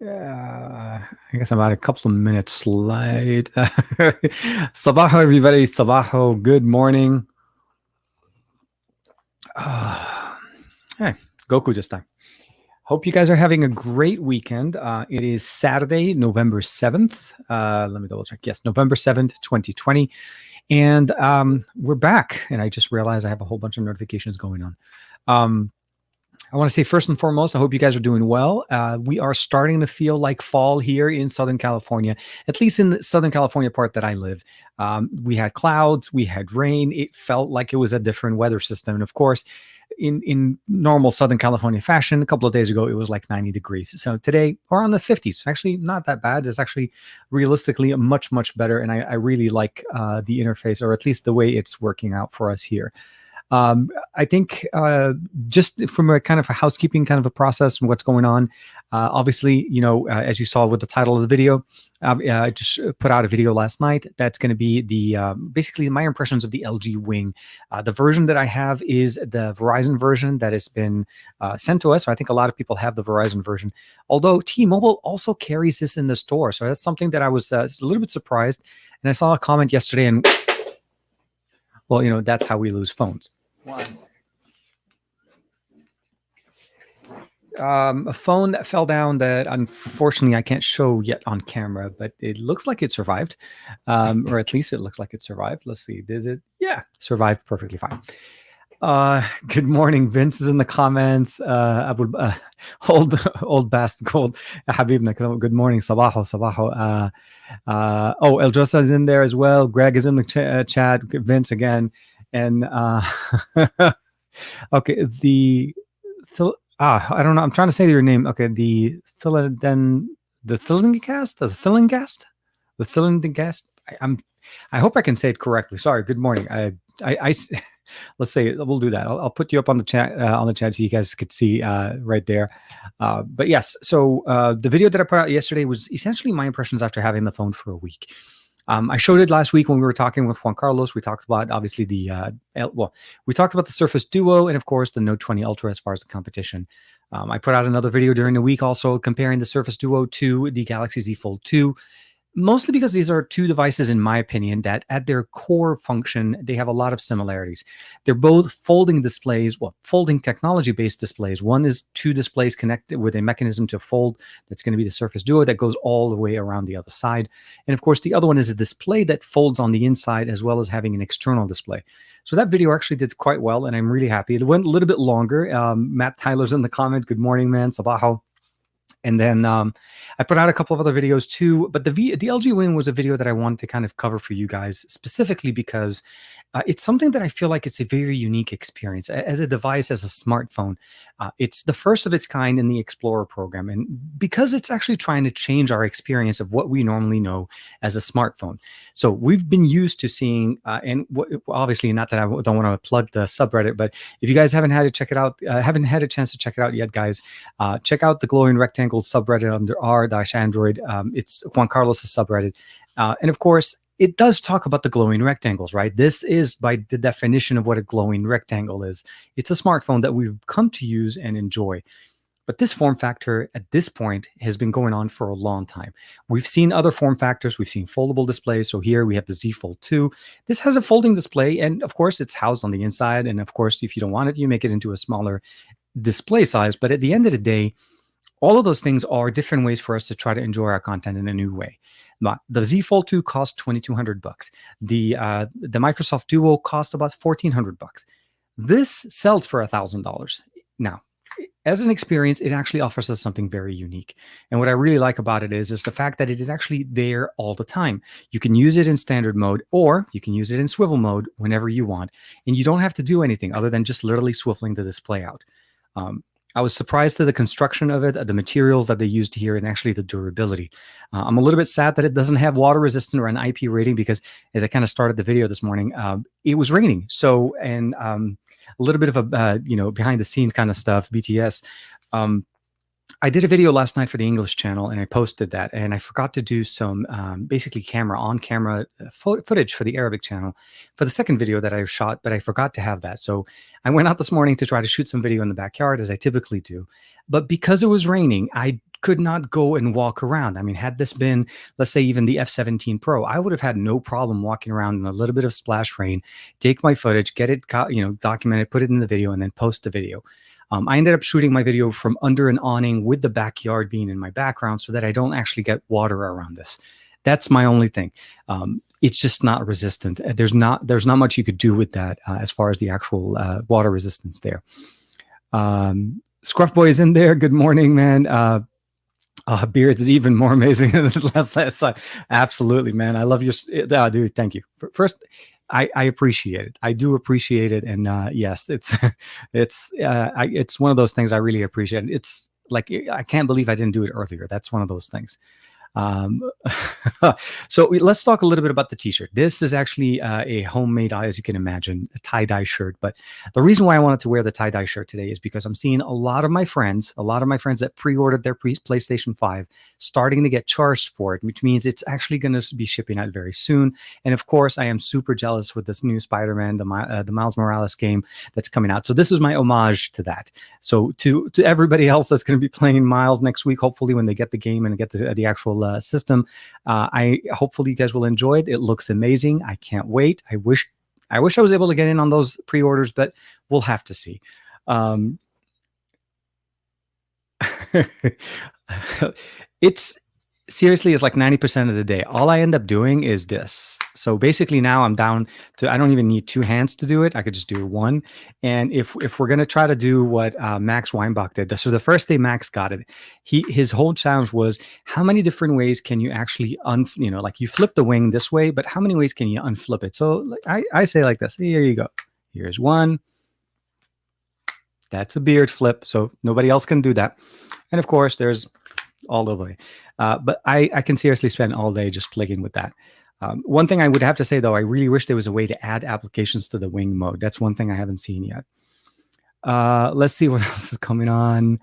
I guess I'm about a couple of minutes late. Sabaho, everybody. Sabaho. Good morning. Hey, Goku this time. Hope you guys are having a great weekend. It is Saturday, November 7th. Let me double check. Yes, November 7th, 2020. And we're back. And I just realized I have a whole bunch of notifications going on. I want to say first and foremost, I hope you guys are doing well. We are starting to feel like fall here in Southern California, at least in the Southern California part that I live. We had clouds, we had rain. It felt like it was a different weather system. And of course, in normal Southern California fashion, a couple of days ago, it was like 90 degrees. So today, we're on the 50s. Actually, not that bad. It's actually realistically much, much better. And I really like the interface, or at least the way it's working out for us here. I think just from a kind of a housekeeping kind of a process and what's going on, obviously, as you saw with the title of the video, I just put out a video last night. That's going to be the basically my impressions of the LG Wing. The version that I have is the Verizon version that has been sent to us. So I think a lot of people have the Verizon version, although T-Mobile also carries this in the store. So that's something that I was a little bit surprised. And I saw a comment yesterday, and well, that's how we lose phones. A phone that fell down that unfortunately I can't show yet on camera, but it looks like it survived, or at least it looks like it survived. Let's see, does it? Yeah, survived perfectly fine. Good morning, Vince is in the comments. Old bastard gold. Habibna, good morning. Sabaho. El Josa is in there as well. Greg is in the chat. Vince again. And okay, I don't know. I'm trying to say your name. Okay, the Thillingast. I hope I can say it correctly. Sorry. Good morning. I let's say we'll do that. I'll put you up on the chat so you guys could see right there. But yes, so the video that I put out yesterday was essentially my impressions after having the phone for a week. I showed it last week when we were talking with Juan Carlos. We talked about obviously we talked about the Surface Duo and of course the Note 20 Ultra as far as the competition. I put out another video during the week also comparing the Surface Duo to the Galaxy Z Fold 2. Mostly because these are two devices, in my opinion, that at their core function, they have a lot of similarities. They're both folding displays, folding technology-based displays. One is two displays connected with a mechanism to fold. That's going to be the Surface Duo that goes all the way around the other side. And of course, the other one is a display that folds on the inside as well as having an external display. So that video actually did quite well, and I'm really happy. It went a little bit longer. Matt Tyler's in the comment. Good morning, man. Sabaho. And then I put out a couple of other videos too, but the LG Wing was a video that I wanted to kind of cover for you guys specifically because it's something that I feel like it's a very unique experience as a device, as a smartphone. It's the first of its kind in the Explorer program, and because it's actually trying to change our experience of what we normally know as a smartphone. So we've been used to seeing, obviously not that I don't want to plug the subreddit, but if you guys haven't had a chance to check it out yet, guys, check out the glowing rectangle subreddit under r-android. It's Juan Carlos' subreddit, and of course, it does talk about the glowing rectangles, right? This is by the definition of what a glowing rectangle is. It's a smartphone that we've come to use and enjoy. But this form factor at this point has been going on for a long time. We've seen other form factors. We've seen foldable displays. So here we have the Z Fold 2. This has a folding display, and of course, it's housed on the inside. And of course, if you don't want it, you make it into a smaller display size. But at the end of the day, all of those things are different ways for us to try to enjoy our content in a new way. The Z Fold 2 cost $2,200. The Microsoft Duo cost about $1,400. This sells for $1,000. Now, as an experience, it actually offers us something very unique. And what I really like about it is the fact that it is actually there all the time. You can use it in standard mode, or you can use it in swivel mode whenever you want. And you don't have to do anything other than just literally swiveling the display out. I was surprised at the construction of it, the materials that they used here, and actually the durability. I'm a little bit sad that it doesn't have water resistant or an IP rating because as I kind of started the video this morning, it was raining. So, and a little bit of a, behind the scenes kind of stuff, BTS. I did a video last night for the English channel and I posted that, and I forgot to do some basically on-camera footage for the Arabic channel for the second video that I shot, but I forgot to have that. So I went out this morning to try to shoot some video in the backyard as I typically do. But because it was raining, I could not go and walk around. I mean, had this been, let's say, even the F17 Pro, I would have had no problem walking around in a little bit of splash rain, take my footage, get it, documented, put it in the video, and then post the video. I ended up shooting my video from under an awning with the backyard being in my background so that I don't actually get water around this. That's my only thing. It's just not resistant. There's not much you could do with that as far as the actual water resistance there. Scruff Boy is in there. Good morning, man. Beards is even more amazing than the last time. Absolutely, man. I love your dude. Thank you. First, I appreciate it. I do appreciate it, and yes, it's one of those things I really appreciate. It's like I can't believe I didn't do it earlier. That's one of those things. So let's talk a little bit about the t-shirt. This is actually a homemade, as you can imagine, a tie-dye shirt. But the reason why I wanted to wear the tie-dye shirt today is because I'm seeing a lot of my friends that pre-ordered their PlayStation 5 starting to get charged for it, which means it's actually going to be shipping out very soon. And of course, I am super jealous with this new Spider-Man, the Miles Morales game that's coming out. So this is my homage to that. So to everybody else that's going to be playing Miles next week, hopefully when they get the game and get the actual system, hopefully you guys will enjoy it. It looks amazing. I can't wait. I wish I was able to get in on those pre-orders, but we'll have to see. It's seriously, it's like 90% of the day. All I end up doing is this. So basically now I'm down to, I don't even need two hands to do it. I could just do one. And if we're going to try to do what Max Weinbach did, so the first day Max got it, his whole challenge was how many different ways can you actually, like you flip the wing this way, but how many ways can you unflip it? So like, I say like this, here you go. Here's one. That's a beard flip. So nobody else can do that. And of course there's all the way. But I can seriously spend all day just playing with that. One thing I would have to say, though, I really wish there was a way to add applications to the wing mode. That's one thing I haven't seen yet. Let's see what else is coming on.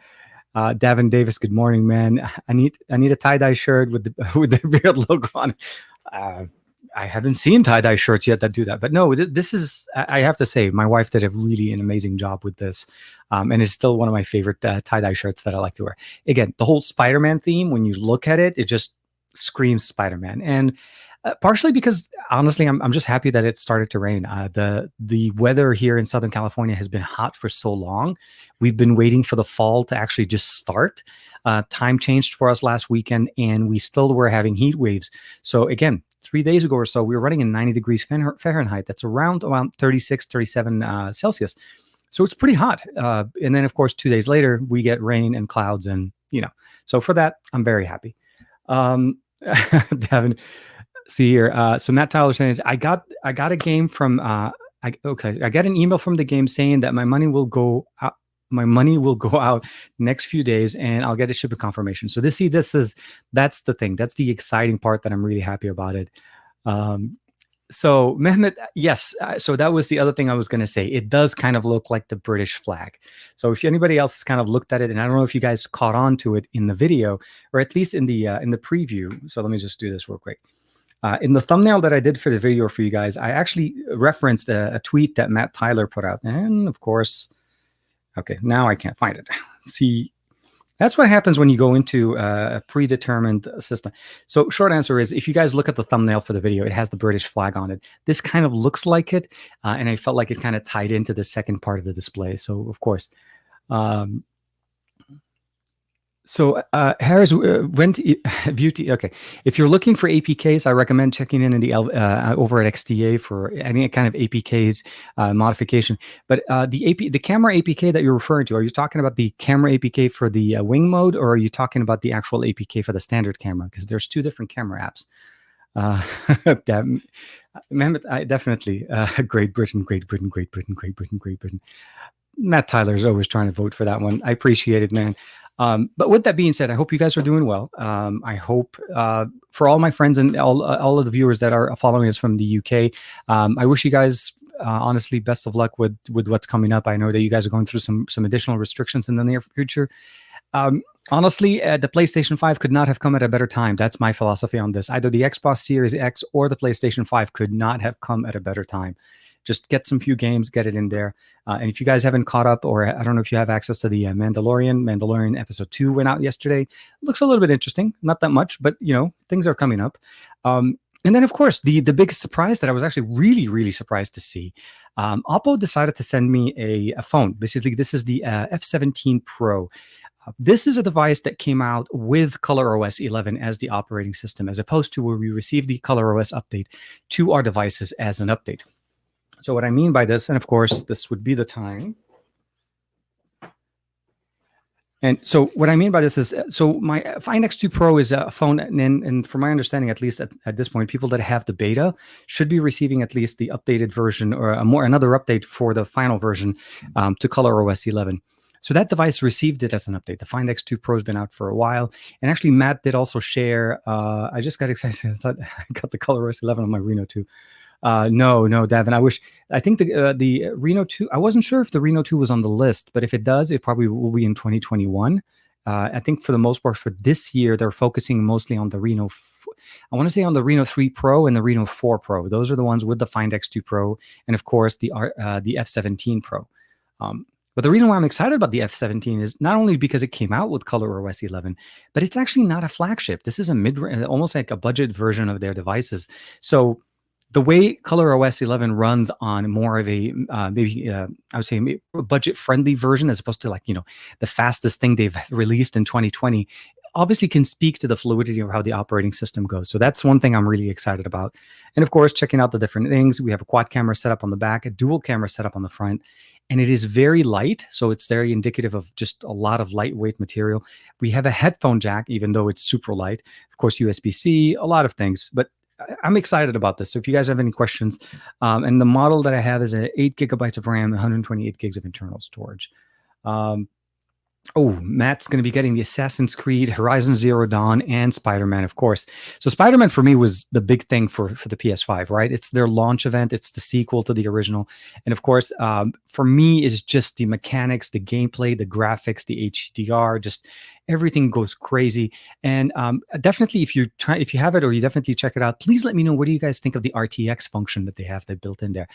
Davin Davis, good morning, man. I need a tie-dye shirt with the beard logo on it. I haven't seen tie-dye shirts yet that do that. But no, this is, I have to say, my wife did an amazing job with this. And it's still one of my favorite tie-dye shirts that I like to wear. Again, the whole Spider-Man theme, when you look at it, it just screams Spider-Man. And partially because, honestly, I'm just happy that it started to rain. The weather here in Southern California has been hot for so long. We've been waiting for the fall to actually just start. Time changed for us last weekend, and we still were having heat waves. So again, 3 days ago or so, we were running in 90 degrees Fahrenheit. That's around 36, 37 Celsius. So it's pretty hot. And then, of course, 2 days later, we get rain and clouds. And, so for that, I'm very happy. Devin, see here. So Matt Tyler says, I got a game from, I got an email from the game saying that my money will go out. My money will go out next few days and I'll get a shipping confirmation. So that's the thing. That's the exciting part that I'm really happy about it. So Mehmet, yes. So that was the other thing I was going to say. It does kind of look like the British flag. So if anybody else has kind of looked at it, and I don't know if you guys caught on to it in the video, or at least in the preview. So let me just do this real quick. In the thumbnail that I did for the video for you guys, I actually referenced a tweet that Matt Tyler put out. And of course, okay, now I can't find it. See, that's what happens when you go into a predetermined system. So short answer is, if you guys look at the thumbnail for the video, it has the British flag on it. This kind of looks like it, and I felt like it kind of tied into the second part of the display. So of course, Harris went beauty. Okay, if you're looking for APKs, I recommend checking in the over at XDA for any kind of APKs modification. But the camera APK that you're referring to, are you talking about the camera APK for the wing mode, or are you talking about the actual APK for the standard camera? Because there's two different camera apps. Definitely Great Britain. Matt Tyler is always trying to vote for that one. I appreciate it, man. But with that being said, I hope you guys are doing well. I hope for all my friends and all of the viewers that are following us from the UK, I wish you guys honestly best of luck with what's coming up. I know that you guys are going through some additional restrictions in the near future. Honestly, the PlayStation 5 could not have come at a better time. That's my philosophy on this. Either the Xbox Series X or the PlayStation 5 could not have come at a better time. Just get some few games, get it in there. And if you guys haven't caught up, or I don't know if you have access to the Mandalorian episode 2 went out yesterday. It looks a little bit interesting, not that much, but things are coming up. And then, of course, the biggest surprise that I was actually really, really surprised to see, Oppo decided to send me a phone. Basically, this is the F17 Pro. This is a device that came out with ColorOS 11 as the operating system, as opposed to where we received the ColorOS update to our devices as an update. So what I mean by this, and of course, this would be the time. And so what I mean by this is, so my Find X2 Pro is a phone, and from my understanding, at least at this point, people that have the beta should be receiving at least the updated version, or another update for the final version to ColorOS 11. So that device received it as an update. The Find X2 Pro has been out for a while. And actually, Matt did also share, I just got excited. I thought I got the ColorOS 11 on my Reno 2. No, Davin. I think the Reno 2, I wasn't sure if the Reno 2 was on the list, but if it does, it probably will be in 2021. I think for the most part for this year, they're focusing mostly on the Reno, I want to say on the Reno 3 Pro and the Reno 4 Pro. Those are the ones with the Find X2 Pro, and of course the F17 Pro. But the reason why I'm excited about the F17 is not only because it came out with ColorOS 11, but it's actually not a flagship. This is a almost like a budget version of their devices. So the way ColorOS 11 runs on more of a I would say a budget-friendly version, as opposed to the fastest thing they've released in 2020, obviously can speak to the fluidity of how the operating system goes. So that's one thing I'm really excited about. And of course, checking out the different things. We have a quad camera setup on the back, a dual camera setup on the front, and it is very light. So it's very indicative of just a lot of lightweight material. We have a headphone jack, even though it's super light. Of course, USB-C, a lot of things, but I'm excited about this. So if you guys have any questions, and the model that I have is 8 gigabytes of RAM, 128 gigs of internal storage. Matt's going to be getting the Assassin's Creed, Horizon Zero Dawn, and Spider-Man, of course. So Spider-Man for me was the big thing for the PS5, right? It's their launch event. It's the sequel to the original. And of course, for me, it's just the mechanics, the gameplay, the graphics, the HDR, just everything goes crazy. And definitely, if you have it, or you definitely check it out, please let me know, what do you guys think of the RTX function that they have built in there?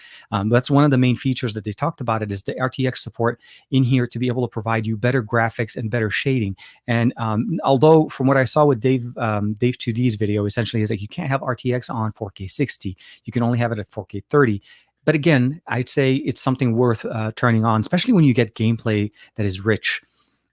That's one of the main features that they talked about. It is the RTX support in here to be able to provide you better graphics and better shading. And although from what I saw with Dave 2D's video, essentially is like you can't have RTX on 4K 60. You can only have it at 4K 30. But again, I'd say it's something worth turning on, especially when you get gameplay that is rich.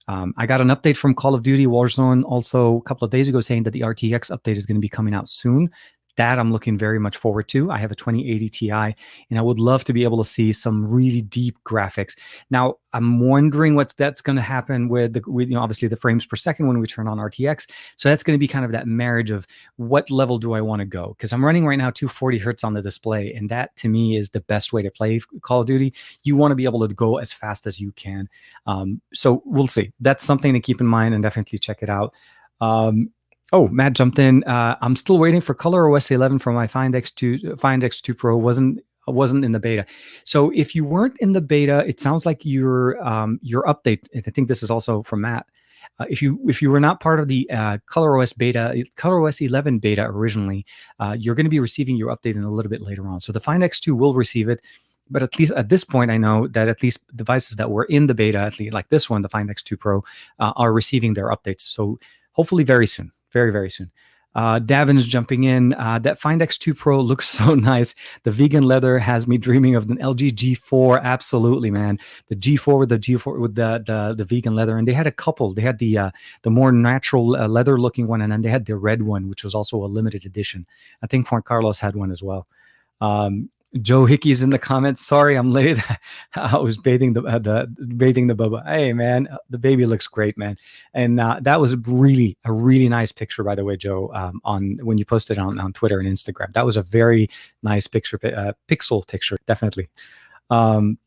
I got an update from Call of Duty Warzone also a couple of days ago saying that the RTX update is going to be coming out soon. That I'm looking very much forward to. I have a 2080 Ti, and I would love to be able to see some really deep graphics. Now, I'm wondering what that's going to happen with obviously the frames per second when we turn on RTX. So that's going to be kind of that marriage of what level do I want to go? Because I'm running right now 240 hertz on the display, and that to me is the best way to play Call of Duty. You want to be able to go as fast as you can. So we'll see. That's something to keep in mind, and definitely check it out. Matt jumped in. I'm still waiting for ColorOS 11 for my Find X2 Pro. Wasn't in the beta. So if you weren't in the beta, it sounds like your update. I think this is also from Matt. If you were not part of the ColorOS 11 beta originally, you're going to be receiving your update in a little bit later on. So the Find X2 will receive it. But at least at this point, I know that at least devices that were in the beta, at least like this one, the Find X2 Pro, are receiving their updates. So hopefully very soon. Very, very soon. Davin's jumping in. That Find X2 Pro looks so nice. The vegan leather has me dreaming of an LG G4. Absolutely, man. The G4 with the vegan leather, and they had a couple. They had the more natural leather looking one, and then they had the red one, which was also a limited edition. I think Juan Carlos had one as well. Joe Hickey's in the comments. Sorry, I'm late. I was bathing the bubba. Hey, man, the baby looks great, man. And that was a really nice picture, by the way, Joe. On when you posted it on Twitter and Instagram, that was a very nice picture, pixel picture, definitely. What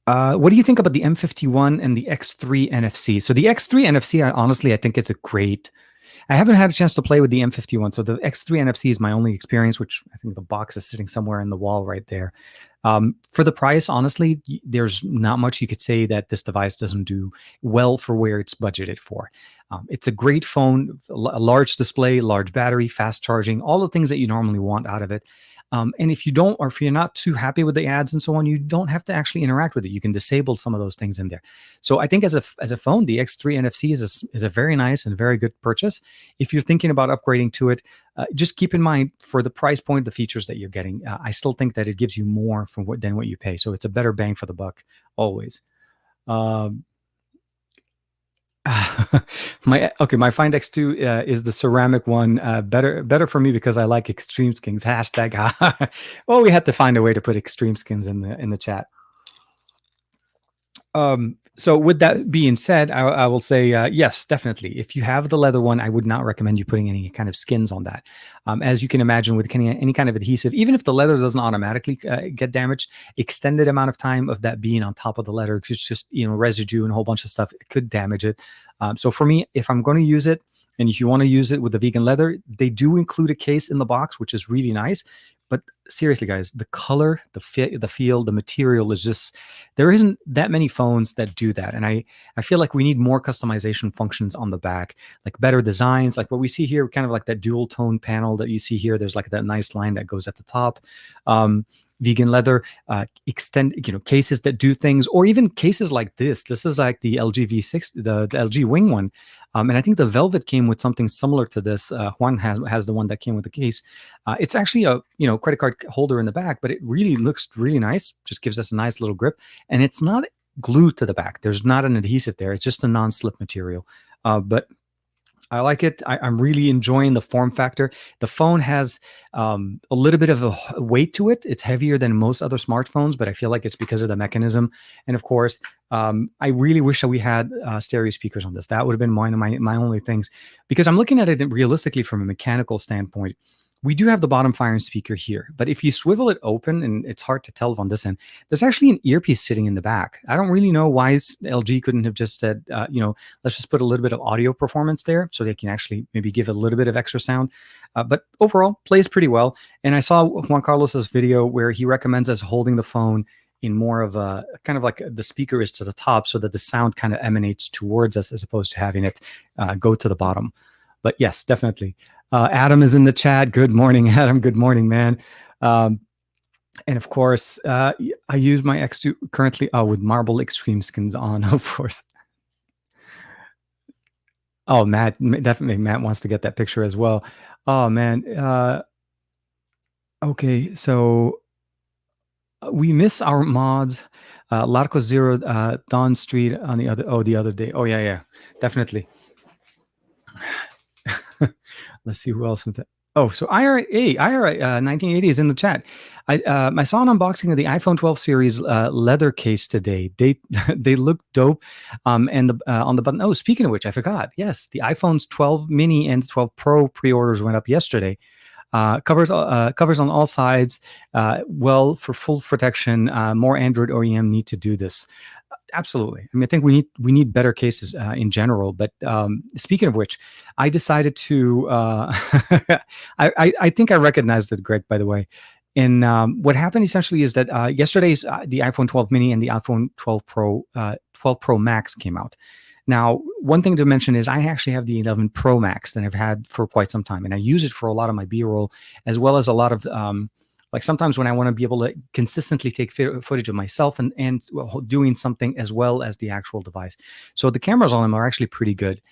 do you think about the M51 and the X3 NFC? So the X3 NFC, I think it's a great. I haven't had a chance to play with the M51, so the X3 NFC is my only experience, which I think the box is sitting somewhere in the wall right there. For the price, honestly, there's not much you could say that this device doesn't do well for where it's budgeted for. It's a great phone, a large display, large battery, fast charging, all the things that you normally want out of it. And if you don't, or if you're not too happy with the ads and so on, you don't have to actually interact with it. You can disable some of those things in there. So I think as a phone, the X3 NFC is a very nice and very good purchase. If you're thinking about upgrading to it, just keep in mind for the price point, the features that you're getting. I still think that it gives you more than what you pay. So it's a better bang for the buck always. Um, my Find X2 is the ceramic one. Better for me because I like extreme skins. Hashtag. Well, we had to find a way to put extreme skins in the chat. So with that being said, I will say yes, definitely. If you have the leather one, I would not recommend you putting any kind of skins on that. As you can imagine, with any kind of adhesive, even if the leather doesn't automatically get damaged, extended amount of time of that being on top of the leather, it's just residue and a whole bunch of stuff, it could damage it. So for me, if I'm going to use it, and if you want to use it with the vegan leather, they do include a case in the box, which is really nice. But seriously, guys, the color, the fit, the feel, the material is just, there isn't that many phones that do that. And I feel like we need more customization functions on the back, like better designs, like what we see here, kind of like that dual tone panel that you see here. There's like that nice line that goes at the top. Vegan leather, extend, cases that do things, or even cases like this. This is like the LG V6, the LG Wing one. And I think the Velvet came with something similar to this. Juan has the one that came with the case. It's actually a credit card holder in the back, but it really looks really nice. Just gives us a nice little grip, and it's not glued to the back. There's not an adhesive there. It's just a non-slip material. But I like it. I'm really enjoying the form factor. The phone has a little bit of a weight to it. It's heavier than most other smartphones, but I feel like it's because of the mechanism. And of course, I really wish that we had stereo speakers on this. That would have been one of my only things, because I'm looking at it realistically from a mechanical standpoint. We do have the bottom firing speaker here, but if you swivel it open, and it's hard to tell on this end, there's actually an earpiece sitting in the back. I don't really know why LG couldn't have just said, let's just put a little bit of audio performance there so they can actually maybe give a little bit of extra sound. But overall, plays pretty well. And I saw Juan Carlos's video where he recommends us holding the phone in more of a kind of like the speaker is to the top, so that the sound kind of emanates towards us as opposed to having it go to the bottom. But yes, definitely. Adam is in the chat. Good morning, Adam. Good morning, man. And of course, I use my X2 currently with Marble Extreme skins on, of course. Oh, Matt, definitely. Matt wants to get that picture as well. Oh, man. Okay, so we miss our mods. Larco Zero, Dawn Street on the other day. Oh, yeah, definitely. Let's see who else. Oh, so IRA 1980 is in the chat. I saw an unboxing of the iPhone 12 series leather case today. They look dope. And on the button. Oh, speaking of which, I forgot. Yes, the iPhones 12 mini and 12 Pro pre-orders went up yesterday. Covers on all sides. Well, for full protection. More Android OEM need to do this. Absolutely. I mean, I think we need better cases in general. But speaking of which, I decided to. I think I recognized it, Greg. By the way, and what happened essentially is that yesterday's the iPhone 12 mini and the iPhone 12 Pro Max came out. Now, one thing to mention is I actually have the 11 Pro Max that I've had for quite some time, and I use it for a lot of my B-roll, as well as a lot of like sometimes when I want to be able to consistently take footage of myself and doing something as well as the actual device. So the cameras on them are actually pretty good.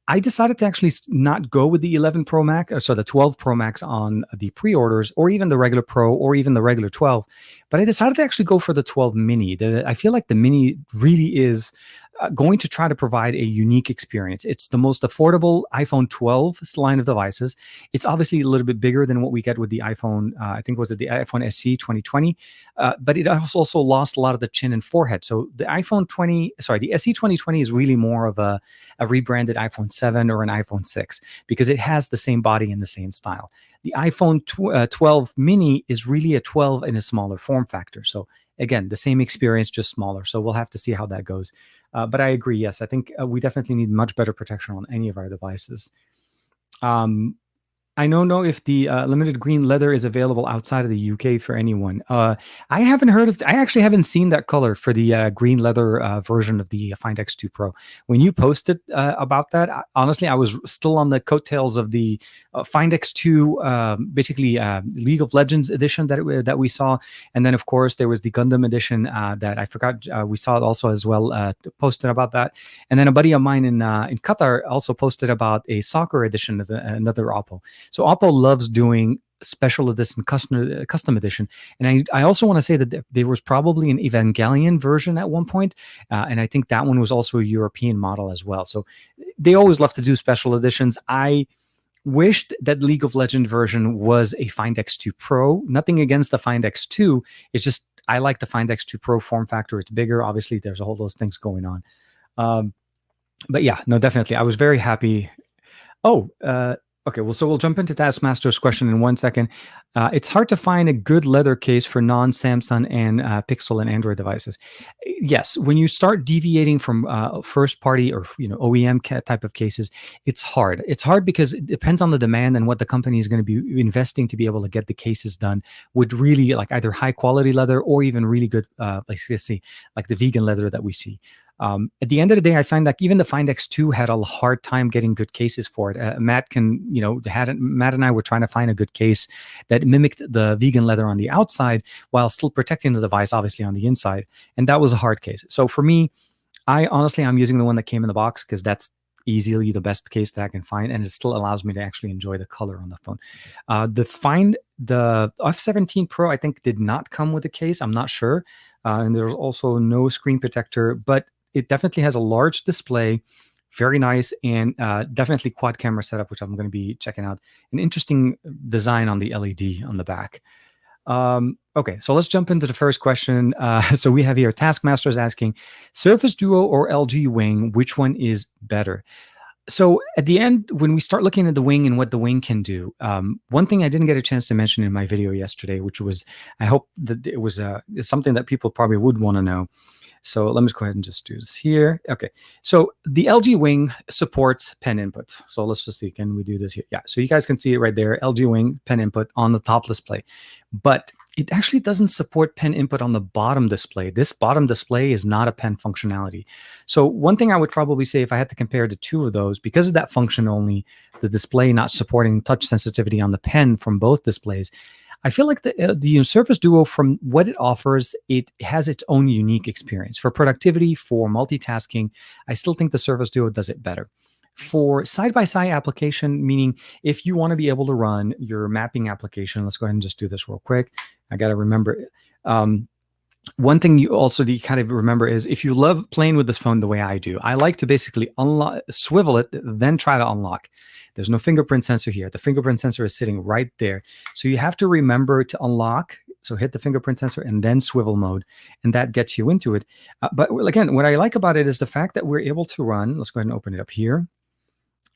I decided to actually not go with the 11 Pro Max, so the 12 Pro Max on the pre-orders, or even the regular Pro, or even the regular 12. But I decided to actually go for the 12 mini. I feel like the mini really is going to try to provide a unique experience. It's the most affordable iPhone 12 line of devices. It's obviously a little bit bigger than what we get with the iPhone, I think was it the iPhone SE 2020, but it also lost a lot of the chin and forehead. So the the SE 2020 is really more of a rebranded iPhone 7 or an iPhone 6, because it has the same body and the same style. The iPhone 12 mini is really a 12 in a smaller form factor. So again, the same experience, just smaller. So we'll have to see how that goes. But I agree. Yes, I think we definitely need much better protection on any of our devices. I don't know if the limited green leather is available outside of the UK for anyone. I haven't heard of. I actually haven't seen that color for the green leather version of the Find X2 Pro. When you posted about that, honestly, I was still on the coattails of the Find X2, basically League of Legends edition that we saw, and then of course there was the Gundam edition that I forgot we saw it also as well. Posted about that, and then a buddy of mine in Qatar also posted about a soccer edition of another Oppo. So Oppo loves doing special edition, custom edition. And I also want to say that there was probably an Evangelion version at one point. And I think that one was also a European model as well. So they always love to do special editions. I wished that League of Legends version was a Find X2 Pro. Nothing against the Find X2. It's just, I like the Find X2 Pro form factor. It's bigger. Obviously, there's all those things going on. But yeah, no, definitely. I was very happy. Oh, okay, well, so we'll jump into Taskmaster's question in 1 second. It's hard to find a good leather case for non-Samsung and Pixel and Android devices. Yes, when you start deviating from first-party or OEM type of cases, it's hard. It's hard because it depends on the demand and what the company is going to be investing to be able to get the cases done with really like either high-quality leather or even really good, like the vegan leather that we see. At the end of the day, I find that even the Find X2 had a hard time getting good cases for it. Matt and I were trying to find a good case that mimicked the vegan leather on the outside while still protecting the device, obviously, on the inside. And that was a hard case. So for me, I'm using the one that came in the box because that's easily the best case that I can find, and it still allows me to actually enjoy the color on the phone. The F17 Pro, I think, did not come with a case. I'm not sure. And there's also no screen protector, but it definitely has a large display, very nice, and definitely quad camera setup, which I'm going to be checking out. An interesting design on the LED on the back. Okay, so let's jump into the first question. So we have here, Taskmaster is asking, Surface Duo or LG Wing, which one is better? So at the end, when we start looking at the Wing and what the Wing can do, one thing I didn't get a chance to mention in my video yesterday, which was, I hope that it was it's something that people probably would want to know. So let me just go ahead and just do this here. Okay. So the LG Wing supports pen input. So let's just see, can we do this here? Yeah. So you guys can see it right there, LG Wing pen input on the top display. But it actually doesn't support pen input on the bottom display. This bottom display is not a pen functionality. So one thing I would probably say if I had to compare the two of those, because of that function only, the display not supporting touch sensitivity on the pen from both displays, I feel like the Surface Duo, from what it offers, it has its own unique experience. For productivity, for multitasking, I still think the Surface Duo does it better. For side-by-side application, meaning if you want to be able to run your mapping application, let's go ahead and just do this real quick. I got to remember, one thing you also kind of remember is if you love playing with this phone the way I do, I like to basically swivel it, then try to unlock. There's no fingerprint sensor here. The fingerprint sensor is sitting right there. So you have to remember to unlock. So hit the fingerprint sensor and then swivel mode, and that gets you into it. But again, what I like about it is the fact that we're able to run. Let's go ahead and open it up here.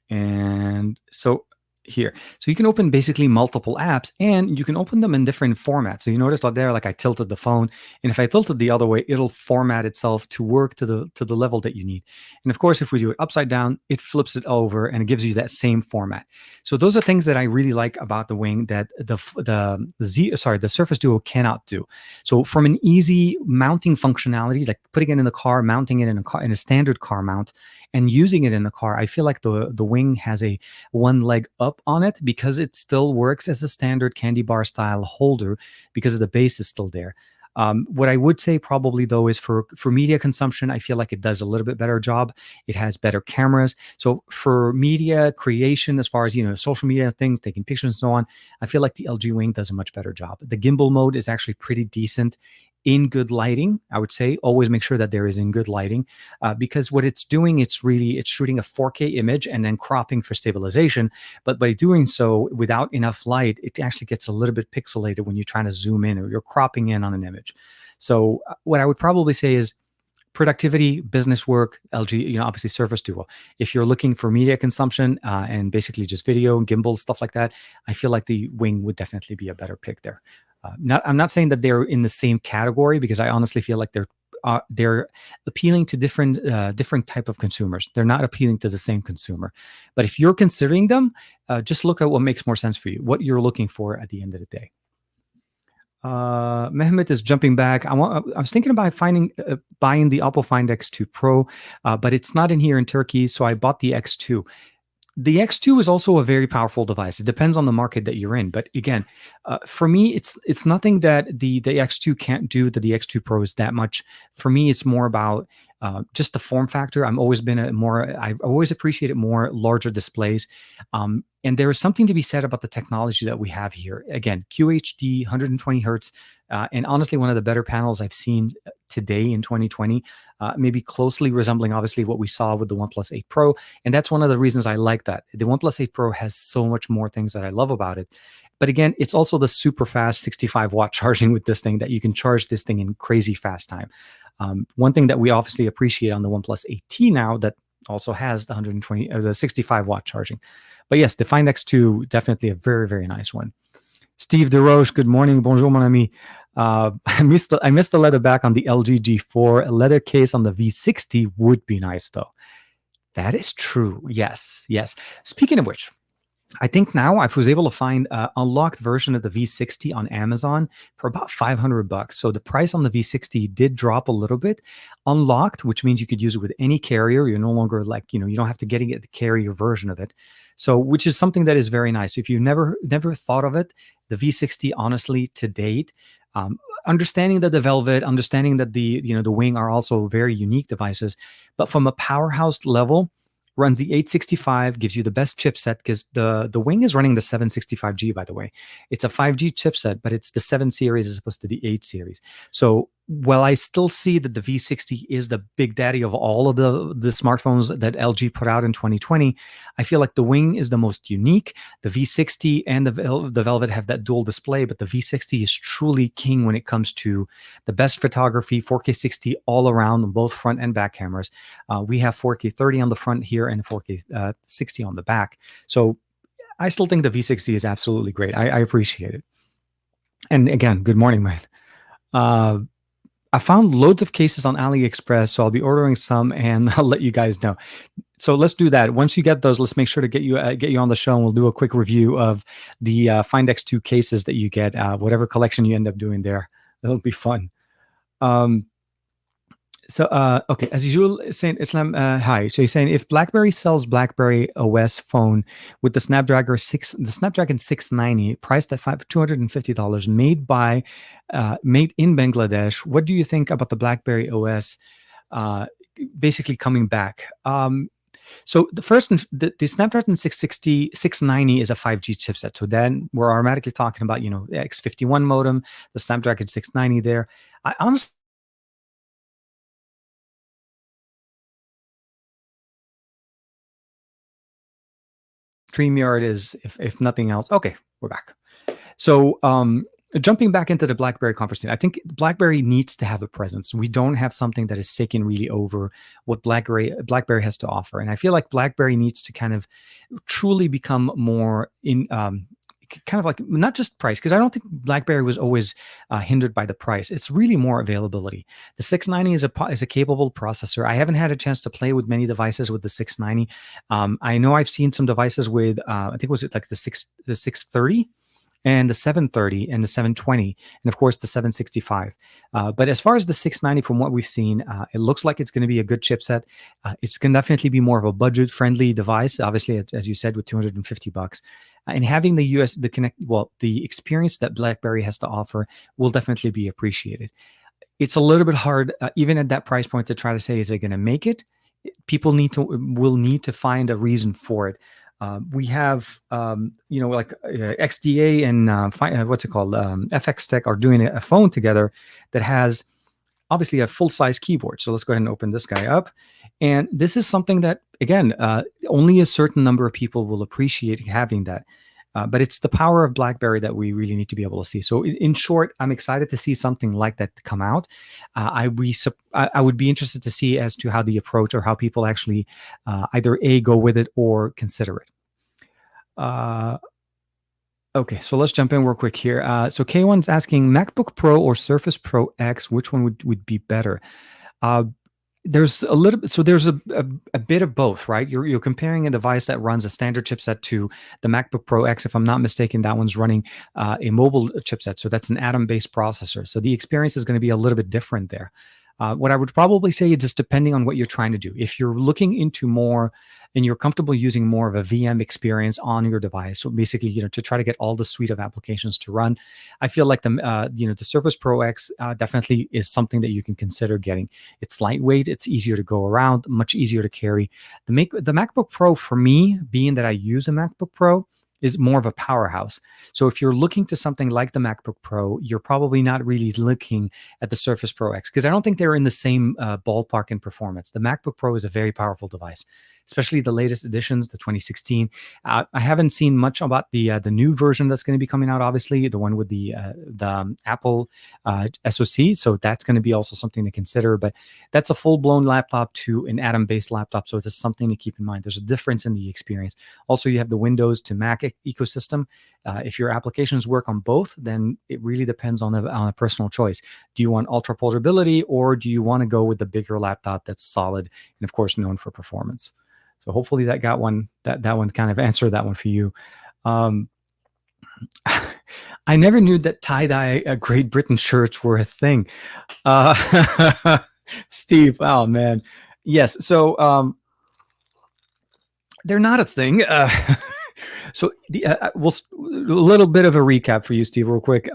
And so here. So you can open basically multiple apps, and you can open them in different formats. So you notice that there, like I tilted the phone, and if I tilted the other way, it'll format itself to work to the level that you need. And of course, if we do it upside down, it flips it over and it gives you that same format. So those are things that I really like about the Wing that the Surface Duo cannot do. So from an easy mounting functionality, like putting it in the car, mounting it in a standard car mount, and using it in the car, I feel like the Wing has a one leg up on it because it still works as a standard candy bar style holder because the base is still there. What I would say probably though is for media consumption, I feel like it does a little bit better job. It has better cameras. So for media creation, as far as, social media things, taking pictures and so on, I feel like the LG Wing does a much better job. The gimbal mode is actually pretty decent. In good lighting, I would say always make sure that there is in good lighting, because what it's doing, it's shooting a 4K image and then cropping for stabilization. But by doing so without enough light, it actually gets a little bit pixelated when you're trying to zoom in or you're cropping in on an image. So what I would probably say is productivity, business work, LG, obviously Surface Duo. If you're looking for media consumption and basically just video and gimbal, stuff like that, I feel like the Wing would definitely be a better pick there. I'm not saying that they're in the same category because I honestly feel like they're they're appealing to different type of consumers. They're not appealing to the same consumer. But if you're considering them, just look at what makes more sense for you, what you're looking for at the end of the day. Mehmet is jumping back. I was thinking about buying the Oppo Find X2 Pro, but it's not in here in Turkey, so I bought the X2. The X2 is also a very powerful device. It depends on the market that you're in, but again, for me, it's nothing that the X2 can't do that the X2 Pro is that much. For me, it's more about just the form factor. I've always appreciated more larger displays. And there is something to be said about the technology that we have here. Again, QHD, 120 hertz, and honestly, one of the better panels I've seen today in 2020, maybe closely resembling, obviously, what we saw with the OnePlus 8 Pro. And that's one of the reasons I like that. The OnePlus 8 Pro has so much more things that I love about it. But again, it's also the super fast 65-watt charging with this thing that you can charge this thing in crazy fast time. One thing that we obviously appreciate on the OnePlus 8T now that also has the 65-watt charging. But yes, the Find X2, definitely a very, very nice one. Steve DeRoche, good morning. Bonjour, mon ami. I missed the leather back on the LG G4. A leather case on the V60 would be nice, though. That is true. Yes. Speaking of which, I think now I was able to find an unlocked version of the V60 on Amazon for about $500. So the price on the V60 did drop a little bit. Unlocked, which means you could use it with any carrier. You're no longer you don't have to get the carrier version of it. So, which is something that is very nice. If you've never thought of it, the V60, honestly, to date, understanding that the Velvet, understanding that the Wing are also very unique devices, but from a powerhouse level, runs the 865, gives you the best chipset because the Wing is running the 765G, by the way. It's a 5G chipset, but it's the 7 series as opposed to the 8 series. So while I still see that the V60 is the big daddy of all of the smartphones that LG put out in 2020, I feel like the Wing is the most unique. The V60 and the Velvet have that dual display, but the V60 is truly king when it comes to the best photography, 4K 60 all around on both front and back cameras. We have 4K 30 on the front here and 4K 60 on the back. So I still think the V60 is absolutely great. I appreciate it. And again, good morning, man. I found loads of cases on AliExpress, so I'll be ordering some and I'll let you guys know. So let's do that. Once you get those, let's make sure to get you on the show, and we'll do a quick review of the Find X2 cases that you get, whatever collection you end up doing there. That'll be fun. Okay, as usual, saying Islam, hi. So you're saying if BlackBerry sells BlackBerry OS phone with the Snapdragon 690, priced at $250, made in Bangladesh, what do you think about the BlackBerry OS basically coming back? So the Snapdragon 660, 690 is a 5G chipset. So then we're automatically talking about, the X51 modem, the Snapdragon 690 there. I honestly StreamYard is, if nothing else. Okay, we're back. So jumping back into the BlackBerry conversation, I think BlackBerry needs to have a presence. We don't have something that is taking really over what BlackBerry has to offer. And I feel like BlackBerry needs to kind of truly become more in kind of like not just price, because I don't think BlackBerry was always hindered by the price. It's really more availability. The 690 is a capable processor. I haven't had a chance to play with many devices with the 690. I know I've seen some devices with I think was it like the 630 and the 730 and the 720, and of course the 765. But as far as the 690, from what we've seen, it looks like it's going to be a good chipset. It's going to definitely be more of a budget-friendly device, obviously, as you said, with $250. And having the experience that BlackBerry has to offer will definitely be appreciated. It's a little bit hard, even at that price point, to try to say, is it going to make it? People will need to find a reason for it. We have, like XDA and what's it called? FX Tech are doing a phone together that has obviously a full-size keyboard. So let's go ahead and open this guy up. And this is something that, again, only a certain number of people will appreciate having that. But it's the power of BlackBerry that we really need to be able to see. So in short, I'm excited to see something like that come out. I would be interested to see as to how the approach or how people actually either go with it or consider it. Okay, so let's jump in real quick here. So K1's asking MacBook Pro or Surface Pro X, which one would be better? Uh, there's a little bit, so there's a bit of both, right? You're comparing a device that runs a standard chipset to the MacBook Pro X. If I'm not mistaken, that one's running a mobile chipset, so that's an Atom-based processor. So the experience is going to be a little bit different there. What I would probably say is just depending on what you're trying to do. If you're looking into more and you're comfortable using more of a VM experience on your device, so basically, to try to get all the suite of applications to run, I feel like the Surface Pro X definitely is something that you can consider getting. It's lightweight, it's easier to go around, much easier to carry. The MacBook Pro, for me, being that I use a MacBook Pro, is more of a powerhouse. So if you're looking to something like the MacBook Pro, you're probably not really looking at the Surface Pro X, because I don't think they're in the same ballpark in performance. The MacBook Pro is a very powerful device, especially the latest editions, the 2016. I haven't seen much about the new version that's going to be coming out. Obviously, the one with the Apple SoC. So that's going to be also something to consider. But that's a full-blown laptop to an Atom-based laptop. So this is something to keep in mind. There's a difference in the experience. Also, you have the Windows to Mac ecosystem. If your applications work on both, then it really depends on a personal choice. Do you want ultra portability, or do you want to go with the bigger laptop that's solid and, of course, known for performance? So hopefully that got one that one kind of answered that one for you. I never knew that tie-dye Great Britain shirts were a thing. Steve, oh man, yes. So they're not a thing. So we'll a little bit of a recap for you, Steve, real quick.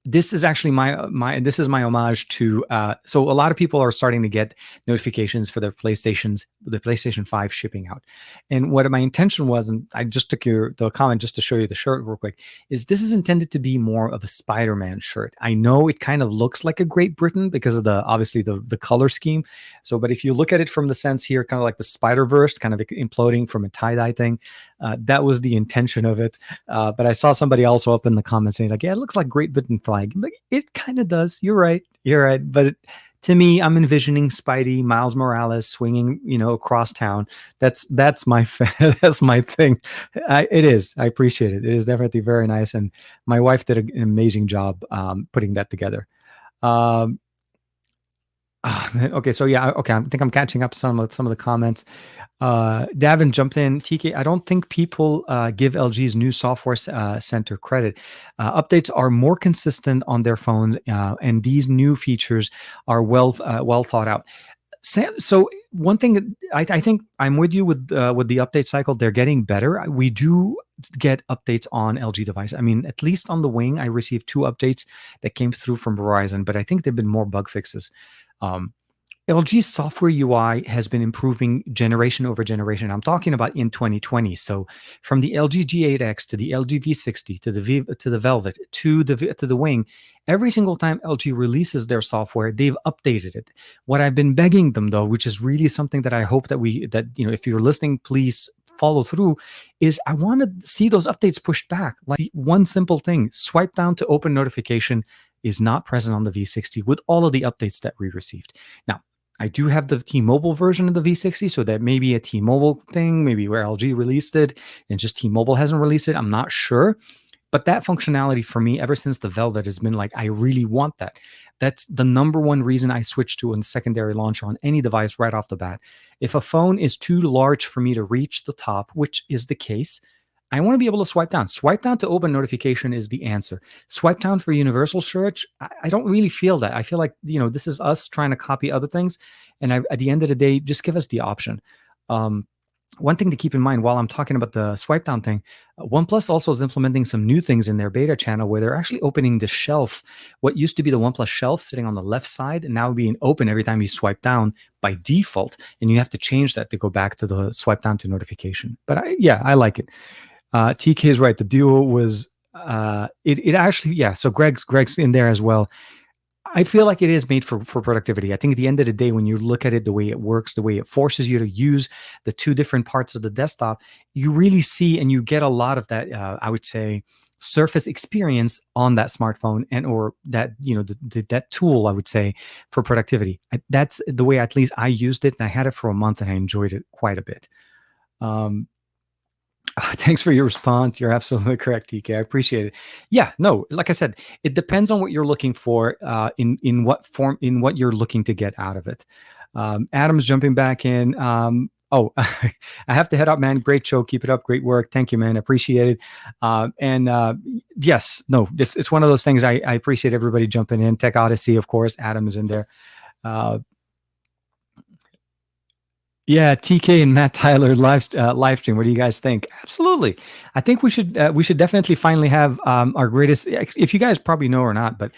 This is actually my homage to so a lot of people are starting to get notifications for the PlayStation 5 shipping out. And what my intention was, and I just took the comment just to show you the shirt real quick, is this is intended to be more of a Spider-Man shirt. I know it kind of looks like a Great Britain because of obviously the color scheme. So, but if you look at it from the sense here, kind of like the Spider-Verse kind of imploding from a tie-dye thing, that was the intention of it. But I saw somebody also up in the comments saying like, yeah, it looks like Great Britain flag. But it kind of does. You're right. But to me, I'm envisioning Spidey, Miles Morales swinging, across town. That's my that's my thing. It is. I appreciate it. It is definitely very nice, and my wife did an amazing job putting that together. Okay, so yeah, okay. I think I'm catching up some of the comments. Davin jumped in. TK, I don't think people give LG's new software center credit. Updates are more consistent on their phones, and these new features are well thought out. So one thing I think I'm with you with the update cycle. They're getting better. We do get updates on LG device. I mean, at least on the wing, I received 2 updates that came through from Verizon, but I think they've been more bug fixes. LG's software UI has been improving generation over generation. I'm talking about in 2020. So from the LG G8X to the LG V60 to the Velvet to the Wing, every single time LG releases their software, they've updated it. What I've been begging them, though, which is really something that I hope that if you're listening, please follow through, is I want to see those updates pushed back. Like one simple thing, swipe down to open notification is not present on the V60 with all of the updates that we received. Now, I do have the T-Mobile version of the V60, so that may be a T-Mobile thing, maybe where LG released it and just T-Mobile hasn't released it. I'm not sure. But that functionality for me, ever since the Velvet, has been like, I really want that. That's the number one reason I switched to a secondary launcher on any device right off the bat. If a phone is too large for me to reach the top, which is the case, I want to be able to swipe down. Swipe down to open notification is the answer. Swipe down for universal search, I don't really feel that. I feel like, this is us trying to copy other things. And at the end of the day, just give us the option. One thing to keep in mind while I'm talking about the swipe down thing, OnePlus also is implementing some new things in their beta channel where they're actually opening the shelf. What used to be the OnePlus shelf sitting on the left side and now being open every time you swipe down by default. And you have to change that to go back to the swipe down to notification. But I like it. TK is right. The Duo was it actually, yeah. So Greg's in there as well. I feel like it is made for productivity. I think at the end of the day, when you look at it, the way it works, the way it forces you to use the 2 different parts of the desktop, you really see and you get a lot of that, I would say, Surface experience on that smartphone or that, that tool, I would say, for productivity. That's the way at least I used it, and I had it for a month and I enjoyed it quite a bit. Thanks for your response. You're absolutely correct, TK. I appreciate it. Yeah, no, like I said, it depends on what you're looking for, in what form, in what you're looking to get out of it. Adam's jumping back in. Oh, I have to head up, man. Great show. Keep it up. Great work. Thank you, man. Appreciate it. And yes, no, it's one of those things. I appreciate everybody jumping in. Tech Odyssey, of course. Adam is in there. Uh, Yeah, TK and Matt Tyler live stream. What do you guys think? Absolutely. I think we should definitely finally have our greatest. If you guys probably know or not, but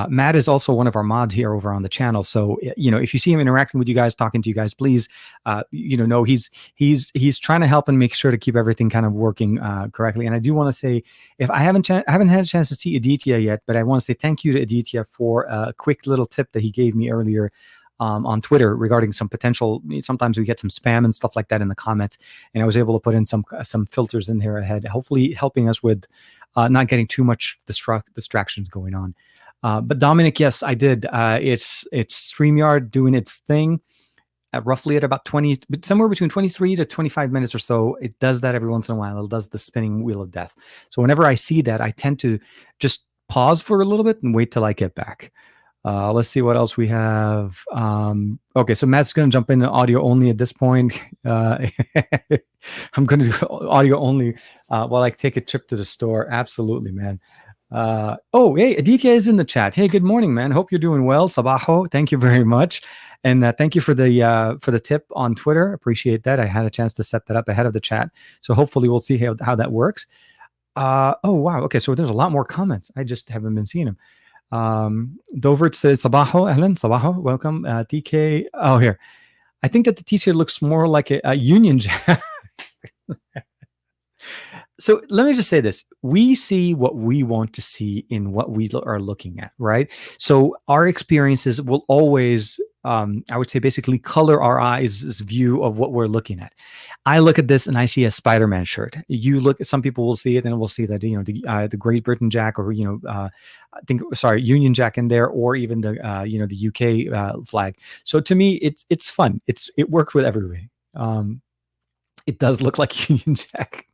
Matt is also one of our mods here over on the channel. So if you see him interacting with you guys, talking to you guys, please, know he's trying to help and make sure to keep everything kind of working correctly. And I do want to say, if I haven't had a chance to see Aditya yet, but I want to say thank you to Aditya for a quick little tip that he gave me earlier on Twitter regarding some potential. Sometimes we get some spam and stuff like that in the comments, and I was able to put in some filters in there ahead, hopefully helping us with not getting too much distractions going on. But Dominic, yes, I did. It's StreamYard doing its thing roughly at about 20, somewhere between 23 to 25 minutes or so. It does that every once in a while. It does the spinning wheel of death. So whenever I see that, I tend to just pause for a little bit and wait till I get back. Let's see what else we have. Okay, so Matt's going to jump in audio only at this point. I'm going to do audio only while I take a trip to the store. Absolutely, man. Oh, hey, Aditya is in the chat. Hey, good morning, man. Hope you're doing well. Sabaho. Thank you very much. And thank you for the tip on Twitter. Appreciate that. I had a chance to set that up ahead of the chat. So hopefully we'll see how that works. Oh, wow. Okay, so there's a lot more comments. I just haven't been seeing them. Dovert says Sabaho, Ahlan, Sabaho, welcome. TK, oh, here. I think that the teacher looks more like a Union Jack. So let me just say this. We see what we want to see in what we are looking at, right? So our experiences will always, I would say, basically color our eyes' view of what we're looking at. I look at this and I see a Spider-Man shirt. You look at, some people will see it and will see that, the Great Britain Jack, or, Union Jack in there, or even the, the UK flag. So to me, it's fun. It works with everybody. It does look like Union Jack.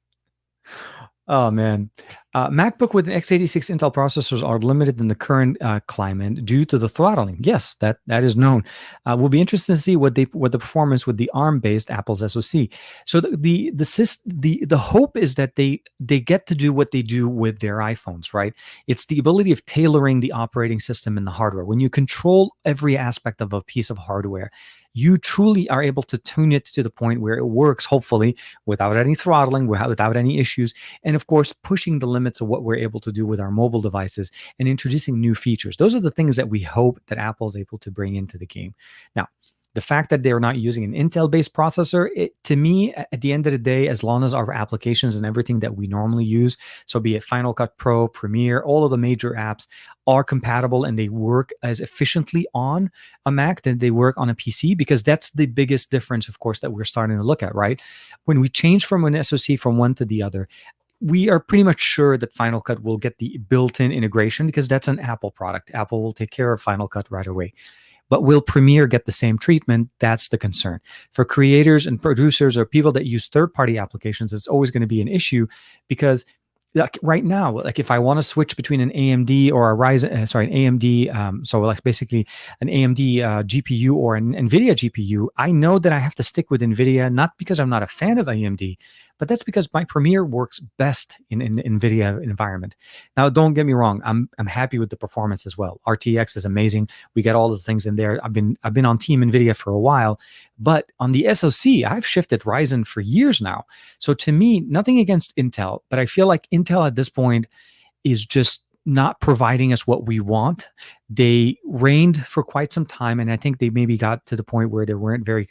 Oh, man. MacBook with an x86 Intel processors are limited in the current climate due to the throttling. Yes, that is known. We'll be interested to see what the performance with the ARM-based Apple's SoC. So the hope is that they get to do what they do with their iPhones, right? It's the ability of tailoring the operating system and the hardware. When you control every aspect of a piece of hardware, you truly are able to tune it to the point where it works, hopefully, without any throttling, without any issues, and of course, pushing the limits of what we're able to do with our mobile devices and introducing new features. Those are the things that we hope that Apple is able to bring into the game. Now, the fact that they're not using an Intel-based processor, to me, at the end of the day, as long as our applications and everything that we normally use, so be it Final Cut Pro, Premiere, all of the major apps are compatible and they work as efficiently on a Mac than they work on a PC, because that's the biggest difference, of course, that we're starting to look at, right? When we change from an SoC from one to the other, we are pretty much sure that Final Cut will get the built-in integration because that's an Apple product. Apple will take care of Final Cut right away. But will Premiere get the same treatment? That's the concern. For creators and producers or people that use third-party applications, it's always going to be an issue, because like right now, like if I want to switch between an AMD or a Ryzen, an AMD, so like basically an AMD GPU or an NVIDIA GPU, I know that I have to stick with NVIDIA, not because I'm not a fan of AMD, but that's because my Premiere works best in NVIDIA environment. Now, don't get me wrong, I'm happy with the performance as well. RTX is amazing. We got all the things in there. I've been on Team NVIDIA for a while, but on the SoC, I've shifted Ryzen for years now. So to me, nothing against Intel, but I feel like Intel at this point is just not providing us what we want. They reigned for quite some time, and I think they maybe got to the point where they weren't very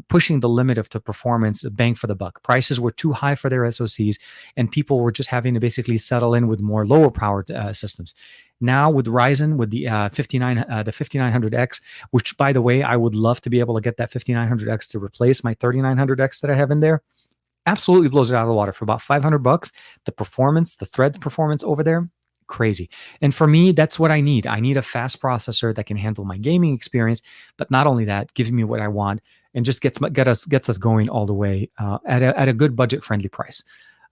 pushing the limit of the performance, bang for the buck. Prices were too high for their SoCs, and people were just having to basically settle in with more lower powered systems. Now with Ryzen, with the 5900X, which by the way, I would love to be able to get that 5900X to replace my 3900X that I have in there. Absolutely blows it out of the water for about $500. The performance, the thread performance over there, crazy. And for me, that's what I need. I need a fast processor that can handle my gaming experience, but not only that, gives me what I want and just gets us going all the way at a good budget friendly price.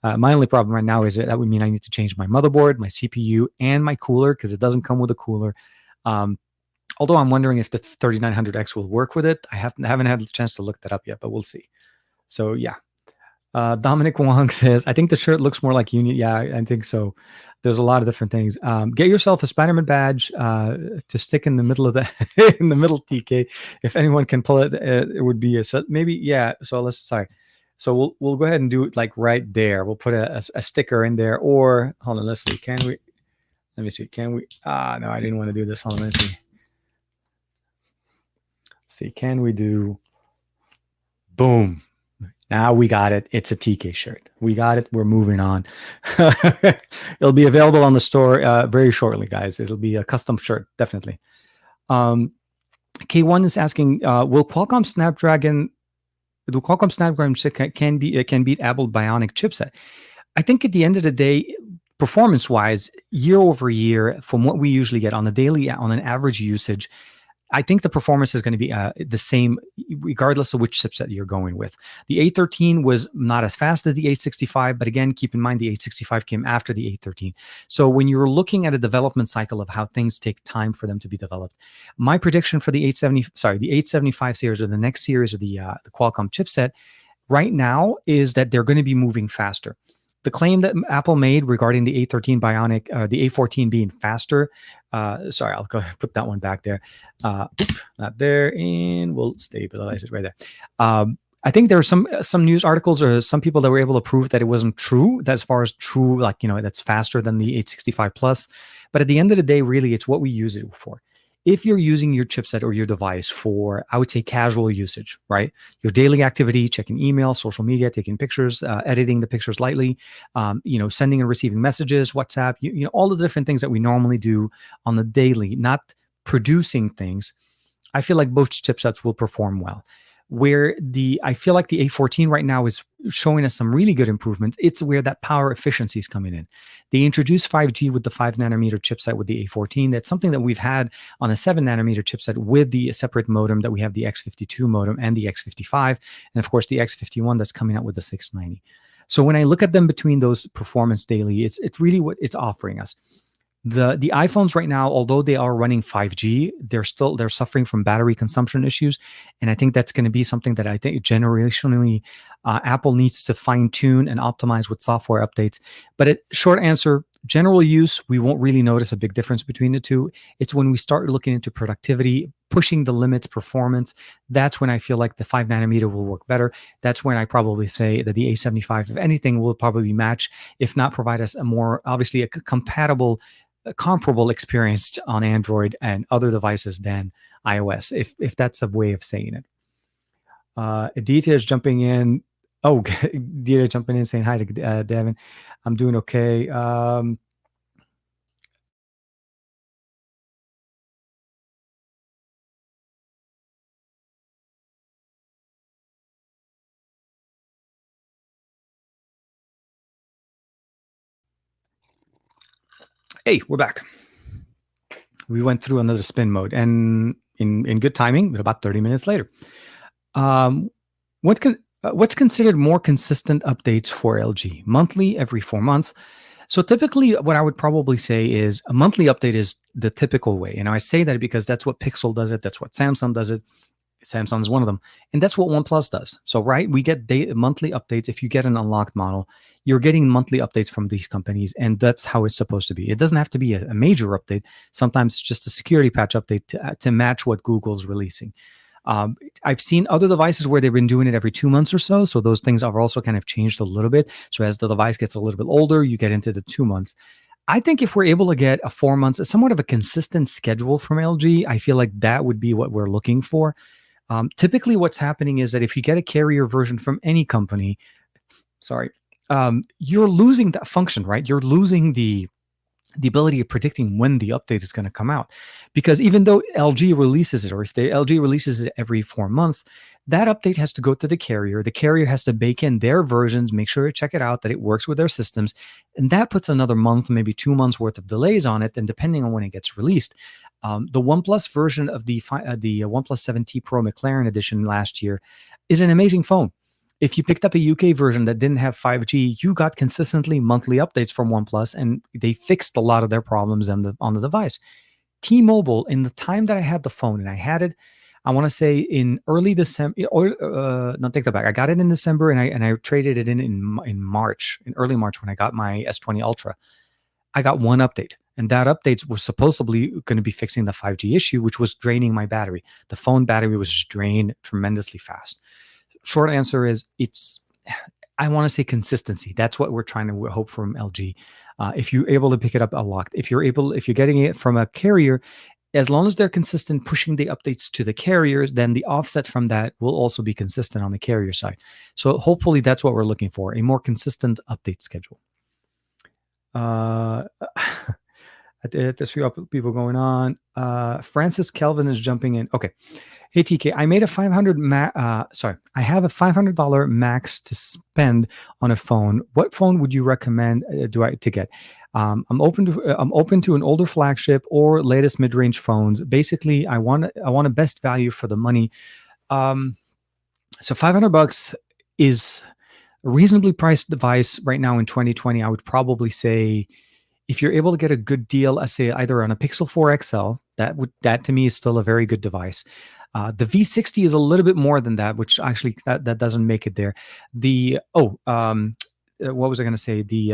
My only problem right now is that would mean I need to change my motherboard, my CPU, and my cooler because it doesn't come with a cooler. Although I'm wondering if the 3900X will work with it. I haven't had a chance to look that up yet, but we'll see. So yeah. Dominic Wong says, I think the shirt looks more like Union. Yeah, I think so. There's a lot of different things. Get yourself a Spider-Man badge to stick in the middle of the in the middle, TK. If anyone can pull it, it would be so maybe, yeah. So So we'll go ahead and do it like right there. We'll put a sticker in there, or hold on, let's see. Can we? Let me see. Can we? No, I didn't want to do this. Hold on, let's see. See, can we do? Boom. Now we got it. It's a TK shirt. We got it. We're moving on. It'll be available on the store very shortly, guys. It'll be a custom shirt, definitely. K1 is asking, will Qualcomm Snapdragon can beat Apple Bionic chipset? I think at the end of the day, performance-wise, year over year, from what we usually get on an average usage, I think the performance is going to be the same regardless of which chipset you're going with. The A13 was not as fast as the A65, but again, keep in mind the A65 came after the A13. So when you're looking at a development cycle of how things take time for them to be developed, my prediction for the 875 series, or the next series of the Qualcomm chipset right now, is that they're going to be moving faster. The claim that Apple made regarding the A13 Bionic, the A14 being faster, sorry, I'll go put that one back there. Not there, and we'll stabilize it right there. I think there are some news articles or some people that were able to prove that it wasn't true, that as far as true, like, that's faster than the 865 Plus. But at the end of the day, really, it's what we use it for. If you're using your chipset or your device for, I would say, casual usage, right? Your daily activity, checking email, social media, taking pictures, editing the pictures lightly, sending and receiving messages, WhatsApp, all the different things that we normally do on the daily, not producing things, I feel like both chipsets will perform well. Where I feel like the A14 right now is showing us some really good improvements, it's where that power efficiency is coming in. They introduced 5G with the 5nm chipset with the A14. That's something that we've had on a 7nm chipset with the separate modem that we have, the X52 modem and the X55, and of course the X51 that's coming out with the 690. So when I look at them between those performance daily, it's really what it's offering us. The iPhones right now, although they are running 5G, they're suffering from battery consumption issues, and I think that's going to be something that I think generationally Apple needs to fine tune and optimize with software updates. But short answer, general use, we won't really notice a big difference between the two. It's when we start looking into productivity, pushing the limits, performance, that's when I feel like the 5nm will work better. That's when I probably say that the A75, if anything, will probably match, if not provide us a comparable experience on Android and other devices than iOS, if that's a way of saying it. Aditya is jumping in. Oh, Aditya jumping in saying hi to Devin. I'm doing okay. Hey, we're back. We went through another spin mode, and in good timing, but about 30 minutes later. What's considered more consistent updates for LG? Monthly, every 4 months? So typically, what I would probably say is a monthly update is the typical way. And I say that because that's what Pixel does it. That's what Samsung does it. Samsung is one of them. And that's what OnePlus does. So, right, we get monthly updates. If you get an unlocked model, you're getting monthly updates from these companies. And that's how it's supposed to be. It doesn't have to be a major update. Sometimes it's just a security patch update to match what Google's releasing. I've seen other devices where they've been doing it every 2 months or so. So those things are also kind of changed a little bit. So as the device gets a little bit older, you get into the 2 months. I think if we're able to get a 4 months, somewhat of a consistent schedule from LG, I feel like that would be what we're looking for. Typically what's happening is that if you get a carrier version from any company, you're losing that function, right? You're losing the ability of predicting when the update is going to come out. Because even though LG releases it, or if the LG releases it every 4 months, that update has to go to the carrier. The carrier has to bake in their versions, make sure to check it out, that it works with their systems. And that puts another month, maybe 2 months worth of delays on it. And depending on when it gets released, the OnePlus version of the OnePlus 7T Pro McLaren edition last year is an amazing phone. if you picked up a UK version that didn't have 5G, you got consistently monthly updates from OnePlus, and they fixed a lot of their problems on the device. T-Mobile, in the time that I had the phone, and I had it, I want to say in early December, or no, take that back. I got it in December, and I traded it in March, in early March when I got my S20 Ultra. I got one update, and that update was supposedly going to be fixing the 5G issue, which was draining my battery. The phone battery was just drained tremendously fast. Short answer is I want to say consistency. That's what we're trying to hope from LG. If you're able to pick it up a lot, if you're getting it from a carrier, as long as they're consistent pushing the updates to the carriers, then the offset from that will also be consistent on the carrier side. So hopefully that's what we're looking for, a more consistent update schedule. There's few people going on. Francis Kelvin is jumping in. Okay. Hey TK, I made a I have a $500 max to spend on a phone. What phone would you recommend to get? I'm open to an older flagship or latest mid-range phones. Basically, I want a best value for the money. So $500 is a reasonably priced device right now in 2020. I would probably say, if you're able to get a good deal, let's say either on a Pixel 4 XL, that to me is still a very good device. The V60 is a little bit more than that, which actually that doesn't make it there. What was I going to say? The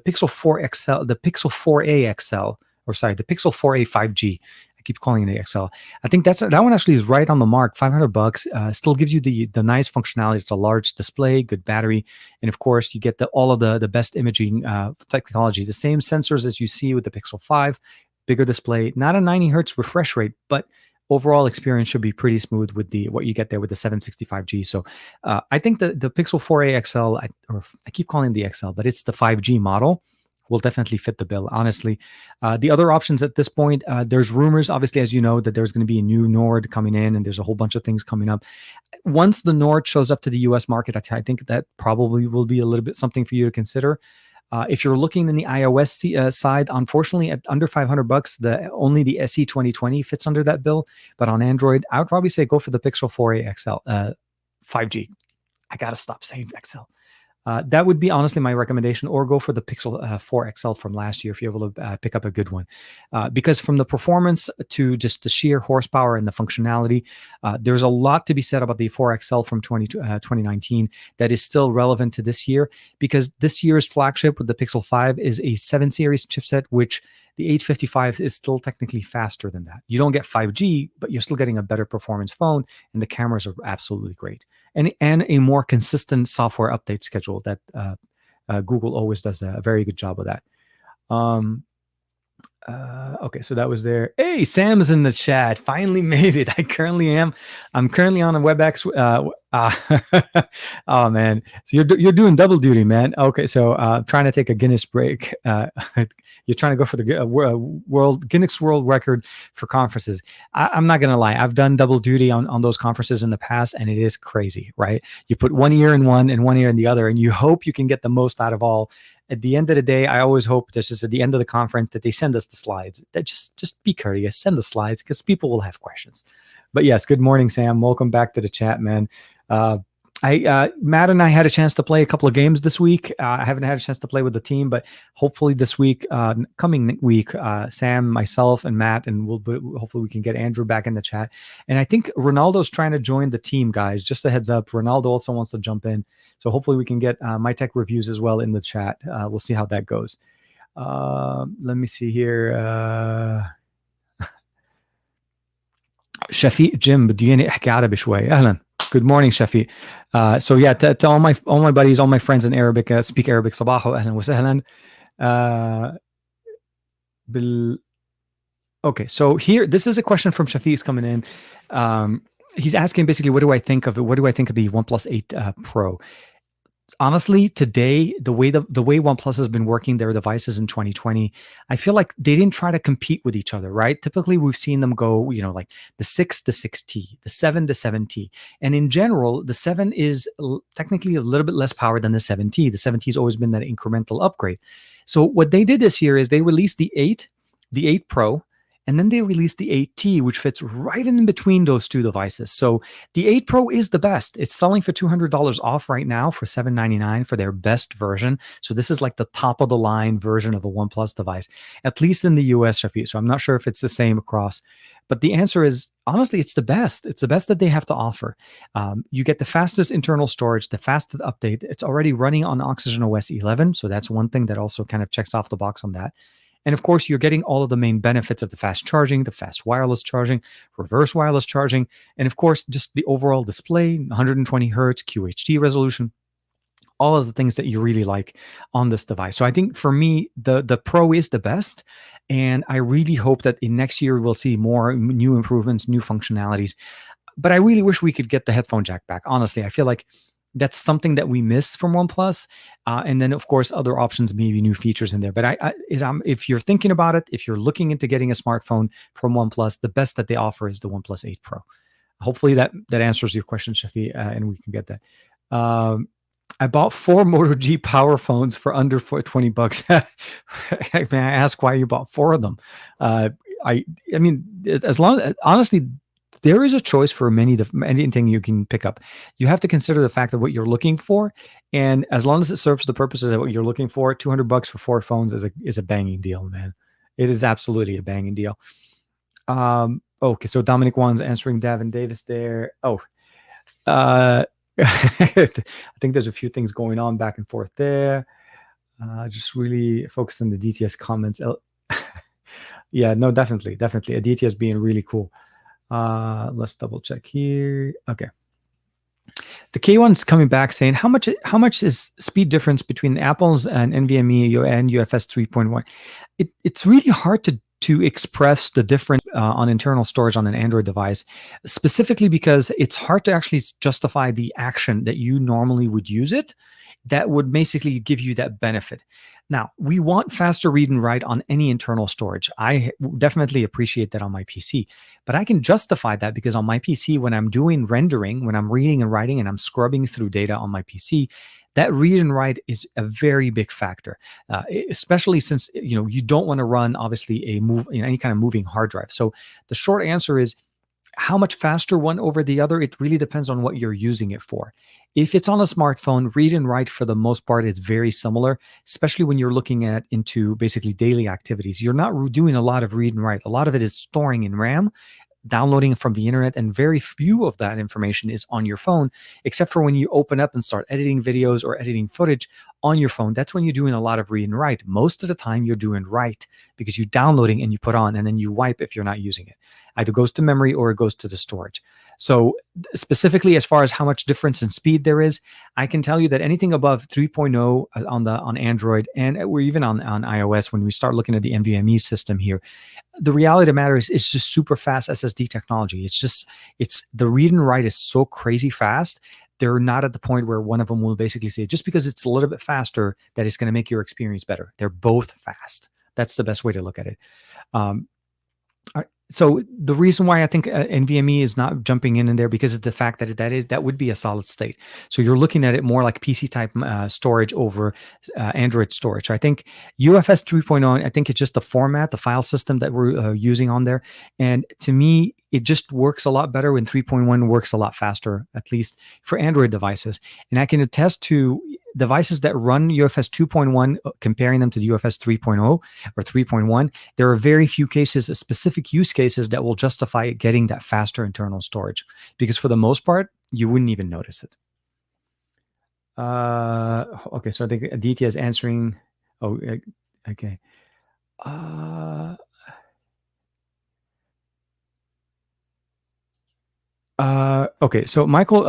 Pixel 4 XL, the Pixel 4a XL, the Pixel 4a 5G. I keep calling it XL. I think that one actually is right on the mark. $500 still gives you the nice functionality. It's a large display, good battery, and of course you get all of the best imaging technology. The same sensors as you see with the Pixel 5, bigger display, not a 90 hertz refresh rate, but overall experience should be pretty smooth with what you get there with the 765G. So I think the Pixel 4a XL, I keep calling it the XL, but it's the 5G model, will definitely fit the bill, honestly. The other options at this point, there's rumors, obviously, as you know, that there's going to be a new Nord coming in, and there's a whole bunch of things coming up. Once the Nord shows up to the US market, I think that probably will be a little bit something for you to consider. If you're looking in the iOS side, unfortunately, at under $500, only the SE 2020 fits under that bill. But on Android, I would probably say go for the Pixel 4a XL 5G. I gotta stop saying XL. That would be honestly my recommendation, or go for the Pixel 4 XL from last year if you're able to pick up a good one. Because from the performance to just the sheer horsepower and the functionality, there's a lot to be said about the 4 XL from 2019 that is still relevant to this year, because this year's flagship with the Pixel 5 is a 7 series chipset, which the 855 is still technically faster than that. You don't get 5G, but you're still getting a better performance phone, and the cameras are absolutely great. And a more consistent software update schedule that Google always does a very good job of that. Okay, so that was there. Hey, Sam's in the chat. Finally made it. I'm currently on a WebEx. Oh man, so you're doing double duty, man. Okay, so trying to take a Guinness break. You're trying to go for the Guinness World Record for conferences. I'm not gonna lie. I've done double duty on those conferences in the past, and it is crazy, right? You put one ear in one and one ear in the other, and you hope you can get the most out of all. At the end of the day, I always hope that just at the end of the conference that they send us the slides. That just be courteous, send the slides, because people will have questions. But yes, good morning, Sam. Welcome back to the chat, man. Matt and I had a chance to play a couple of games this week. I haven't had a chance to play with the team, but hopefully this week, coming week, Sam, myself, and Matt, and hopefully we can get Andrew back in the chat. And I think Ronaldo's trying to join the team, guys. Just a heads up, Ronaldo also wants to jump in. So hopefully we can get My Tech Reviews as well in the chat. We'll see how that goes. Let me see here. شفيق جيم بدي احكي عربي شوي. اهلا. Good morning, Shafi. So yeah, to all my buddies, all my friends in Arabic, speak Arabic. صباح وأهلا وسهلا. Okay, so here, this is a question from Shafi is coming in. He's asking basically, what do I think of it? What do I think of the OnePlus 8 Pro? Honestly, today, the way OnePlus has been working their devices in 2020, I feel like they didn't try to compete with each other, right? Typically, we've seen them go, like the 6, the 6T, the 7, the 7T. And in general, the 7 is technically a little bit less power than the 7T. The 7T has always been that incremental upgrade. So what they did this year is they released the 8 Pro, And then they released the 8T, which fits right in between those two devices. So the 8 Pro is the best. It's selling for $200 off right now for $799 for their best version. So this is like the top of the line version of a OnePlus device, at least in the US, Shafi. So I'm not sure if it's the same across. But the answer is, honestly, it's the best. It's the best that they have to offer. You get the fastest internal storage, the fastest update. It's already running on Oxygen OS 11. So that's one thing that also kind of checks off the box on that. And of course, you're getting all of the main benefits of the fast charging, the fast wireless charging, reverse wireless charging, and of course, just the overall display, 120 hertz QHD resolution, all of the things that you really like on this device. So I think for me, the Pro is the best. And I really hope that in next year, we'll see more new improvements, new functionalities. But I really wish we could get the headphone jack back. Honestly, I feel like that's something that we miss from OnePlus. And then, of course, other options, maybe new features in there. But if you're thinking about it, if you're looking into getting a smartphone from OnePlus, the best that they offer is the OnePlus 8 Pro. Hopefully that answers your question, Shafi, and we can get that. I bought 4 Moto G power phones for under $20. May I ask why you bought 4 of them? I mean, as long honestly, there is a choice for anything you can pick up. You have to consider the fact of what you're looking for, and as long as it serves the purposes of what you're looking for, $200 for 4 phones is a banging deal, man. It is absolutely a banging deal. Okay, so Dominic Wan's answering Davin Davis there. I think there's a few things going on back and forth there. Just really focus on the DTS comments. Yeah, no, definitely. A DTS being really cool. Let's double check here. Okay. The K1's coming back saying, how much is speed difference between Apple's and NVMe and UFS 3.1? It's really hard to express the difference on internal storage on an Android device, specifically because it's hard to actually justify the action that you normally would use it that would basically give you that benefit. Now, we want faster read and write on any internal storage. I definitely appreciate that on my PC, but I can justify that because on my PC, when I'm doing rendering, when I'm reading and writing and I'm scrubbing through data on my PC, that read and write is a very big factor, especially since you don't want to run obviously any kind of moving hard drive. So the short answer is, how much faster one over the other, it really depends on what you're using it for. If it's on a smartphone, read and write for the most part is very similar, especially when you're looking into basically daily activities. You're not doing a lot of read and write. A lot of it is storing in RAM, downloading from the internet, and very few of that information is on your phone, except for when you open up and start editing videos or editing footage on your phone. That's when you're doing a lot of read and write. Most of the time you're doing write because you're downloading and you put on and then you wipe if you're not using it. Either goes to memory or it goes to the storage. So specifically, as far as how much difference in speed there is, I can tell you that anything above 3.0 on Android and or even on iOS, when we start looking at the NVMe system here, the reality of the matter is it's just super fast SSD technology. It's the read and write is so crazy fast. They're not at the point where one of them will basically say, just because it's a little bit faster, that it's going to make your experience better. They're both fast. That's the best way to look at it. So the reason why I think NVMe is not jumping in there because of the fact that that would be a solid state. So you're looking at it more like PC type storage over Android storage. So I think UFS 3.0, I think it's just the format, the file system that we're using on there. And to me, it just works a lot better when 3.1 works a lot faster, at least for Android devices. And I can attest to devices that run UFS 2.1, comparing them to the UFS 3.0 or 3.1, there are very few cases, specific use cases that will justify getting that faster internal storage. Because for the most part, you wouldn't even notice it. Okay, so I think Aditya is answering. Oh, okay. Okay, so Michael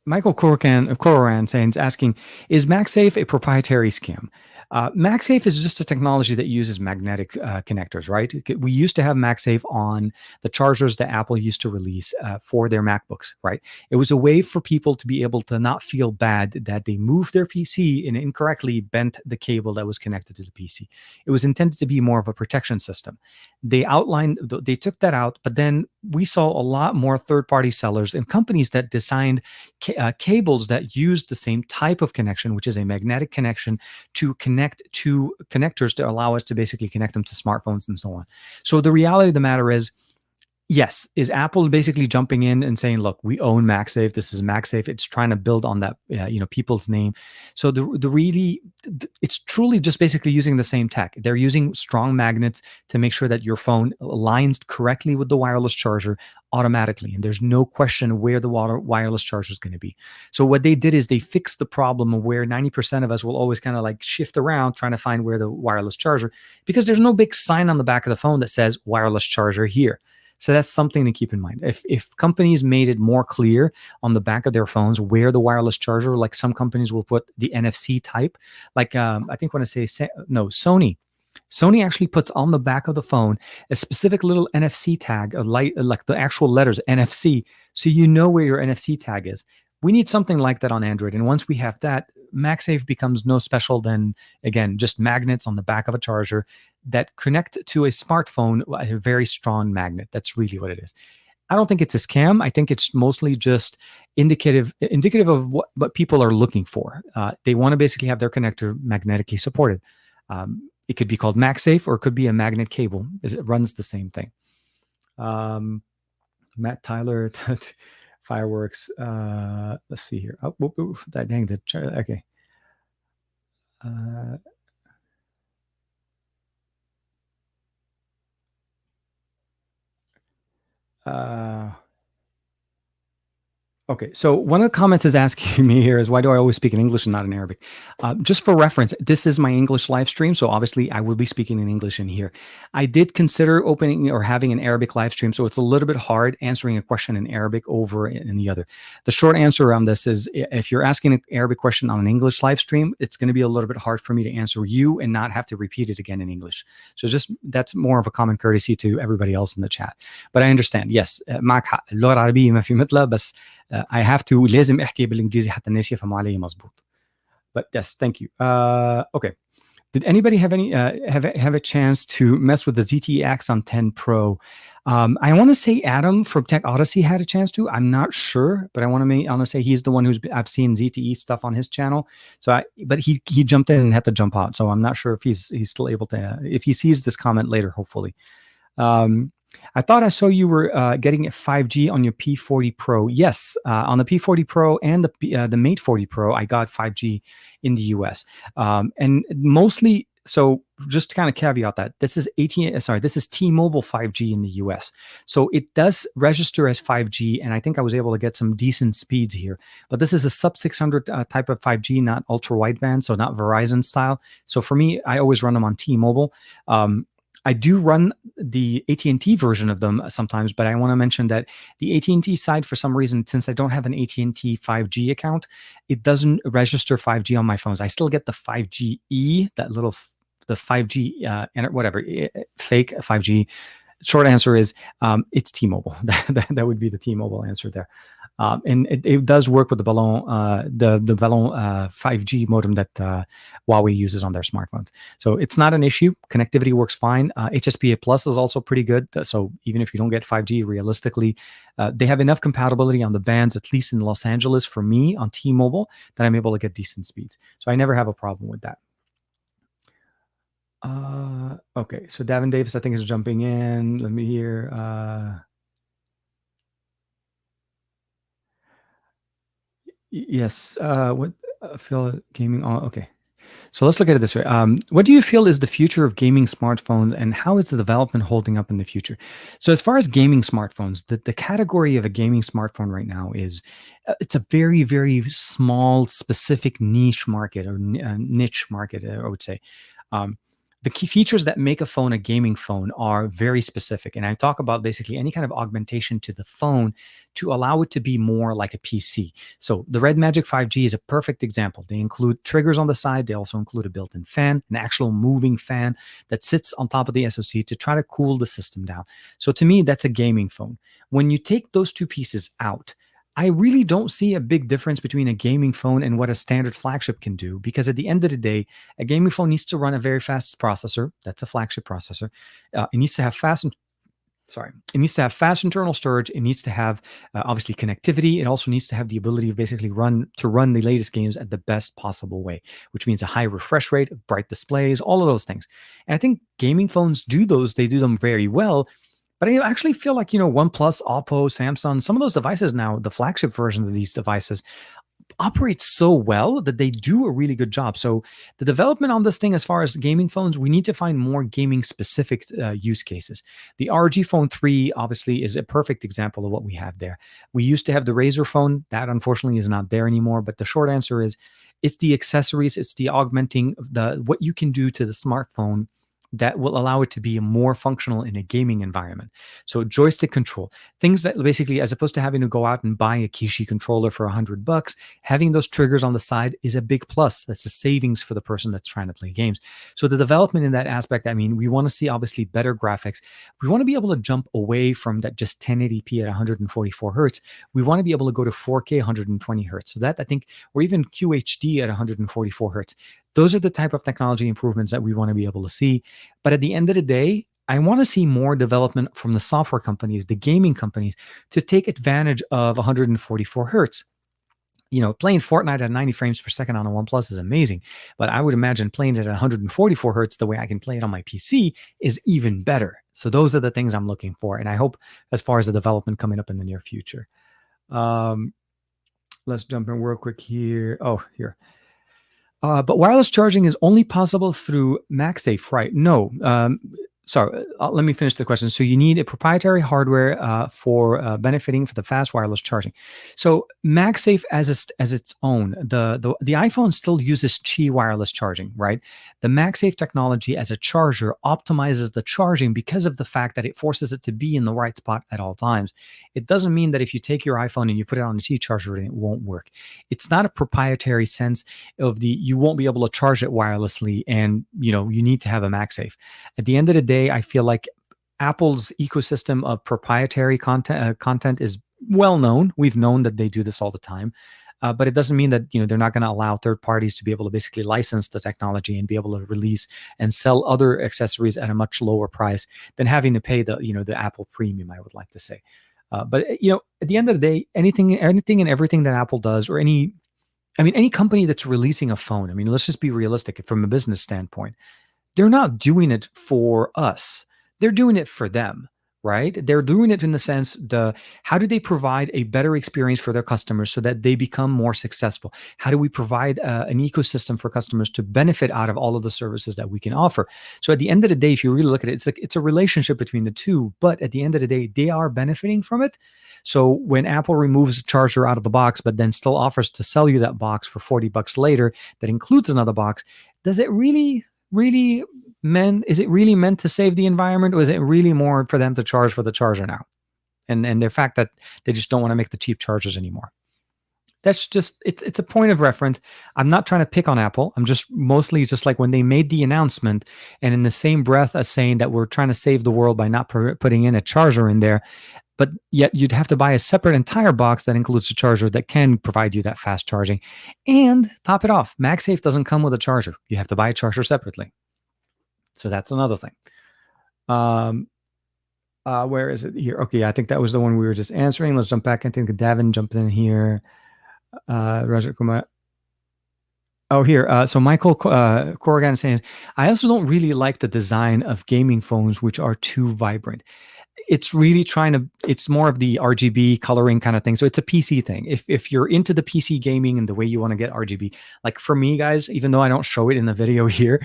Cororan asking, is MagSafe a proprietary scam? MagSafe is just a technology that uses magnetic connectors, right? We used to have MagSafe on the chargers that Apple used to release for their MacBooks, right? It was a way for people to be able to not feel bad that they moved their PC and incorrectly bent the cable that was connected to the PC. It was intended to be more of a protection system. They took that out, but then we saw a lot more third-party sellers and companies that designed cables that used the same type of connection, which is a magnetic connection, to connect connect to connectors to allow us to basically connect them to smartphones and so on. So the reality of the matter is, yes, is Apple basically jumping in and saying, "Look, we own MagSafe. This is MagSafe." It's trying to build on that, people's name. So it's truly just basically using the same tech. They're using strong magnets to make sure that your phone aligns correctly with the wireless charger automatically, and there's no question where the wireless charger is going to be. So what they did is they fixed the problem of where 90% of us will always kind of like shift around trying to find where the wireless charger, because there's no big sign on the back of the phone that says wireless charger here. So that's something to keep in mind. If companies made it more clear on the back of their phones where the wireless charger, like some companies will put the NFC type, like I think when I say Sony. Sony actually puts on the back of the phone a specific little NFC tag, a light like the actual letters NFC, so you know where your NFC tag is. We need something like that on Android, and once we have that, MagSafe becomes no special than, again, just magnets on the back of a charger that connect to a smartphone, a very strong magnet. That's really what it is. I don't think it's a scam. I think it's mostly just indicative of what people are looking for. They want to basically have their connector magnetically supported. It could be called MagSafe, or it could be a magnet cable. It runs the same thing. Matt Tyler, fireworks. Let's see here. Oh, that dang the okay. Okay, so one of the comments is asking me here is, why do I always speak in English and not in Arabic? Just for reference, this is my English live stream, so obviously I will be speaking in English in here. I did consider opening or having an Arabic live stream, so it's a little bit hard answering a question in Arabic over in the other. The short answer on this is, if you're asking an Arabic question on an English live stream, it's going to be a little bit hard for me to answer you and not have to repeat it again in English. So just that's more of a common courtesy to everybody else in the chat. But I understand, yes, معك حق، اللغة العربية ما في مثلها، بس I have to لازم احكي بالانجليزي حتى الناس يفهموا علي مظبوط. But yes, thank you. Okay. Did anybody have a chance to mess with the ZTE Axon 10 Pro? I want to say Adam from Tech Odyssey had a chance to. I'm not sure, but I want to say he's the one I've seen ZTE stuff on his channel. So but he jumped in and had to jump out. So I'm not sure if he's still able to, if he sees this comment later, hopefully. I thought I saw you were getting 5G on your P40 Pro. Yes, on the P40 Pro and the Mate 40 Pro, I got 5G in the US. And mostly, so just to kind of caveat that, this is T-Mobile 5G in the US. So it does register as 5G, and I think I was able to get some decent speeds here. But this is a sub 600 type of 5G, not ultra wideband, so not Verizon style. So for me, I always run them on T-Mobile. I do run the AT&T version of them sometimes, but I want to mention that the AT&T side, for some reason, since I don't have an AT&T 5G account, it doesn't register 5G on my phones. I still get the 5GE, the 5G, and whatever, fake 5G. Short answer is it's T-Mobile. That would be the T-Mobile answer there. And it does work with the Ballon, the Ballon 5G modem that Huawei uses on their smartphones. So it's not an issue. Connectivity works fine. HSPA Plus is also pretty good. So even if you don't get 5G, realistically, they have enough compatibility on the bands, at least in Los Angeles for me on T-Mobile, that I'm able to get decent speeds. So I never have a problem with that. Okay, so Davin Davis, I think, is jumping in. Let me hear. Yes. What Phil gaming on? Okay. So let's look at it this way. What do you feel is the future of gaming smartphones, and how is the development holding up in the future? So as far as gaming smartphones, the category of a gaming smartphone right now is it's a very, very small, specific niche market, or niche market, I would say. The key features that make a phone a gaming phone are very specific. And I talk about basically any kind of augmentation to the phone to allow it to be more like a PC. So the Red Magic 5G is a perfect example. They include triggers on the side. They also include a built-in fan, an actual moving fan that sits on top of the SoC to try to cool the system down. So to me, that's a gaming phone. When you take those two pieces out, I really don't see a big difference between a gaming phone and what a standard flagship can do, because at the end of the day, a gaming phone needs to run a very fast processor. That's a flagship processor. It needs to have fast sorry, it needs to have fast internal storage. It needs to have obviously connectivity. It also needs to have the ability of basically run the latest games at the best possible way, which means a high refresh rate, bright displays, all of those things. And I think gaming phones do those. They do them very well. But I actually feel like, OnePlus, Oppo, Samsung, some of those devices now, the flagship versions of these devices, operate so well that they do a really good job. So the development on this thing, as far as gaming phones, we need to find more gaming specific use cases. The ROG Phone 3 obviously is a perfect example of what we have there. We used to have the Razer phone. That unfortunately is not there anymore. But the short answer is it's the accessories, it's the augmenting of what you can do to the smartphone that will allow it to be more functional in a gaming environment. So joystick control, things that basically, as opposed to having to go out and buy a Kishi controller for $100, having those triggers on the side is a big plus. That's a savings for the person that's trying to play games. So the development in that aspect, I mean, we want to see obviously better graphics. We want to be able to jump away from that just 1080p at 144 hertz. We want to be able to go to 4K 120 hertz. So that, I think, or even QHD at 144 hertz. Those are the type of technology improvements that we want to be able to see. But at the end of the day, I want to see more development from the software companies, the gaming companies, to take advantage of 144 hertz. Playing Fortnite at 90 frames per second on a OnePlus is amazing, but I would imagine playing it at 144 hertz the way I can play it on my PC is even better. So those are the things I'm looking for, and I hope as far as the development coming up in the near future. Let's jump in real quick here. Oh, here. But wireless charging is only possible through MagSafe, right? No. Sorry, let me finish the question. So you need a proprietary hardware for benefiting for the fast wireless charging. So MagSafe as its own, the iPhone still uses Qi wireless charging, right? The MagSafe technology as a charger optimizes the charging because of the fact that it forces it to be in the right spot at all times. It doesn't mean that if you take your iPhone and you put it on a Qi charger, it won't work. It's not a proprietary sense of you won't be able to charge it wirelessly, and you need to have a MagSafe. At the end of the day, I feel like Apple's ecosystem of proprietary content is well known. We've known that they do this all the time, but it doesn't mean that they're not going to allow third parties to be able to basically license the technology and be able to release and sell other accessories at a much lower price than having to pay the Apple premium, I would like to say. But at the end of the day, anything and everything that Apple does, or any company that's releasing a phone, let's just be realistic from a business standpoint. They're not doing it for us. They're doing it for them, right? They're doing it in the sense how do they provide a better experience for their customers so that they become more successful? How do we provide an ecosystem for customers to benefit out of all of the services that we can offer? So at the end of the day, if you really look at it, it's a relationship between the two, but at the end of the day, they are benefiting from it. So when Apple removes a charger out of the box, but then still offers to sell you that box for $40 later, that includes another box, does it really meant to save the environment, or is it really more for them to charge for the charger now? And the fact that they just don't want to make the cheap chargers anymore. That's just, it's a point of reference. I'm not trying to pick on Apple. I'm just mostly just like when they made the announcement, and in the same breath as saying that we're trying to save the world by not putting in a charger in there, but yet you'd have to buy a separate entire box that includes a charger that can provide you that fast charging. And top it off, MagSafe doesn't come with a charger. You have to buy a charger separately. So that's another thing. Where is it here? Okay, I think that was the one we were just answering. Let's jump back. I think Davin jumped in here. Raja Kumar. Oh, here. So Michael Corrigan is saying, I also don't really like the design of gaming phones, which are too vibrant. It's really it's more of the RGB coloring kind of thing. So it's a PC thing. If you're into the PC gaming and the way you want to get RGB, like for me, guys, even though I don't show it in the video here,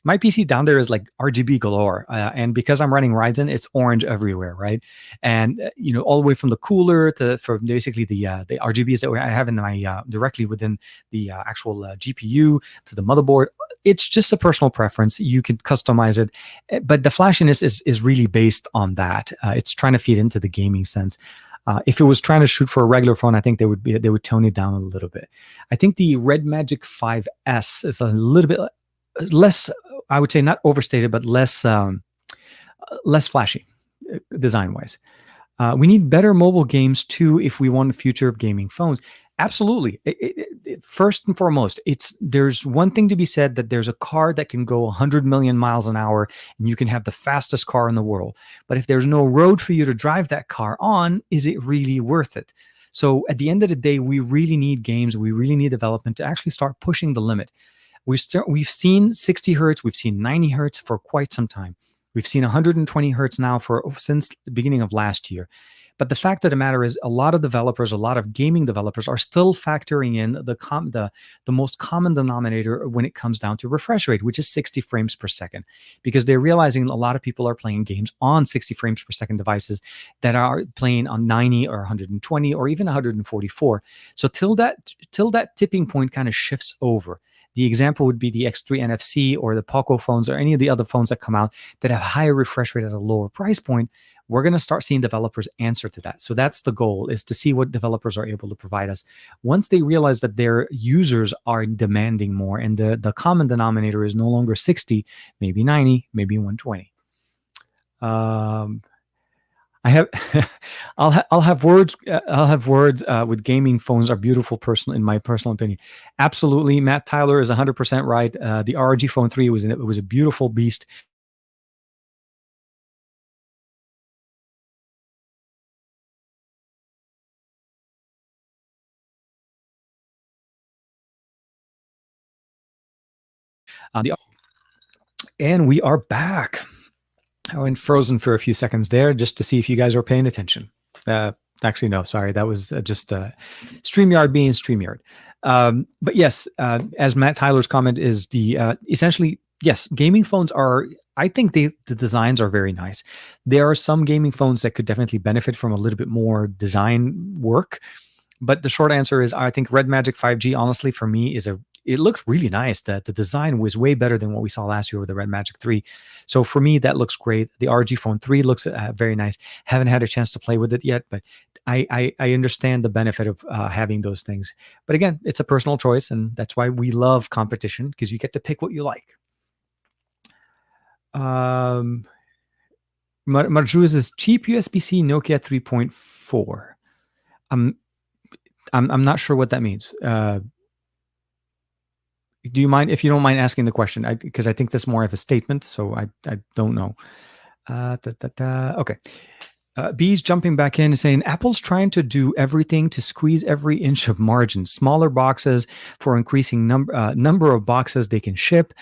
my PC down there is like RGB galore. And because I'm running Ryzen, it's orange everywhere, right? And, all the way from the cooler from basically the RGBs that I have in my, directly within the actual GPU to the motherboard. It's just a personal preference. You can customize it, but the flashiness is really based on that. It's trying to feed into the gaming sense. If it was trying to shoot for a regular phone, I think they would tone it down a little bit. I think the Red Magic 5S is a little bit less, I would say, not overstated, but less flashy design wise. We need better mobile games too if we want the future of gaming phones. Absolutely. First and foremost, there's one thing to be said, that there's a car that can go 100 million miles an hour and you can have the fastest car in the world. But if there's no road for you to drive that car on, is it really worth it? So at the end of the day, we really need games. We really need development to actually start pushing the limit. We've seen 60 hertz, we've seen 90 hertz for quite some time. We've seen 120 hertz now since the beginning of last year. But the fact of the matter is, a lot of developers, a lot of gaming developers, are still factoring in the most common denominator when it comes down to refresh rate, which is 60 frames per second, because they're realizing a lot of people are playing games on 60 frames per second devices that are playing on 90 or 120 or even 144. So till that tipping point kind of shifts over. The example would be the X3 NFC or the Poco phones or any of the other phones that come out that have higher refresh rate at a lower price point. We're going to start seeing developers answer to that. So that's the goal, is to see what developers are able to provide us once they realize that their users are demanding more, and the common denominator is no longer 60, maybe 90, maybe 120. I have, I'll have words. I'll have words with gaming phones are beautiful. In my personal opinion, absolutely. Matt Tyler is 100% right. The ROG Phone 3 was a beautiful beast. And we are back. I went frozen for a few seconds there just to see if you guys were paying attention. Actually, no, sorry. That was just StreamYard being StreamYard. But yes, as Matt Tyler's comment is essentially, yes, gaming phones are, I think the designs are very nice. There are some gaming phones that could definitely benefit from a little bit more design work. But the short answer is, I think Red Magic 5G, honestly, for me, it looks really nice. That the design was way better than what we saw last year with the Red Magic 3. So for me, that looks great. The RG Phone 3 looks very nice. Haven't had a chance to play with it yet, but I understand the benefit of having those things. But again, it's a personal choice, and that's why we love competition, because you get to pick what you like. Marjou says cheap USB-C Nokia 3.4. I'm not sure what that means. Do you mind, if you don't mind asking the question? Because I think that's more of a statement, so I don't know. Okay. B's jumping back in and saying, Apple's trying to do everything to squeeze every inch of margin. Smaller boxes for increasing number of boxes they can ship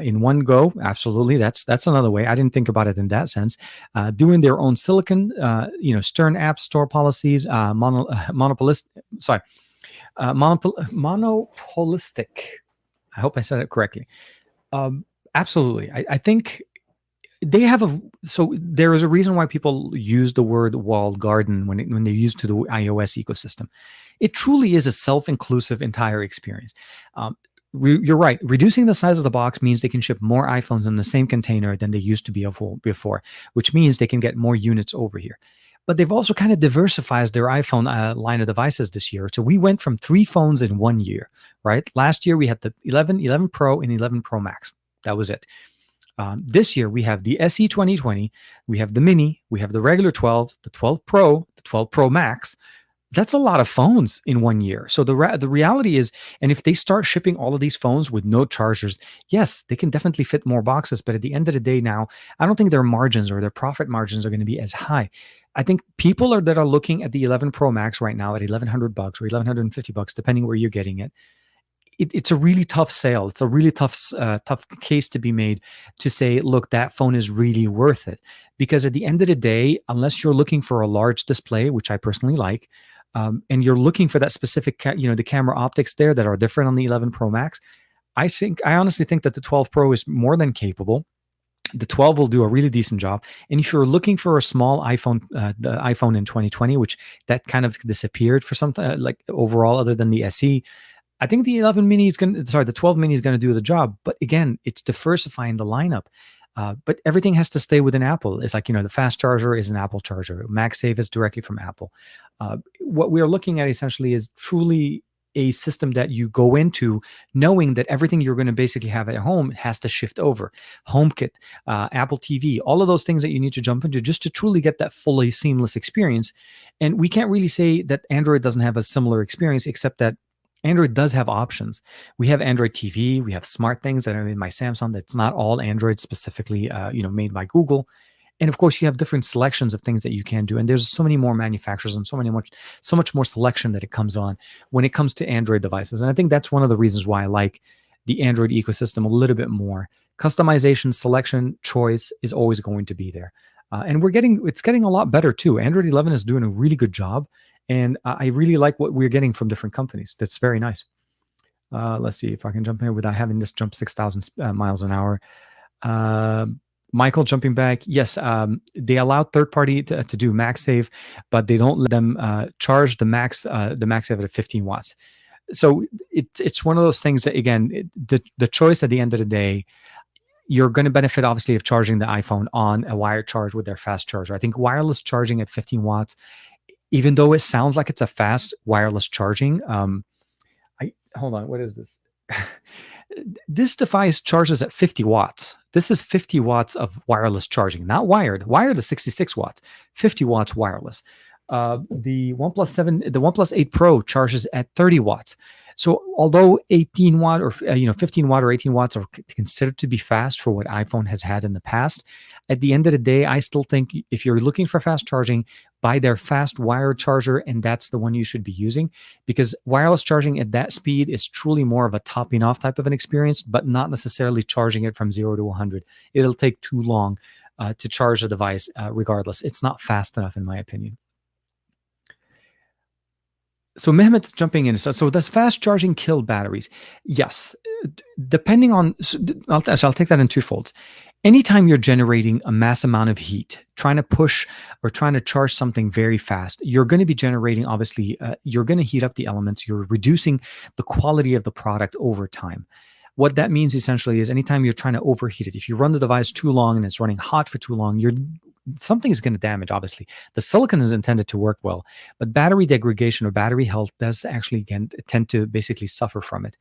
in one go. Absolutely, that's another way. I didn't think about it in that sense. Doing their own silicon, Stern App Store policies, monopolistic. I hope I said it correctly. Absolutely, I think. They have so there is a reason why people use the word walled garden when they use to the iOS ecosystem. It truly is a self-inclusive entire experience. You're right. Reducing the size of the box means they can ship more iPhones in the same container than they used to be before, which means they can get more units over here. But they've also kind of diversified their iPhone line of devices this year. So we went from 3 phones in 1 year, right? Last year we had the 11, 11 Pro, and 11 Pro Max. That was it. This year, we have the SE 2020, we have the Mini, we have the regular 12, the 12 Pro, the 12 Pro Max. That's a lot of phones in 1 year. So the reality is, and if they start shipping all of these phones with no chargers, yes, they can definitely fit more boxes. But at the end of the day now, I don't think their margins or their profit margins are going to be as high. I think people that are looking at the 11 Pro Max right now at $1,100 or $1,150, depending where you're getting it. It's a really tough sale. It's a really tough case to be made to say, look, that phone is really worth it. Because at the end of the day, unless you're looking for a large display, which I personally like, and you're looking for that specific, the camera optics there that are different on the 11 Pro Max, I honestly think that the 12 Pro is more than capable. The 12 will do a really decent job. And if you're looking for a small iPhone, the iPhone in 2020, which that kind of disappeared for something like overall, other than the SE, I think the 11 mini is the 12 mini is going to do the job. But again, it's diversifying the lineup. But everything has to stay within Apple. It's like, the fast charger is an Apple charger. MagSafe is directly from Apple. What we are looking at essentially is truly a system that you go into knowing that everything you're going to basically have at home has to shift over. HomeKit, Apple TV, all of those things that you need to jump into just to truly get that fully seamless experience. And we can't really say that Android doesn't have a similar experience, except that Android does have options. We have Android TV, we have smart things that are in my Samsung. That's not all Android specifically, made by Google. And of course, you have different selections of things that you can do. And there's so many more manufacturers and so much more selection that it comes on when it comes to Android devices. And I think that's one of the reasons why I like the Android ecosystem a little bit more. Customization, selection, choice is always going to be there. And it's getting a lot better too. Android 11 is doing a really good job. And I really like what we're getting from different companies. That's very nice. Let's see if I can jump in here without having this jump 6,000 miles an hour. Michael jumping back. Yes, they allow third party to do MagSafe, but they don't let them charge the MagSafe at 15 watts. So it's one of those things that, again, the choice at the end of the day, you're going to benefit obviously of charging the iPhone on a wired charge with their fast charger. I think wireless charging at 15 watts, even though it sounds like it's a fast wireless charging, hold on, what is this? This device charges at 50 watts. This is 50 watts of wireless charging, not wired. Wired is 66 watts, 50 watts wireless. The OnePlus 8 Pro charges at 30 watts. So although 18 watt or 15 watt or 18 watts are considered to be fast for what iPhone has had in the past, at the end of the day, I still think if you're looking for fast charging, buy their fast wired charger, and that's the one you should be using, because wireless charging at that speed is truly more of a topping off type of an experience, but not necessarily charging it from 0 to 100. It'll take too long to charge the device regardless. It's not fast enough, in my opinion. So Mehmet's jumping in. So does fast charging kill batteries? Yes. Depending on, I'll take that in two folds. Anytime you're generating a mass amount of heat, trying to push or trying to charge something very fast, you're going to be generating, obviously, you're going to heat up the elements. You're reducing the quality of the product over time. What that means essentially is anytime you're trying to overheat it, if you run the device too long and it's running hot for too long, something is going to damage, obviously. The silicon is intended to work well, but battery degradation or battery health does actually, again, tend to basically suffer from it.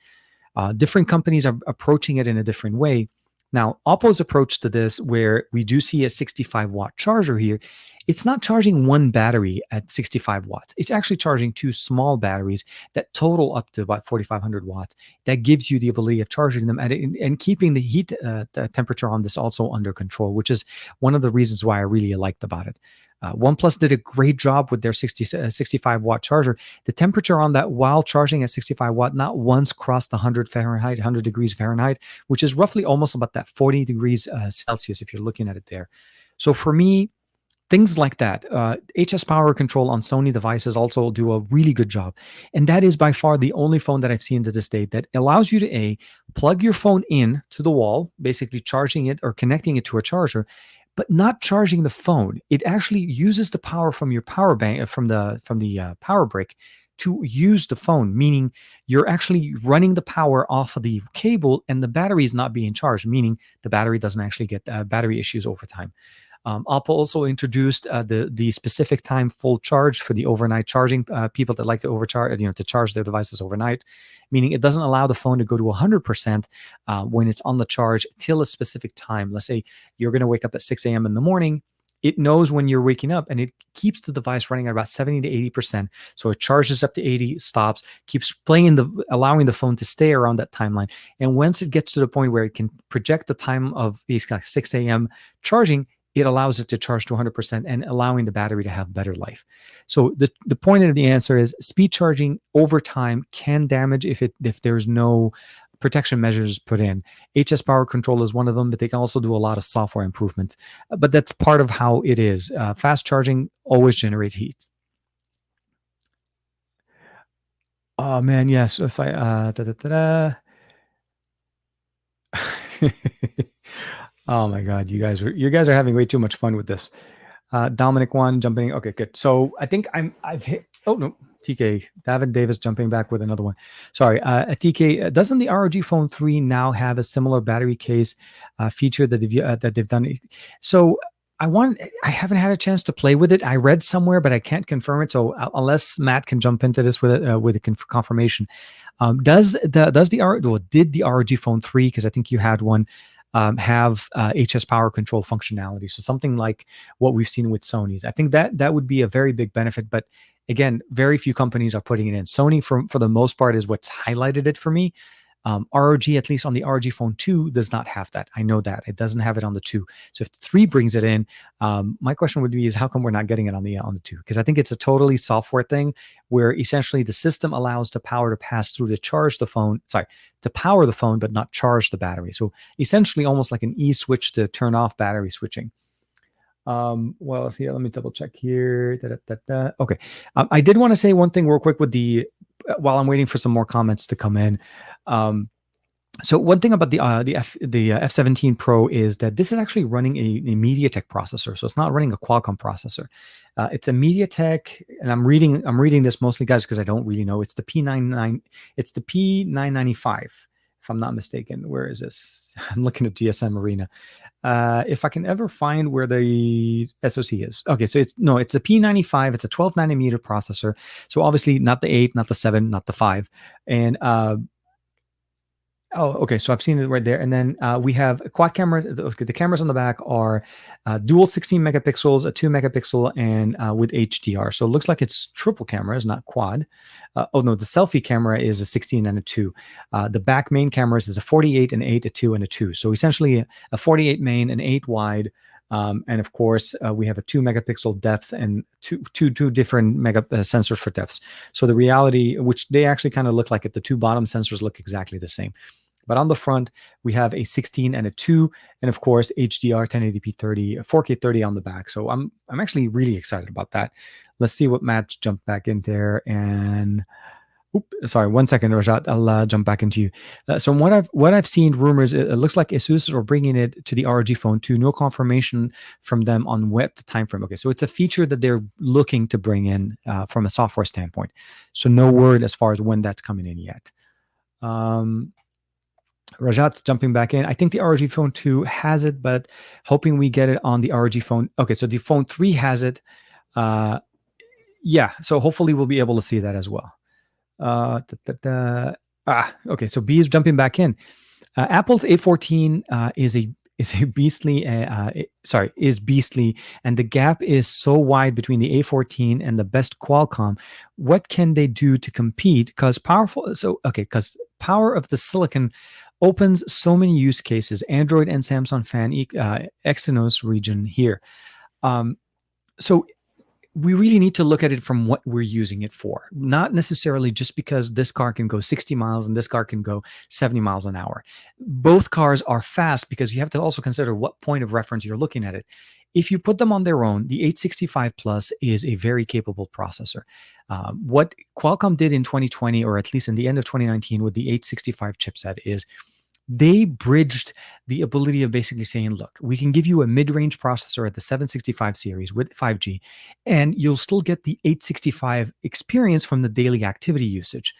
Different companies are approaching it in a different way. Now, Oppo's approach to this, where we do see a 65-watt charger here, it's not charging one battery at 65 watts. It's actually charging two small batteries that total up to about 4,500 watts. That gives you the ability of charging them and keeping the heat the temperature on this also under control, which is one of the reasons why I really liked about it. OnePlus did a great job with their 65-watt charger. The temperature on that while charging at 65 watt not once crossed the 100 degrees Fahrenheit, which is roughly almost about that 40 degrees Celsius if you're looking at it there. So for me, things like that. HS Power Control on Sony devices also do a really good job. And that is by far the only phone that I've seen to this date that allows you to plug your phone in to the wall, basically charging it or connecting it to a charger, but not charging the phone. It actually uses the power from your power bank, from the power brick, to use the phone, meaning you're actually running the power off of the cable and the battery is not being charged, meaning the battery doesn't actually get battery issues over time. Oppo also introduced the specific time full charge for the overnight charging people that like to overcharge, to charge their devices overnight, meaning it doesn't allow the phone to go to 100% when it's on the charge till a specific time. Let's say you're going to wake up at 6 a.m. in the morning. It knows when you're waking up and it keeps the device running at about 70 to 80%. So it charges up to 80, stops, keeps playing allowing the phone to stay around that timeline. And once it gets to the point where it can project the time of basically 6 a.m. charging, it allows it to charge to 100% and allowing the battery to have better life. So the point of the answer is speed charging over time can damage if there's no protection measures put in. HS Power Control is one of them, but they can also do a lot of software improvements. But that's part of how it is. Fast charging always generates heat. Oh man, yes. If Oh my God, you guys are having way too much fun with this. Dominic one jumping. Okay, good. So I think I've hit. Oh no, TK David Davis jumping back with another one. Sorry, TK. Doesn't the ROG Phone 3 now have a similar battery case feature that they've done? So I haven't had a chance to play with it. I read somewhere, but I can't confirm it. So unless Matt can jump into this with a confirmation, did the ROG Phone 3, because I think you had one, have HS power control functionality? So something like what we've seen with Sony's. I think that would be a very big benefit. But again, very few companies are putting it in. Sony, for the most part, is what's highlighted it for me. ROG, at least on the ROG Phone 2, does not have that. I know that it doesn't have it on the 2. So if the 3 brings it in, my question would be is how come we're not getting it on the 2? Because I think it's a totally software thing where essentially the system allows the power to pass through to charge the phone, to power the phone, but not charge the battery. So essentially almost like an switch to turn off battery switching. Well, see, let me double check here. Okay. I did want to say one thing real quick with while I'm waiting for some more comments to come in. So one thing about the F17 Pro is that this is actually running a MediaTek processor. So it's not running a Qualcomm processor. It's a MediaTek, and I'm reading this mostly, guys, because I don't really know. It's the P995, if I'm not mistaken. Where is this? I'm looking at GSM Arena. If I can ever find where the SoC is. Okay, so it's a P95. It's a 12 nanometer processor. So obviously not the 8, not the 7, not the 5. And okay. So I've seen it right there. And then we have a quad camera. The cameras on the back are dual 16 megapixels, a 2 megapixel, and with HDR. So it looks like it's triple cameras, not quad. The selfie camera is a 16 and a 2. The back main cameras is a 48, an 8, a 2, and a 2. So essentially a 48 main, an 8 wide. And of course, we have a 2 megapixel depth and two different sensors for depths. So the reality, which they actually kind of look like it, the two bottom sensors look exactly the same. But on the front, we have a 16 and a 2, and of course HDR 1080p 30, 4K 30 on the back. So I'm actually really excited about that. Let's see what Matt jumped back in there. And sorry, 1 second, Rajat. I'll jump back into you. So what I've seen rumors, it looks like ASUS are bringing it to the ROG Phone 2. No confirmation from them on what the time frame. Okay, so it's a feature that they're looking to bring in from a software standpoint. So no word as far as when that's coming in yet. Rajat's jumping back in. I think the ROG Phone 2 has it, but hoping we get it on the ROG Phone. Okay, so the Phone 3 has it. Yeah, so hopefully we'll be able to see that as well. Okay, so B is jumping back in. Apple's A14 is beastly, and the gap is so wide between the A14 and the best Qualcomm. What can they do to compete? Because power of the silicon opens so many use cases. Android and Samsung fan Exynos region here. So we really need to look at it from what we're using it for, not necessarily just because this car can go 60 miles and this car can go 70 miles an hour. Both cars are fast because you have to also consider what point of reference you're looking at it. If you put them on their own, the 865 Plus is a very capable processor. What Qualcomm did in 2020, or at least in the end of 2019 with the 865 chipset, is they bridged the ability of basically saying, look, we can give you a mid-range processor at the 765 series with 5G, and you'll still get the 865 experience from the daily activity usage.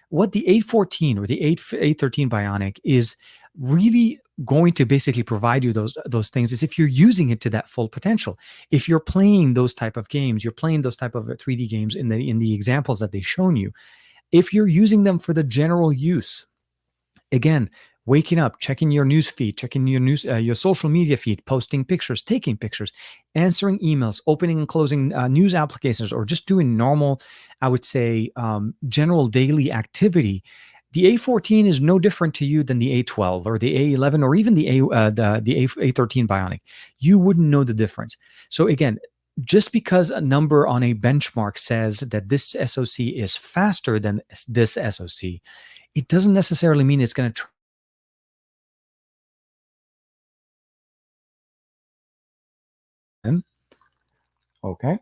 What the 814 or the 813 Bionic is really going to basically provide you those things is if you're using it to that full potential. If you're playing those type of games, you're playing those type of 3D games in the examples that they've shown you. If you're using them for the general use, again, waking up, checking your news feed, checking your social media feed, posting pictures, taking pictures, answering emails, opening and closing news applications, or just doing normal, I would say, general daily activity, the A14 is no different to you than the A12 or the A11 or even the A13 Bionic. You wouldn't know the difference. So again, just because a number on a benchmark says that this SoC is faster than this SoC, it doesn't necessarily mean it's going to Okay.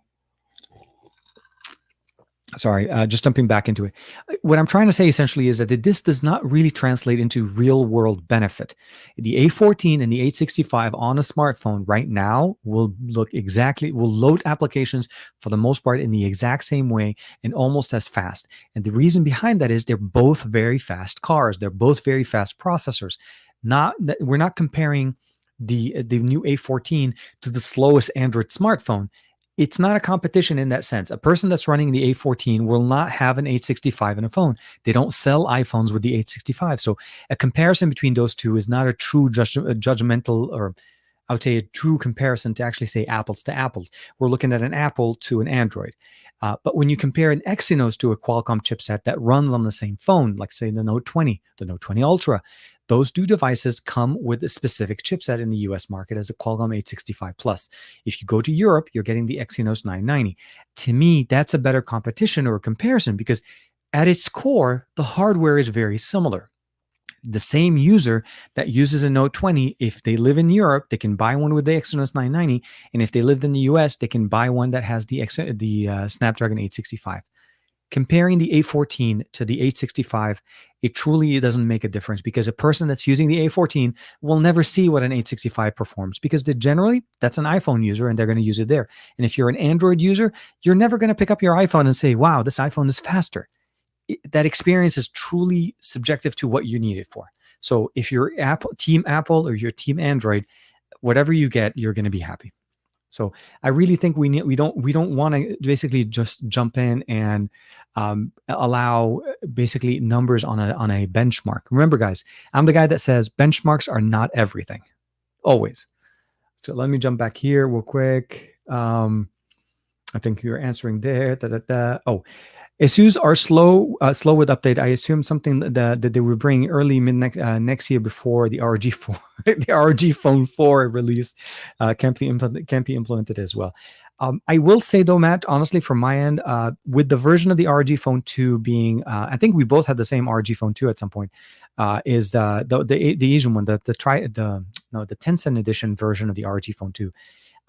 Sorry, just jumping back into it. What I'm trying to say essentially is that this does not really translate into real world benefit. The A14 and the 865 on a smartphone right now will load applications for the most part in the exact same way and almost as fast. And the reason behind that is they're both very fast cars. They're both very fast processors. We're not comparing the new A14 to the slowest Android smartphone. It's not a competition in that sense. A person that's running the A14 will not have an 865 in a phone. They don't sell iPhones with the 865. So a comparison between those two is not a true judgmental, or I would say a true comparison to actually say apples to apples. We're looking at an Apple to an Android. But when you compare an Exynos to a Qualcomm chipset that runs on the same phone, like say the Note 20, the Note 20 Ultra, those two devices come with a specific chipset in the US market as a Qualcomm 865 Plus. If you go to Europe, you're getting the Exynos 990. To me, that's a better competition or a comparison because at its core, the hardware is very similar. The same user that uses a Note 20, if they live in Europe, they can buy one with the Exynos 990, and if they lived in the US, they can buy one that has the Snapdragon 865. Comparing the A14 to the 865, it truly doesn't make a difference because a person that's using the A14 will never see what an 865 performs because generally that's an iPhone user and they're going to use it there. And if you're an Android user, you're never going to pick up your iPhone and say, wow, this iPhone is faster. That experience is truly subjective to what you need it for. So if you're Team Apple or you're Team Android, whatever you get, you're going to be happy. So I really think we don't want to basically just jump in and allow basically numbers on a benchmark. Remember, guys, I'm the guy that says benchmarks are not everything, always. So let me jump back here real quick. I think you're answering there. Oh, issues are slow with update. I assume something that they will bring early next year before the ROG 4, the ROG Phone 4 release can be implemented as well. I will say though, Matt, honestly, from my end, with the version of the ROG Phone 2 being, I think we both had the same ROG Phone 2 at some point, is the Asian one, the Tencent edition version of the ROG Phone 2.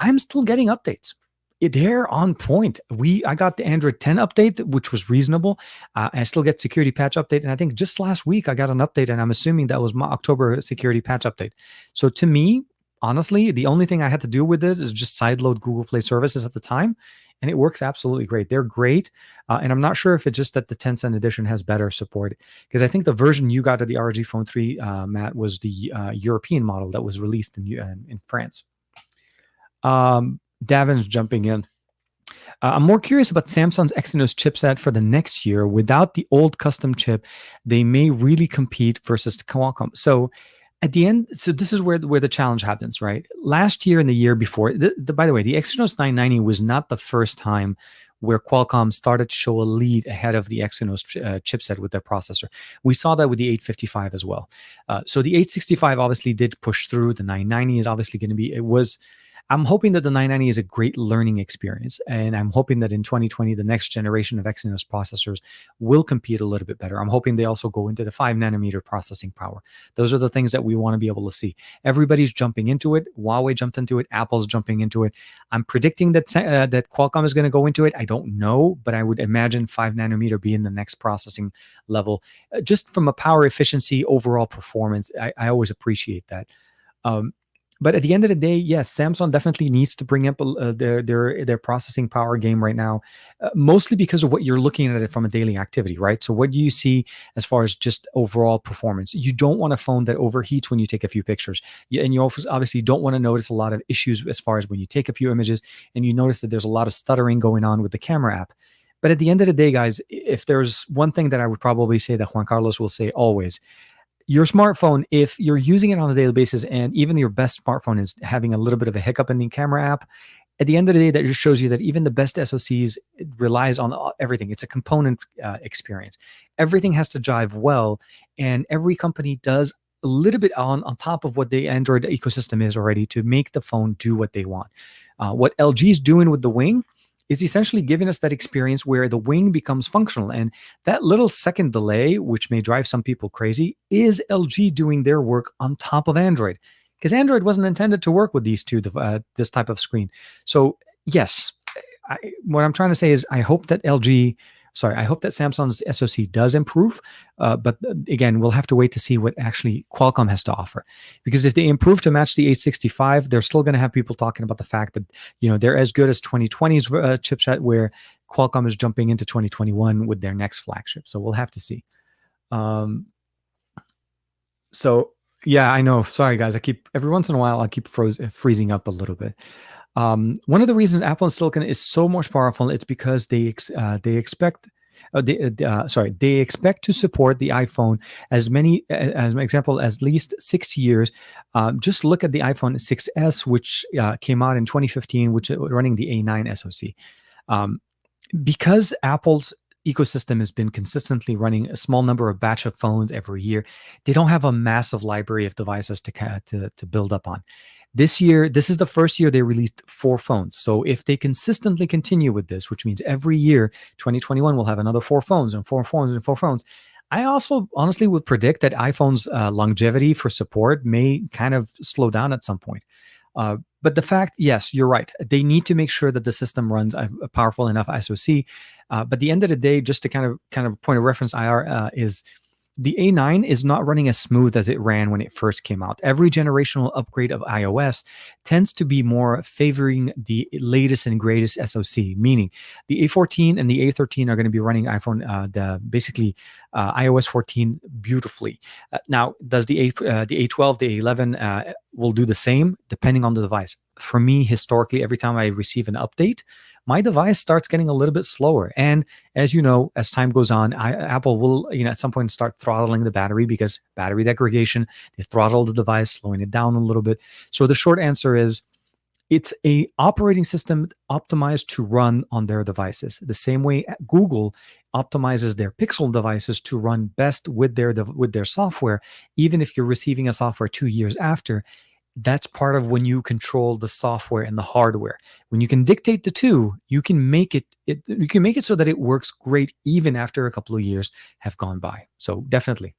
I'm still getting updates. They're on point. I got the Android 10 update, which was reasonable. I still get security patch update. And I think just last week I got an update, and I'm assuming that was my October security patch update. So to me, honestly, the only thing I had to do with it is just sideload Google Play services at the time. And it works absolutely great. They're great. And I'm not sure if it's just that the Tencent edition has better support, because I think the version you got of the ROG Phone 3, Matt, was the European model that was released in France. Davin's jumping in. I'm more curious about Samsung's Exynos chipset for the next year. Without the old custom chip, they may really compete versus Qualcomm. So at the end, so this is where the challenge happens, right? Last year and the year before, by the way, the Exynos 990 was not the first time where Qualcomm started to show a lead ahead of the Exynos chipset with their processor. We saw that with the 855 as well. So the 865 obviously did push through. The 990 is obviously going to be, I'm hoping that the 990 is a great learning experience, and I'm hoping that in 2020, the next generation of Exynos processors will compete a little bit better. I'm hoping they also go into the 5-nanometer processing power. Those are the things that we want to be able to see. Everybody's jumping into it. Huawei jumped into it. Apple's jumping into it. I'm predicting that that Qualcomm is going to go into it. I don't know, but I would imagine 5-nanometer being the next processing level. Just from a power efficiency, overall performance, I always appreciate that. But at the end of the day, yes, Samsung definitely needs to bring up their processing power game right now, mostly because of what you're looking at it from a daily activity, right? So what do you see as far as just overall performance? You don't want a phone that overheats when you take a few pictures. And you obviously don't want to notice a lot of issues as far as when you take a few images and you notice that there's a lot of stuttering going on with the camera app. But at the end of the day, guys, if there's one thing that I would probably say that Juan Carlos will say always, your smartphone, if you're using it on a daily basis and even your best smartphone is having a little bit of a hiccup in the camera app, at the end of the day, that just shows you that even the best SoCs relies on everything. It's a component experience. Everything has to jive well, and every company does a little bit on top of what the Android ecosystem is already to make the phone do what they want. What LG is doing with the Wing is essentially giving us that experience where the Wing becomes functional. And that little second delay, which may drive some people crazy, is LG doing their work on top of Android. Because Android wasn't intended to work with these two, this type of screen. So yes, what I'm trying to say is I hope that Samsung's SoC does improve. But again, we'll have to wait to see what actually Qualcomm has to offer. Because if they improve to match the 865, they're still going to have people talking about the fact that, they're as good as 2020's chipset, where Qualcomm is jumping into 2021 with their next flagship. So we'll have to see. So Yeah, I know. Sorry, guys. I keep every once in a while I keep freezing up a little bit. One of the reasons Apple Silicon is so much powerful, it's because they expect. They expect to support the iPhone as an example, as least 6 years. Just look at the iPhone 6s, which came out in 2015, which running the A9 SoC. Um, because Apple's ecosystem has been consistently running a small number of batch of phones every year, they don't have a massive library of devices to build up on. This year, this is the first year they released 4 phones. So if they consistently continue with this, which means every year, 2021 will have another 4 phones and 4 phones and 4 phones. I also honestly would predict that iPhone's longevity for support may kind of slow down at some point. But the fact, yes, you're right. They need to make sure that the system runs a powerful enough SoC. But at the end of the day, just to kind of point of reference, IR is the A9 is not running as smooth as it ran when it first came out. Every generational upgrade of iOS tends to be more favoring the latest and greatest SoC, meaning the A14 and the A13 are going to be running iOS 14 beautifully. Now, does the A12, the A11 will do the same depending on the device. For me, historically, every time I receive an update, my device starts getting a little bit slower. And as you know, as time goes on, Apple will, at some point start throttling the battery because battery degradation. They throttle the device, slowing it down a little bit. So the short answer is, it's a operating system optimized to run on their devices. The same way Google optimizes their Pixel devices to run best with their software, even if you're receiving a software 2 years after. That's part of when you control the software and the hardware. When you can dictate the two, you can make it so that it works great even after a couple of years have gone by. So definitely.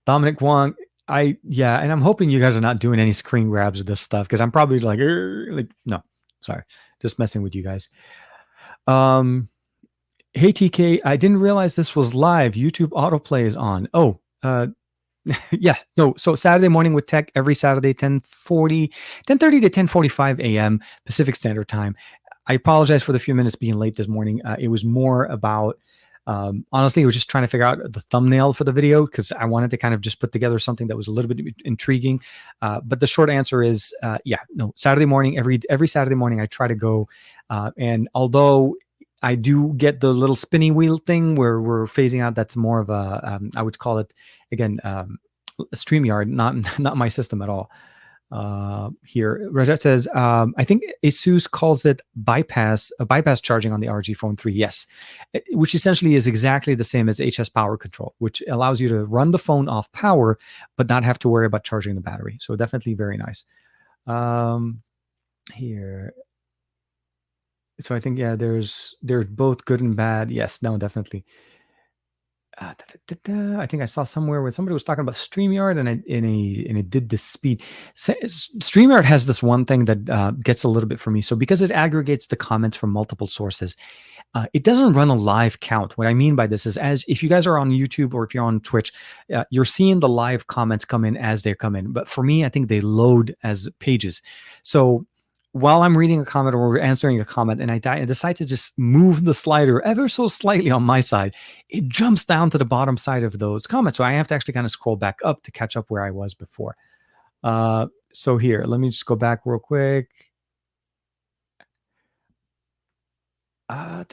Dominic Wong, and I'm hoping you guys are not doing any screen grabs of this stuff, because I'm probably like no, sorry, just messing with you guys. Hey TK, I didn't realize this was live. YouTube autoplay is on. Oh, yeah, no. So Saturday morning with tech every Saturday, 10:30 to 10:45 a.m. Pacific Standard Time. I apologize for the few minutes being late this morning. It was more about, honestly, I was just trying to figure out the thumbnail for the video because I wanted to kind of just put together something that was a little bit intriguing. But the short answer is, Saturday morning, every Saturday morning, I try to go. And although I do get the little spinny wheel thing where we're phasing out, that's more of a, I would call it, again, StreamYard, not my system at all. Here, Rajat says, I think ASUS calls it bypass charging on the RG Phone 3. Yes, which essentially is exactly the same as HS Power Control, which allows you to run the phone off power, but not have to worry about charging the battery. So definitely very nice. Here. So I think, yeah, there's both good and bad. Yes, no, definitely. I think I saw somewhere where somebody was talking about StreamYard, and it did this speed. StreamYard has this one thing that gets a little bit for me. So because it aggregates the comments from multiple sources, it doesn't run a live count. What I mean by this is, as if you guys are on YouTube or if you're on Twitch, you're seeing the live comments come in as they come in. But for me, I think they load as pages. So while I'm reading a comment or answering a comment, and I decide to just move the slider ever so slightly on my side, it jumps down to the bottom side of those comments. So I have to actually kind of scroll back up to catch up where I was before. So here, let me just go back real quick. Oh,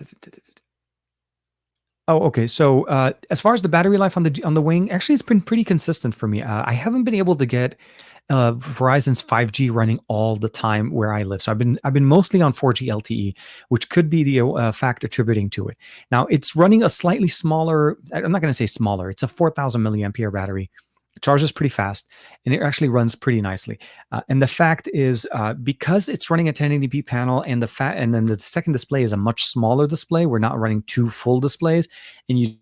okay. So as far as the battery life on the Wing, actually, it's been pretty consistent for me. I haven't been able to get Verizon's 5G running all the time where I live. So I've been mostly on 4G LTE, which could be the fact attributing to it. Now it's running a slightly smaller. I'm not going to say smaller. It's a 4,000 milliampere battery. It charges pretty fast, and it actually runs pretty nicely. And the fact is, because it's running a 1080p panel, and then the second display is a much smaller display. We're not running two full displays, and you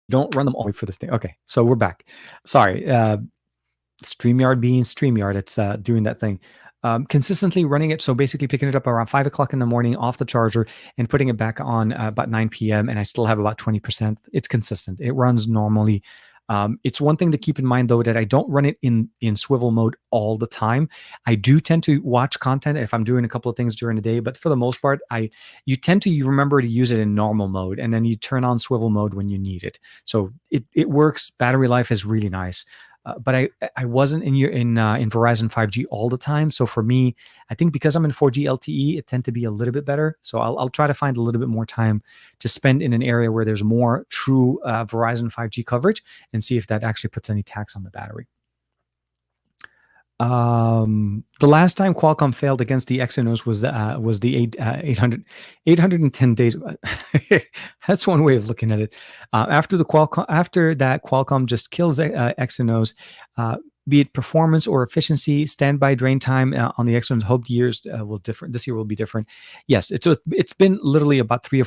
don't run them all for this thing. Okay, so we're back. Sorry, StreamYard being StreamYard, it's doing that thing. Consistently running it, so basically picking it up around 5 o'clock in the morning off the charger and putting it back on about 9 p.m. and I still have about 20%. It's consistent. It runs normally. It's one thing to keep in mind, though, that I don't run it in swivel mode all the time. I do tend to watch content if I'm doing a couple of things during the day, but for the most part, you tend to remember to use it in normal mode, and then you turn on swivel mode when you need it. So it works. Battery life is really nice. But I wasn't in Verizon 5G all the time. So for me, I think because I'm in 4G LTE, it tend to be a little bit better. So I'll try to find a little bit more time to spend in an area where there's more true Verizon 5G coverage and see if that actually puts any tax on the battery. The last time Qualcomm failed against the Exynos was the 810 days. That's one way of looking at it. After that, Qualcomm just kills Exynos. Be it performance or efficiency, standby drain time on the Exynos. Hope years will different. This year will be different. Yes, it's been literally about 3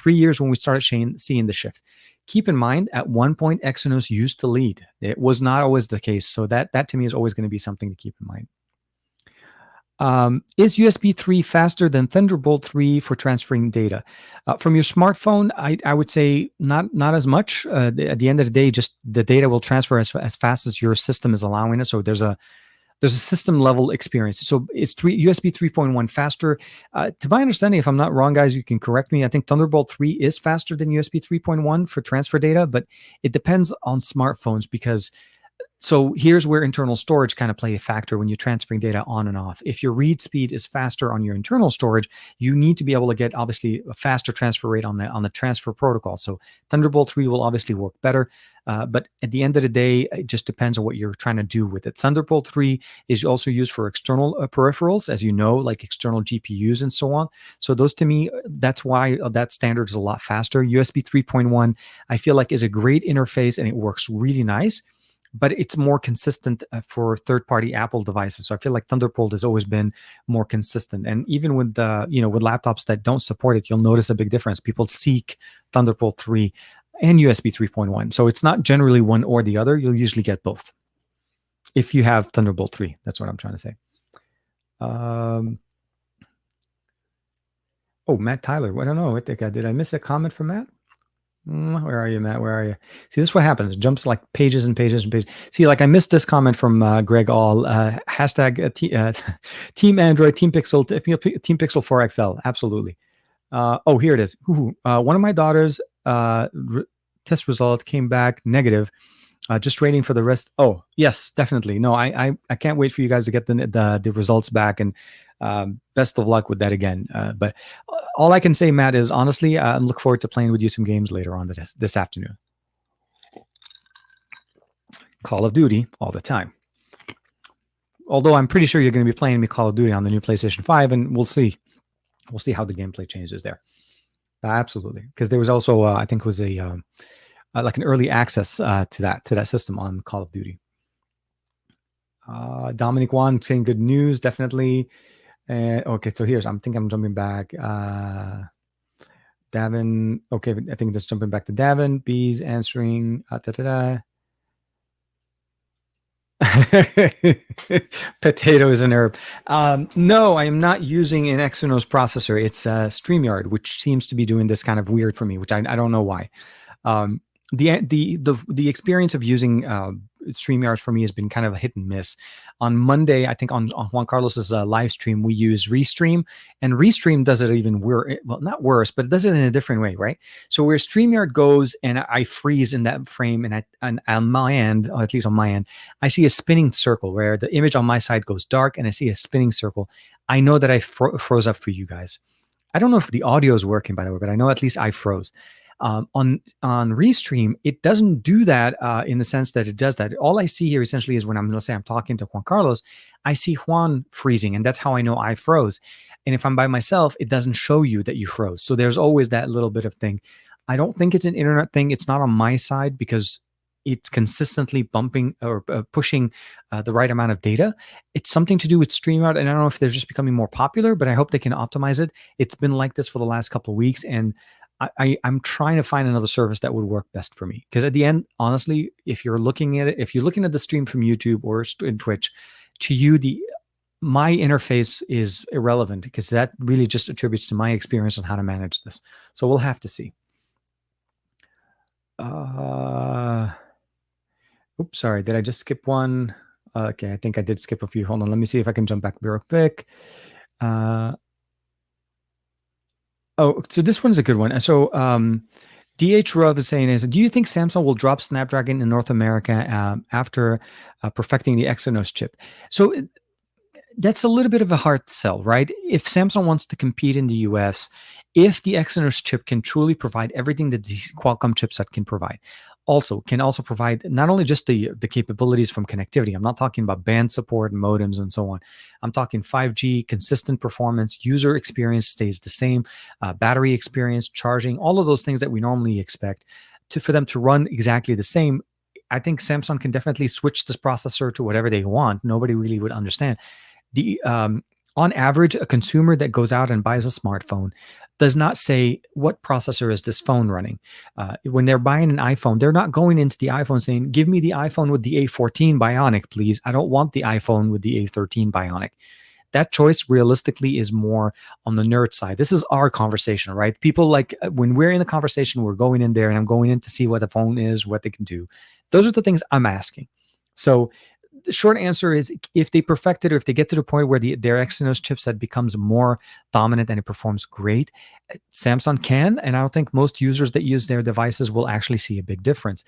years when we started seeing the shift. Keep in mind, at one point, Exynos used to lead. It was not always the case. So that to me is always going to be something to keep in mind. Is USB 3 faster than Thunderbolt 3 for transferring data? From your smartphone, I would say not as much. At the end of the day, just the data will transfer as fast as your system is allowing it. So there's a system level experience. So is USB 3.1 faster? To my understanding, if I'm not wrong, guys, you can correct me. I think Thunderbolt 3 is faster than USB 3.1 for transfer data, but it depends on smartphones because so here's where internal storage kind of play a factor when you're transferring data on and off. If your read speed is faster on your internal storage, you need to be able to get obviously a faster transfer rate on the transfer protocol. So Thunderbolt 3 will obviously work better, but at the end of the day, it just depends on what you're trying to do with it. Thunderbolt 3 is also used for external peripherals, as you know, like external GPUs and so on. So those, to me, that's why that standard is a lot faster. USB 3.1, I feel like, is a great interface and it works really nice, but it's more consistent for third-party Apple devices. So I feel like Thunderbolt has always been more consistent. And even with with laptops that don't support it, you'll notice a big difference. People seek Thunderbolt 3 and USB 3.1. So it's not generally one or the other. You'll usually get both if you have Thunderbolt 3. That's what I'm trying to say. Oh, Matt Tyler. I don't know. Did I miss a comment from Matt? Where are you, Matt? Where are you? See, this is what happens. It jumps like pages and pages and pages. See, like I missed this comment from Greg All. Hashtag Team Android, Team Pixel, Team Pixel 4 XL. Absolutely. Oh, here it is. One of my daughter's test result came back negative. Just waiting for the rest. Oh, yes, definitely. No, I can't wait for you guys to get the results back, and best of luck with that again. But all I can say, Matt, is honestly, I look forward to playing with you some games later on this afternoon. Call of Duty all the time. Although I'm pretty sure you're going to be playing me Call of Duty on the new PlayStation 5, and we'll see. We'll see how the gameplay changes there. Absolutely, because there was also I think it was a like an early access to that system on Call of Duty. Dominic Wan saying good news, definitely. Okay, so I'm jumping back. Davin, okay, I think just jumping back to Davin. B's answering. Potato is an herb. No, I am not using an Exynos processor. It's StreamYard, which seems to be doing this kind of weird for me, which I don't know why. The experience of using StreamYard for me has been kind of a hit and miss. On Monday, I think on Juan Carlos's live stream, we use Restream, and Restream does it even worse. Well, not worse, but it does it in a different way, right? So where StreamYard goes and I freeze in that frame, and on my end, or at least on my end, I see a spinning circle where the image on my side goes dark, and I see a spinning circle. I know that I froze up for you guys. I don't know if the audio is working, by the way, but I know at least I froze. On Restream, it doesn't do that in the sense that it does that. All I see here essentially is when let's say I'm talking to Juan Carlos, I see Juan freezing, and that's how I know I froze. And if I'm by myself, it doesn't show you that you froze. So there's always that little bit of thing. I don't think it's an internet thing. It's not on my side because it's consistently bumping or pushing the right amount of data. It's something to do with StreamYard, and I don't know if they're just becoming more popular, but I hope they can optimize it. It's been like this for the last couple of weeks, and I'm trying to find another service that would work best for me. Because at the end, honestly, if you're looking at the stream from YouTube or in Twitch, to you, my interface is irrelevant because that really just attributes to my experience on how to manage this. So we'll have to see. Uh, Oops, sorry. Did I just skip one? Okay, I think I did skip a few. Hold on. Let me see if I can jump back real quick. Uh, so this one's a good one. So DH Ruv is saying do you think Samsung will drop Snapdragon in North America after perfecting the Exynos chip? So that's a little bit of a hard sell, right? If Samsung wants to compete in the US, if the Exynos chip can truly provide everything that the Qualcomm chipset can provide, can also provide not only just the capabilities from connectivity. I'm not talking about band support, modems, and so on. I'm talking 5G, consistent performance, user experience stays the same, battery experience, charging, all of those things that we normally expect for them to run exactly the same. I think Samsung can definitely switch this processor to whatever they want. Nobody really would understand the on average, a consumer that goes out and buys a smartphone does not say what processor is this phone running. When they're buying an iPhone, they're not going into the iPhone saying, "Give me the iPhone with the A14 Bionic, please. I don't want the iPhone with the A13 Bionic." That choice realistically is more on the nerd side. This is our conversation, right? People like when we're in the conversation, we're going in there and I'm going in to see what the phone is, what they can do. Those are the things I'm asking. So the short answer is if they perfect it or if they get to the point where their Exynos chipset becomes more dominant and it performs great, Samsung can. And I don't think most users that use their devices will actually see a big difference.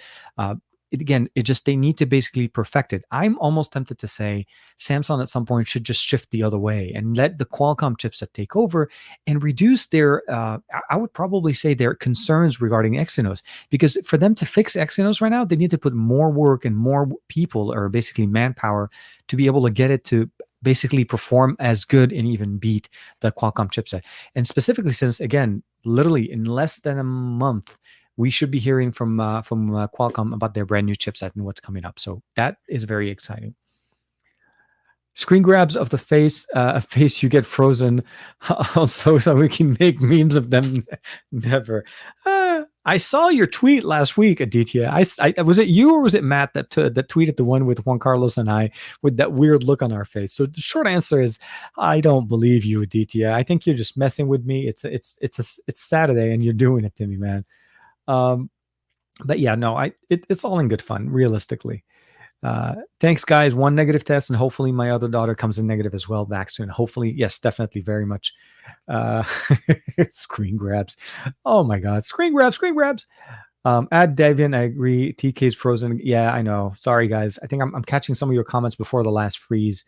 They need to basically perfect it. I'm almost tempted to say Samsung at some point should just shift the other way and let the Qualcomm chipset take over and reduce I would probably say their concerns regarding Exynos. Because for them to fix Exynos right now, they need to put more work and more people or basically manpower to be able to get it to basically perform as good and even beat the Qualcomm chipset. And specifically since, again, literally in less than a month, we should be hearing from Qualcomm about their brand new chipset and what's coming up. So that is very exciting. Screen grabs of the face, a face you get frozen, also so we can make memes of them. Never. I saw your tweet last week, Aditya. Was it you or was it Matt that tweeted the one with Juan Carlos and I with that weird look on our face? So the short answer is, I don't believe you, Aditya. I think you're just messing with me. It's Saturday and you're doing it to me, man. Um, but yeah, no, it's all in good fun, realistically. Thanks, guys. One negative test, and hopefully my other daughter comes in negative as well back soon. Hopefully, yes, definitely, very much. Uh, screen grabs. Oh my God, screen grabs. Add Devian, I agree. TK's frozen. Yeah, I know. Sorry, guys. I think I'm catching some of your comments before the last freeze.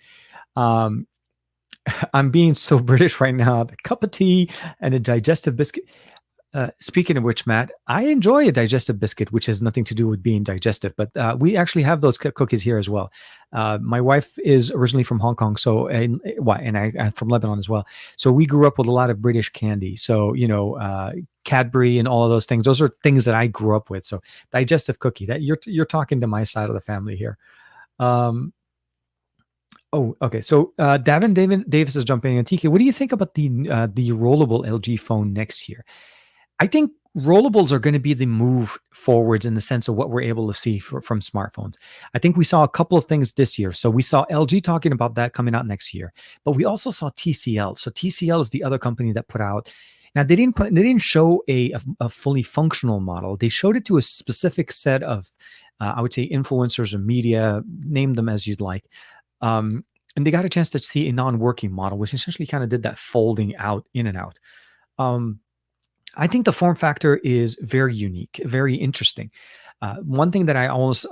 Um, I'm being so British right now. The cup of tea and a digestive biscuit. Speaking of which, Matt, I enjoy a digestive biscuit, which has nothing to do with being digestive, but we actually have those cookies here as well. My wife is originally from Hong Kong, and I'm from Lebanon as well. So we grew up with a lot of British candy. So, Cadbury and all of those things. Those are things that I grew up with. So digestive cookie, that you're talking to my side of the family here. Oh, okay. So David Davis is jumping in. TK, what do you think about the rollable LG phone next year? I think rollables are going to be the move forwards in the sense of what we're able to see from smartphones. I think we saw a couple of things this year. So we saw LG talking about that coming out next year, but we also saw TCL. So TCL is the other company that put out. Now they didn't show a fully functional model. They showed it to a specific set of, I would say, influencers or media. Name them as you'd like. And they got a chance to see a non-working model, which essentially kind of did that folding out in and out. I think the form factor is very unique, very interesting. One thing that I always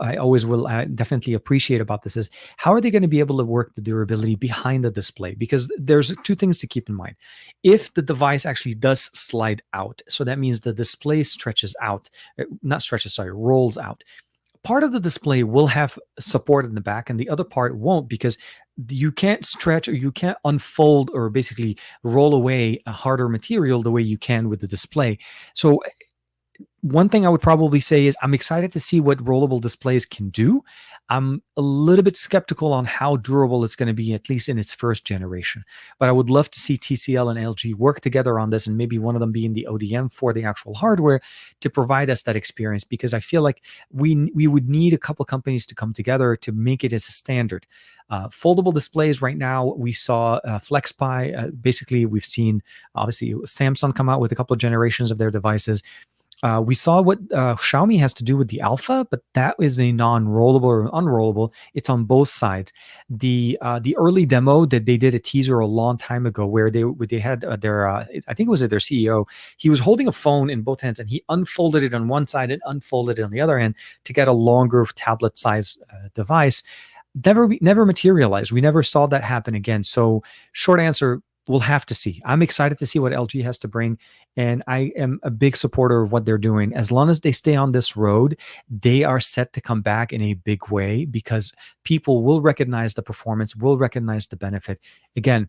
will definitely appreciate about this is how are they going to be able to work the durability behind the display? Because there's two things to keep in mind. If the device actually does slide out, so that means the display rolls out. Part of the display will have support in the back and the other part won't, because you can't stretch or you can't unfold or basically roll away a harder material the way you can with the display. So one thing I would probably say is I'm excited to see what rollable displays can do. I'm a little bit skeptical on how durable it's going to be, at least in its first generation. But I would love to see TCL and LG work together on this, and maybe one of them being the ODM for the actual hardware to provide us that experience, because I feel like we would need a couple companies to come together to make it as a standard. Foldable displays right now, we saw FlexPi. Basically, we've seen, obviously, Samsung come out with a couple of generations of their devices. We saw what Xiaomi has to do with the Alpha, but that is a non-rollable or unrollable. It's on both sides. The early demo that they did a teaser a long time ago, where they had their I think it was their CEO. He was holding a phone in both hands, and he unfolded it on one side and unfolded it on the other hand to get a longer tablet size device. Never materialized. We never saw that happen again. So short answer, we'll have to see. I'm excited to see what LG has to bring, and I am a big supporter of what they're doing. As long as they stay on this road, they are set to come back in a big way because people will recognize the performance, will recognize the benefit. Again,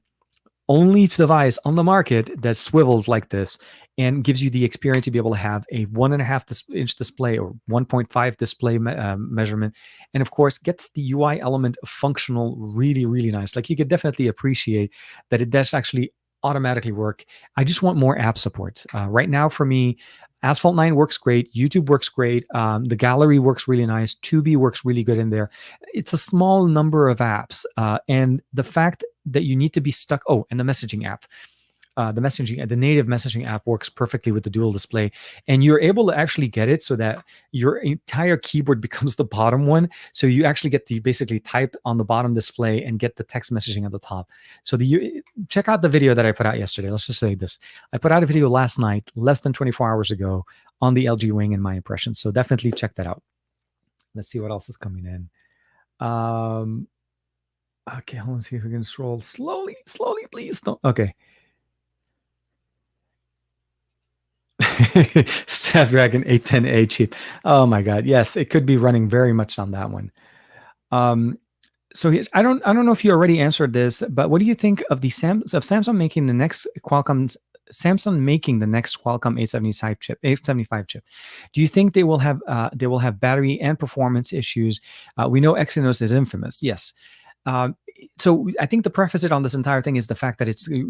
only device on the market that swivels like this and gives you the experience to be able to have a 1.5 inch display or 1.5 display measurement, and of course gets the UI element functional really, really nice. Like, you could definitely appreciate that it does actually automatically work. I just want more app support. Right now for me, Asphalt 9 works great, YouTube works great, the gallery works really nice, Tubi works really good in there. It's a small number of apps, and the fact that you need to be stuck. Oh, and the messaging app, the native messaging app works perfectly with the dual display, and you're able to actually get it so that your entire keyboard becomes the bottom one. So you actually get to basically type on the bottom display and get the text messaging at the top. So check out the video that I put out yesterday. Let's just say this: I put out a video last night, less than 24 hours ago, on the LG Wing and my impressions. So definitely check that out. Let's see what else is coming in. Okay, hold on, see if we can scroll slowly, please. Don't. Okay. Snapdragon 810A chip. Oh my God. Yes, it could be running very much on that one. Um, so I don't know if you already answered this, but what do you think of Samsung making the next Qualcomm 875 chip? Do you think they will have battery and performance issues? We know Exynos is infamous. Yes. Um, so I think the prerequisite on this entire thing is the fact that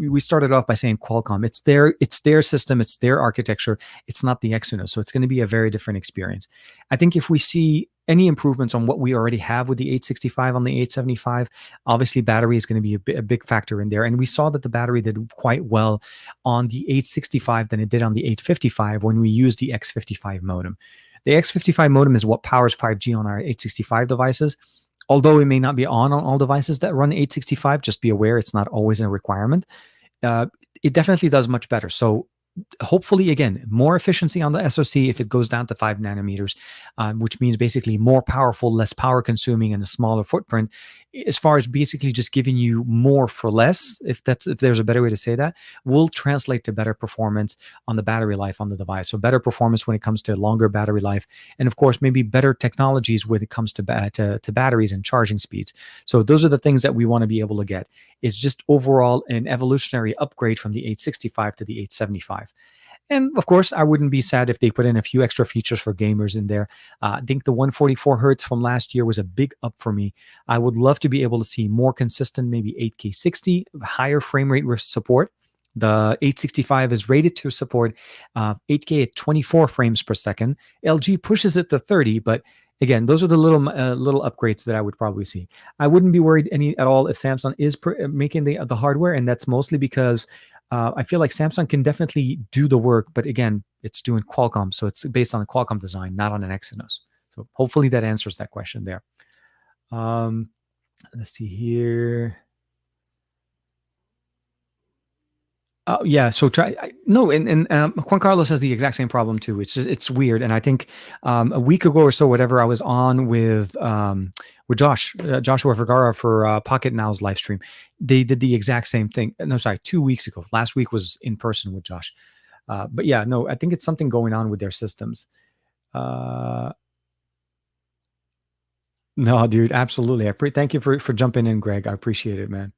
we started off by saying Qualcomm. It's their system, it's their architecture. It's not the Exynos, so it's going to be a very different experience. I think if we see any improvements on what we already have with the 865 on the 875, obviously battery is going to be a big factor in there. And we saw that the battery did quite well on the 865 than it did on the 855 when we used the X55 modem. The X55 modem is what powers 5G on our 865 devices. Although it may not be on all devices that run 865, just be aware it's not always a requirement. Uh, it definitely does much better. So hopefully, again, more efficiency on the SoC if it goes down to 5 nanometers, which means basically more powerful, less power consuming, and a smaller footprint. As far as basically just giving you more for less, if there's a better way to say that, will translate to better performance on the battery life on the device. So better performance when it comes to longer battery life, and of course maybe better technologies when it comes to batteries and charging speeds. So those are the things that we want to be able to get. Is just overall an evolutionary upgrade from the 865 to the 875. And of course, I wouldn't be sad if they put in a few extra features for gamers in there. I think the 144 hertz from last year was a big up for me. I would love to be able to see more consistent, maybe 8K 60, higher frame rate support. The 865 is rated to support 8K at 24 frames per second. LG pushes it to 30, but again, those are the little upgrades that I would probably see. I wouldn't be worried any at all if Samsung is making the hardware, and that's mostly because I feel like Samsung can definitely do the work, but again, it's doing Qualcomm, so it's based on a Qualcomm design, not on an Exynos. So hopefully that answers that question there. Let's see here. Oh yeah, so no, and Juan Carlos has the exact same problem too. It's weird, and I think a week ago or so, whatever, I was on with Joshua Vergara for Pocket Now's live stream. They did the exact same thing. No, sorry, 2 weeks ago. Last week was in person with Josh. But yeah, no, I think it's something going on with their systems. Uh, no, dude, absolutely. Thank you for jumping in, Greg. I appreciate it, man.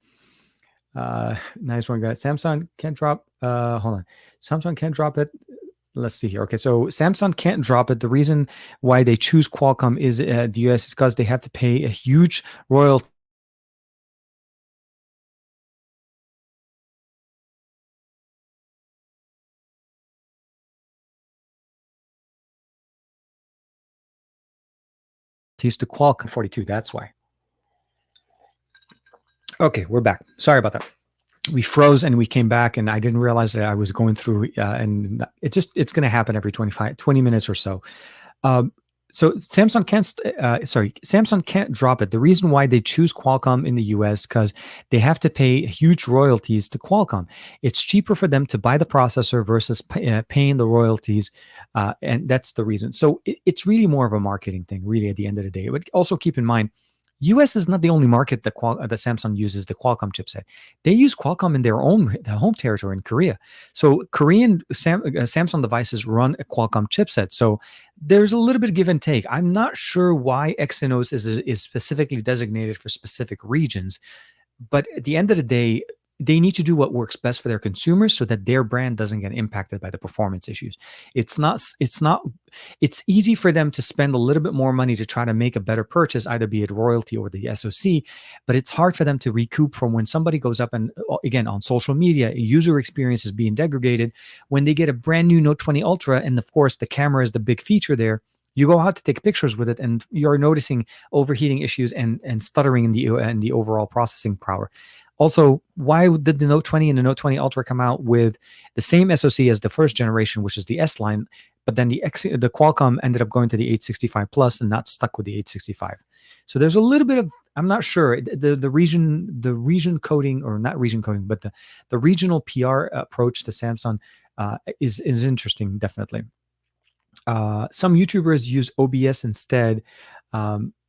Nice one, guys. Samsung can't drop. Hold on. Samsung can't drop it. Let's see here. Okay, so Samsung can't drop it. The reason why they choose Qualcomm is the US is because they have to pay a huge royalties to Qualcomm 42. That's why. Okay, we're back. Sorry about that. we froze and we came back, and I didn't realize that I was going through, and it's going to happen every 20 minutes or so. Um, so Samsung can't drop it. The reason why they choose Qualcomm in the US, because they have to pay huge royalties to Qualcomm. It's cheaper for them to buy the processor versus paying the royalties, and that's the reason. So it's really more of a marketing thing, really, at the end of the day. But also keep in mind, US is not the only market that that Samsung uses the Qualcomm chipset. They use Qualcomm in their home territory in Korea. So Korean Samsung devices run a Qualcomm chipset. So there's a little bit of give and take. I'm not sure why Exynos is specifically designated for specific regions, but at the end of the day, they need to do what works best for their consumers so that their brand doesn't get impacted by the performance issues. It's easy for them to spend a little bit more money to try to make a better purchase, either be it royalty or the SoC, but it's hard for them to recoup from when somebody goes up and, again, on social media, user experience is being degraded. When they get a brand new Note 20 Ultra, and of course the camera is the big feature there, you go out to take pictures with it, and you're noticing overheating issues and stuttering in the overall processing power. Also, why did the Note 20 and the Note 20 Ultra come out with the same SoC as the first generation, which is the S line, but then the Qualcomm ended up going to the 865 Plus and not stuck with the 865? So there's a little bit of, I'm not sure, the region coding, or not region coding, but the regional PR approach to Samsung is interesting, definitely. Some YouTubers use OBS instead.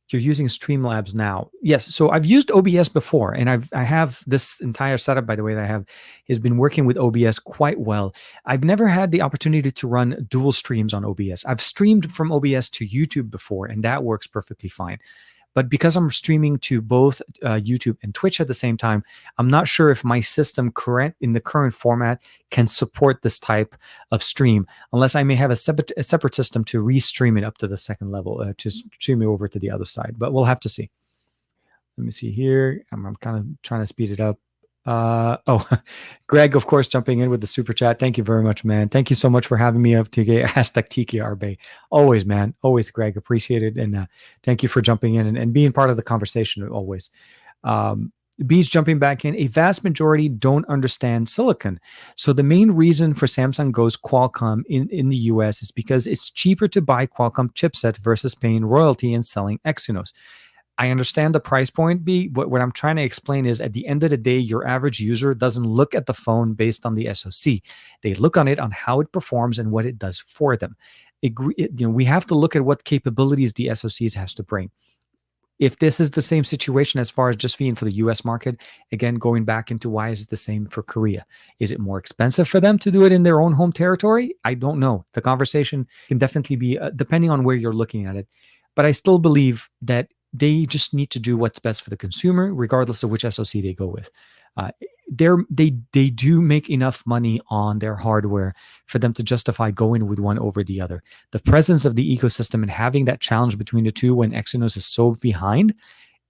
You're using Streamlabs now. Yes, so I've used OBS before, and I have this entire setup, by the way, that I have has been working with OBS quite well. I've never had the opportunity to run dual streams on OBS. I've streamed from OBS to YouTube before, and that works perfectly fine. But because I'm streaming to both YouTube and Twitch at the same time, I'm not sure if my system in the current format can support this type of stream, unless I may have a separate system to restream it up to the second level, to stream it over to the other side. But we'll have to see. Let me see here. I'm kind of trying to speed it up. Greg, of course, jumping in with the super chat. Thank you very much, man. Thank you so much for having me up, TK. Hashtag TKRBay. Always, man. Always, Greg. Appreciate it. And thank you for jumping in and being part of the conversation always. B's jumping back in. A vast majority don't understand silicon. So the main reason for Samsung goes Qualcomm in the US is because it's cheaper to buy Qualcomm chipset versus paying royalty and selling Exynos. I understand the price point, B. What I'm trying to explain is, at the end of the day, your average user doesn't look at the phone based on the SoC. They look on it on how it performs and what it does for them. We have to look at what capabilities the SoCs has to bring. If this is the same situation as far as just being for the US market, again, going back into why is it the same for Korea? Is it more expensive for them to do it in their own home territory? I don't know. The conversation can definitely be, depending on where you're looking at it. But I still believe that they just need to do what's best for the consumer, regardless of which SoC they go with. They do make enough money on their hardware for them to justify going with one over the other. The presence of the ecosystem and having that challenge between the two when Exynos is so behind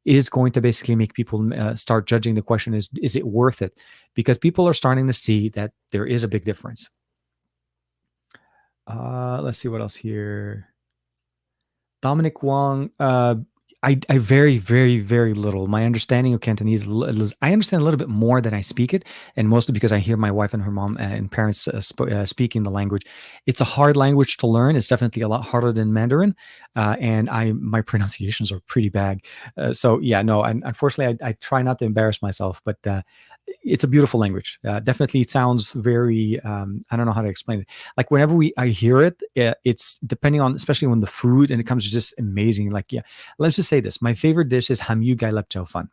is going to basically make people start judging. The question is it worth it? Because people are starting to see that there is a big difference. Let's see what else here. Dominic Wong, I very, very, very little. My understanding of Cantonese, I understand a little bit more than I speak it, and mostly because I hear my wife and her mom and parents speaking the language. It's a hard language to learn. It's definitely a lot harder than Mandarin, and my pronunciations are pretty bad. So yeah, no, and unfortunately, I try not to embarrass myself, but it's a beautiful language. Definitely, it sounds very. I don't know how to explain it. Like whenever I hear it, it's depending on, especially when the food and it comes just amazing. Like, yeah, let's just say this: my favorite dish is hamyugai lepchaofan.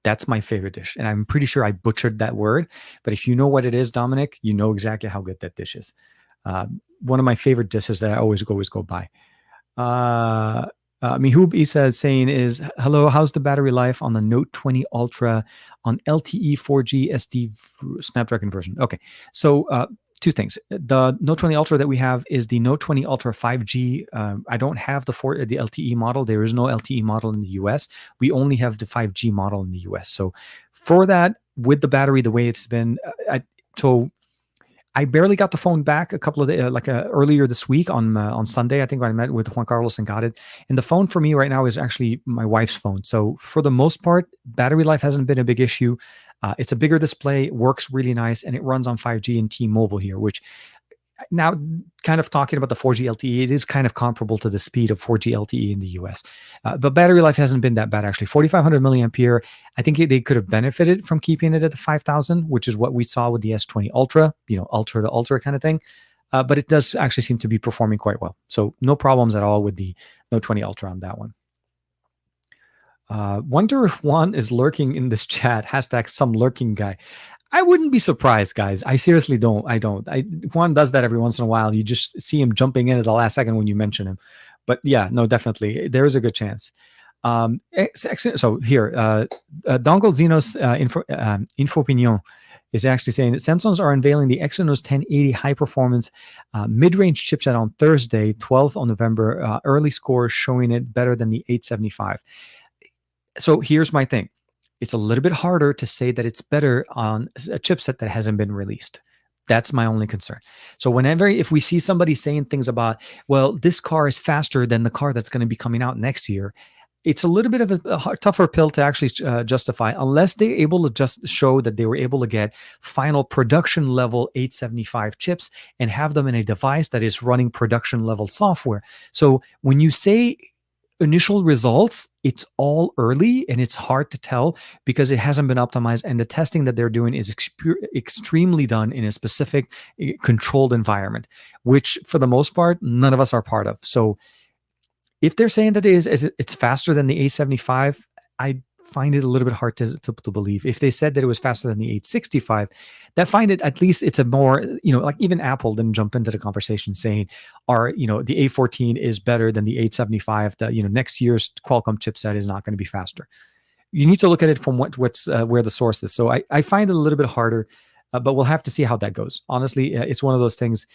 That's my favorite dish, and I'm pretty sure I butchered that word. But if you know what it is, Dominic, you know exactly how good that dish is. One of my favorite dishes that I always go by. Mihub Isa is saying is, hello, how's the battery life on the Note 20 Ultra on LTE 4G SD Snapdragon version? Okay, so two things. The Note 20 Ultra that we have is the Note 20 Ultra 5G. I don't have the LTE model. There is no LTE model in the US. We only have the 5G model in the US. So for that, with the battery, the way it's been, I barely got the phone back a couple of days, earlier this week on Sunday. I think when I met with Juan Carlos and got it. And the phone for me right now is actually my wife's phone. So for the most part, battery life hasn't been a big issue. It's a bigger display, works really nice, and it runs on 5G and T-Mobile here, which now, kind of talking about the 4G LTE, it is kind of comparable to the speed of 4G LTE in the US. But battery life hasn't been that bad, actually. 4,500 milliampere. I think they could have benefited from keeping it at the 5,000, which is what we saw with the S20 Ultra, ultra to ultra kind of thing. But it does actually seem to be performing quite well. So no problems at all with the Note 20 Ultra on that one. Wonder if Juan is lurking in this chat. Hashtag some lurking guy. I wouldn't be surprised, guys. I seriously don't. Juan does that every once in a while. You just see him jumping in at the last second when you mention him. But yeah, no, definitely. There is a good chance. So here, Dongle Xenos Infopinion is actually saying that Samsungs are unveiling the Exynos 1080 high-performance mid-range chipset on Thursday, 12th on November. Early scores showing it better than the 875. So here's my thing. It's a little bit harder to say that it's better on a chipset that hasn't been released. That's my only concern. So if we see somebody saying things about, well, this car is faster than the car that's going to be coming out next year, it's a little bit of a tougher pill to actually justify unless they're able to just show that they were able to get final production level 875 chips and have them in a device that is running production level software. So when you say initial results, it's all early and it's hard to tell because it hasn't been optimized, and the testing that they're doing is extremely done in a specific controlled environment, which for the most part none of us are part of. So if they're saying that it's faster than the 875, I find it a little bit hard to believe. If they said that it was faster than the 865, that find it, at least it's a more, like even Apple didn't jump into the conversation saying, the A14 is better than the 875. Next year's Qualcomm chipset is not going to be faster. You need to look at it from what's where the source is. So I find it a little bit harder, but we'll have to see how that goes. Honestly, it's one of those things.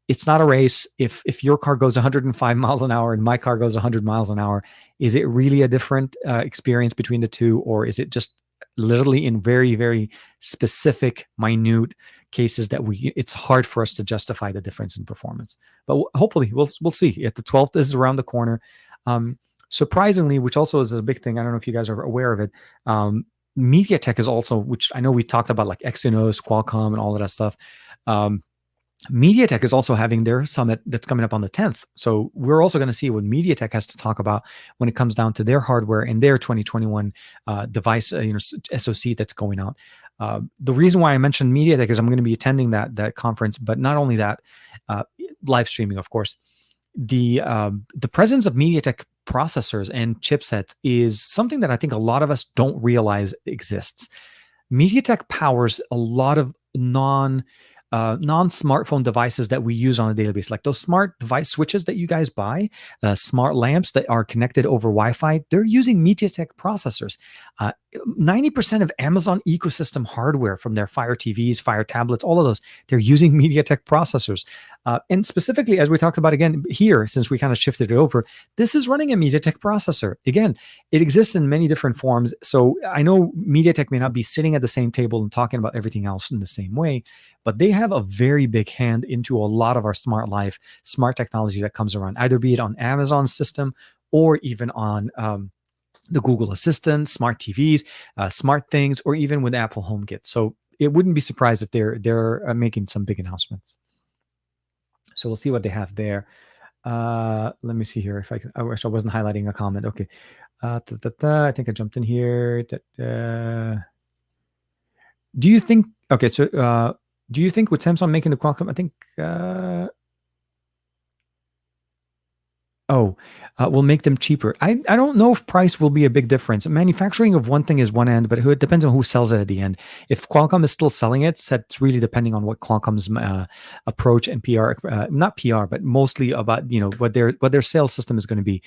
It's not a race. If your car goes 105 miles an hour and my car goes 100 miles an hour, is it really a different experience between the two? Or is it just literally in very, very specific, minute cases that it's hard for us to justify the difference in performance? But hopefully we'll see. At the 12th, this is around the corner. Surprisingly, which also is a big thing, I don't know if you guys are aware of it, MediaTek is also, which I know we talked about, like Exynos, Qualcomm, and all of that stuff. MediaTek is also having their summit that's coming up on the 10th. So we're also going to see what MediaTek has to talk about when it comes down to their hardware and their 2021 device, SoC that's going out. The reason why I mentioned MediaTek is I'm going to be attending that conference, but not only that, live streaming, of course. The presence of MediaTek processors and chipsets is something that I think a lot of us don't realize exists. MediaTek powers a lot of non-smartphone devices that we use on a daily basis, like those smart device switches that you guys buy, smart lamps that are connected over Wi-Fi. They're using MediaTek processors. 90% of Amazon ecosystem hardware, from their Fire TVs, Fire tablets, all of those, they're using MediaTek processors. And specifically, as we talked about again here, since we kind of shifted it over, this is running a MediaTek processor. Again, it exists in many different forms. So I know MediaTek may not be sitting at the same table and talking about everything else in the same way, but they have a very big hand into a lot of our smart life, smart technology that comes around, either be it on Amazon's system or even on the Google Assistant, smart TVs, smart things, or even with Apple HomeKit. So it wouldn't be surprised if they're making some big announcements. So we'll see what they have there. Let me see here. I wish I wasn't highlighting a comment. Okay. I think I jumped in here. Do you think, okay, so do you think with Samsung making the Qualcomm, I think, will make them cheaper? I don't know if price will be a big difference. Manufacturing of one thing is one end, but it depends on who sells it at the end. If Qualcomm is still selling it, that's really depending on what Qualcomm's approach and PR, not PR, but mostly about what their sales system is going to be.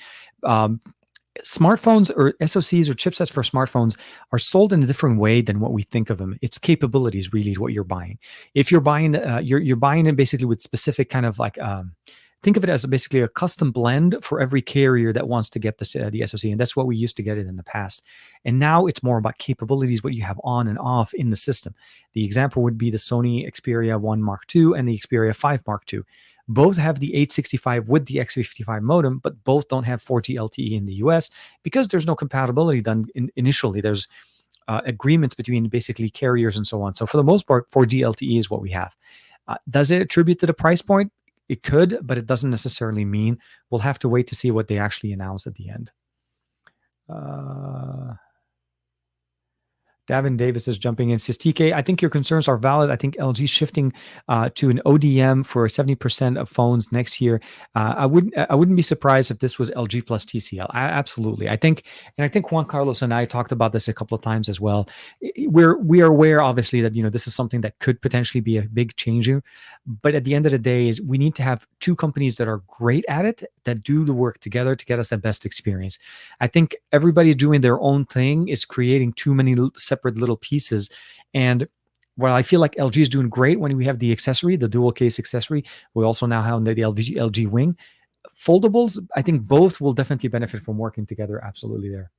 Smartphones or SoCs or chipsets for smartphones are sold in a different way than what we think of them. It's capabilities, really, what you're buying. If you're buying, you're buying it basically with specific kind of like, think of it as basically a custom blend for every carrier that wants to get the SoC. And that's what we used to get it in the past. And now it's more about capabilities, what you have on and off in the system. The example would be the Sony Xperia 1 Mark II and the Xperia 5 Mark II. Both have the 865 with the X55 modem, but both don't have 4G LTE in the US because there's no compatibility done initially. There's agreements between basically carriers and so on. So for the most part, 4G LTE is what we have. Does it attribute to the price point? It could, but it doesn't necessarily mean. We'll have to wait to see what they actually announce at the end. Davin Davis is jumping in. Says TK, I think your concerns are valid. I think LG shifting to an ODM for 70% of phones next year. I wouldn't be surprised if this was LG plus TCL. Absolutely. I think Juan Carlos and I talked about this a couple of times as well. We are aware, obviously, that this is something that could potentially be a big changer. But at the end of the day, is we need to have two companies that are great at it, that do the work together to get us the best experience. I think everybody doing their own thing is creating too many separate little pieces. And while I feel like LG is doing great when we have the accessory, the dual case accessory, we also now have the LG Wing. Foldables, I think both will definitely benefit from working together. Absolutely there.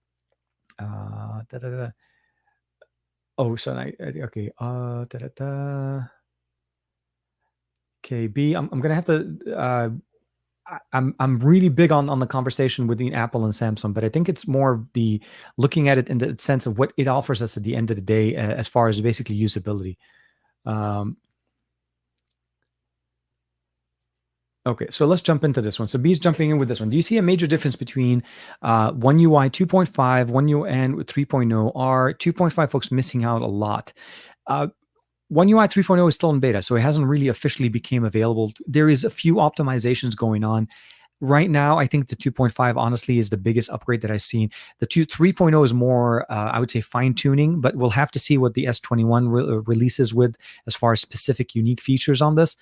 Oh, so okay. Okay, B, I'm going to have to I'm really big on the conversation between Apple and Samsung, but I think it's more the looking at it in the sense of what it offers us at the end of the day, as far as basically usability. Okay, so let's jump into this one. So B's jumping in with this one. Do you see a major difference between One UI 2.5, One UI and 3.0? Are 2.5 folks missing out a lot? One UI 3.0 is still in beta, so it hasn't really officially became available. There is a few optimizations going on. Right now, I think the 2.5 honestly is the biggest upgrade that I've seen. The 3.0 is more, I would say, fine tuning, but we'll have to see what the S21 releases with as far as specific unique features on this.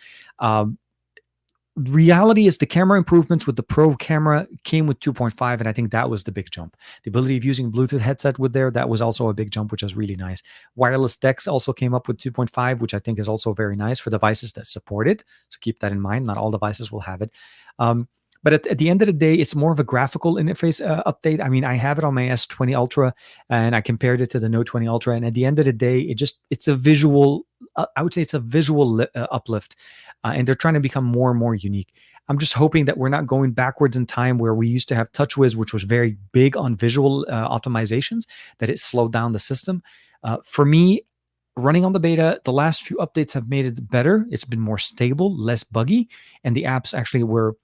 Reality is the camera improvements with the Pro camera came with 2.5, and I think that was the big jump. The ability of using Bluetooth headset with there, that was also a big jump, which was really nice. Wireless DeX also came up with 2.5, which I think is also very nice for devices that support it. So keep that in mind. Not all devices will have it. But at the end of the day, it's more of a graphical interface update. I mean, I have it on my S20 Ultra, and I compared it to the Note 20 Ultra. And at the end of the day, it's a visual, I would say it's a visual uplift. And they're trying to become more and more unique. I'm just hoping that we're not going backwards in time where we used to have TouchWiz, which was very big on visual optimizations, that it slowed down the system. For me, running on the beta, the last few updates have made it better. It's been more stable, less buggy, and the apps actually were.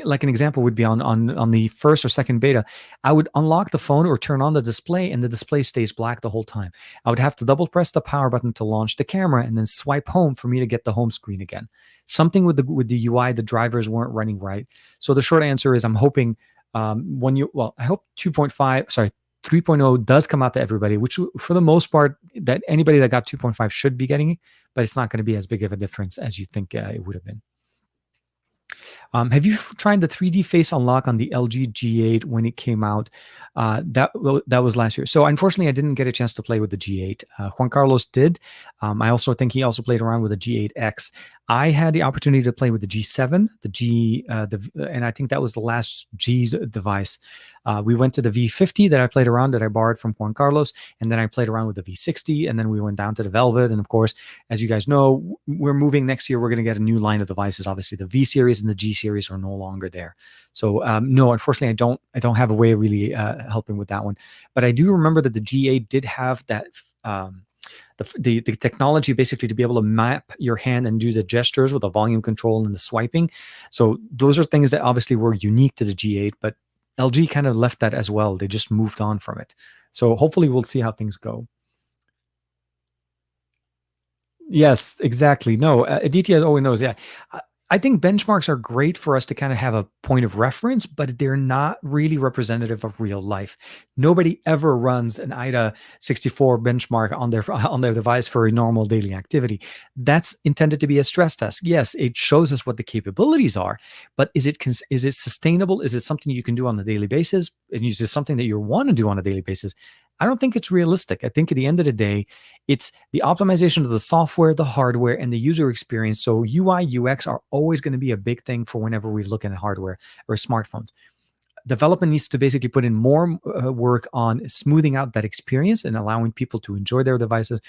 Like an example would be on the first or second beta, I would unlock the phone or turn on the display, and the display stays black the whole time. I would have to double press the power button to launch the camera and then swipe home for me to get the home screen again. Something with the UI, the drivers weren't running right. So the short answer is I'm hoping I hope 2.5, sorry, 3.0 does come out to everybody, which for the most part, that anybody that got 2.5 should be getting it, but it's not going to be as big of a difference as you think it would have been. Have you tried the 3D face unlock on the LG G8 when it came out? That was last year. So unfortunately, I didn't get a chance to play with the G8. Juan Carlos did. I also think he also played around with the G8X. I had the opportunity to play with the G7, and I think that was the last G device. We went to the V50 that I played around, that I borrowed from Juan Carlos, and then I played around with the V60, and then we went down to the Velvet. And of course, as you guys know, we're moving next year. We're going to get a new line of devices. Obviously, the V series and the G series are no longer there. So no, unfortunately, I don't have a way of really helping with that one. But I do remember that the G8 did have that. The technology basically to be able to map your hand and do the gestures with the volume control and the swiping. So those are things that obviously were unique to the G8, but LG kind of left that as well. They just moved on from it. So hopefully we'll see how things go. Yes, exactly. No, Aditya always knows. Yeah. I think benchmarks are great for us to kind of have a point of reference, but they're not really representative of real life. Nobody ever runs an IDA 64 benchmark on their on their device for a normal daily activity. That's intended to be a stress test. Yes, it shows us what the capabilities are, but is it sustainable? Is it something you can do on a daily basis? And is it something that you want to do on a daily basis? I don't think it's realistic. I think at the end of the day, it's the optimization of the software, the hardware, and the user experience. So UI, UX are always going to be a big thing for whenever we're looking at hardware or smartphones. Development needs to basically put in more work on smoothing out that experience and allowing people to enjoy their devices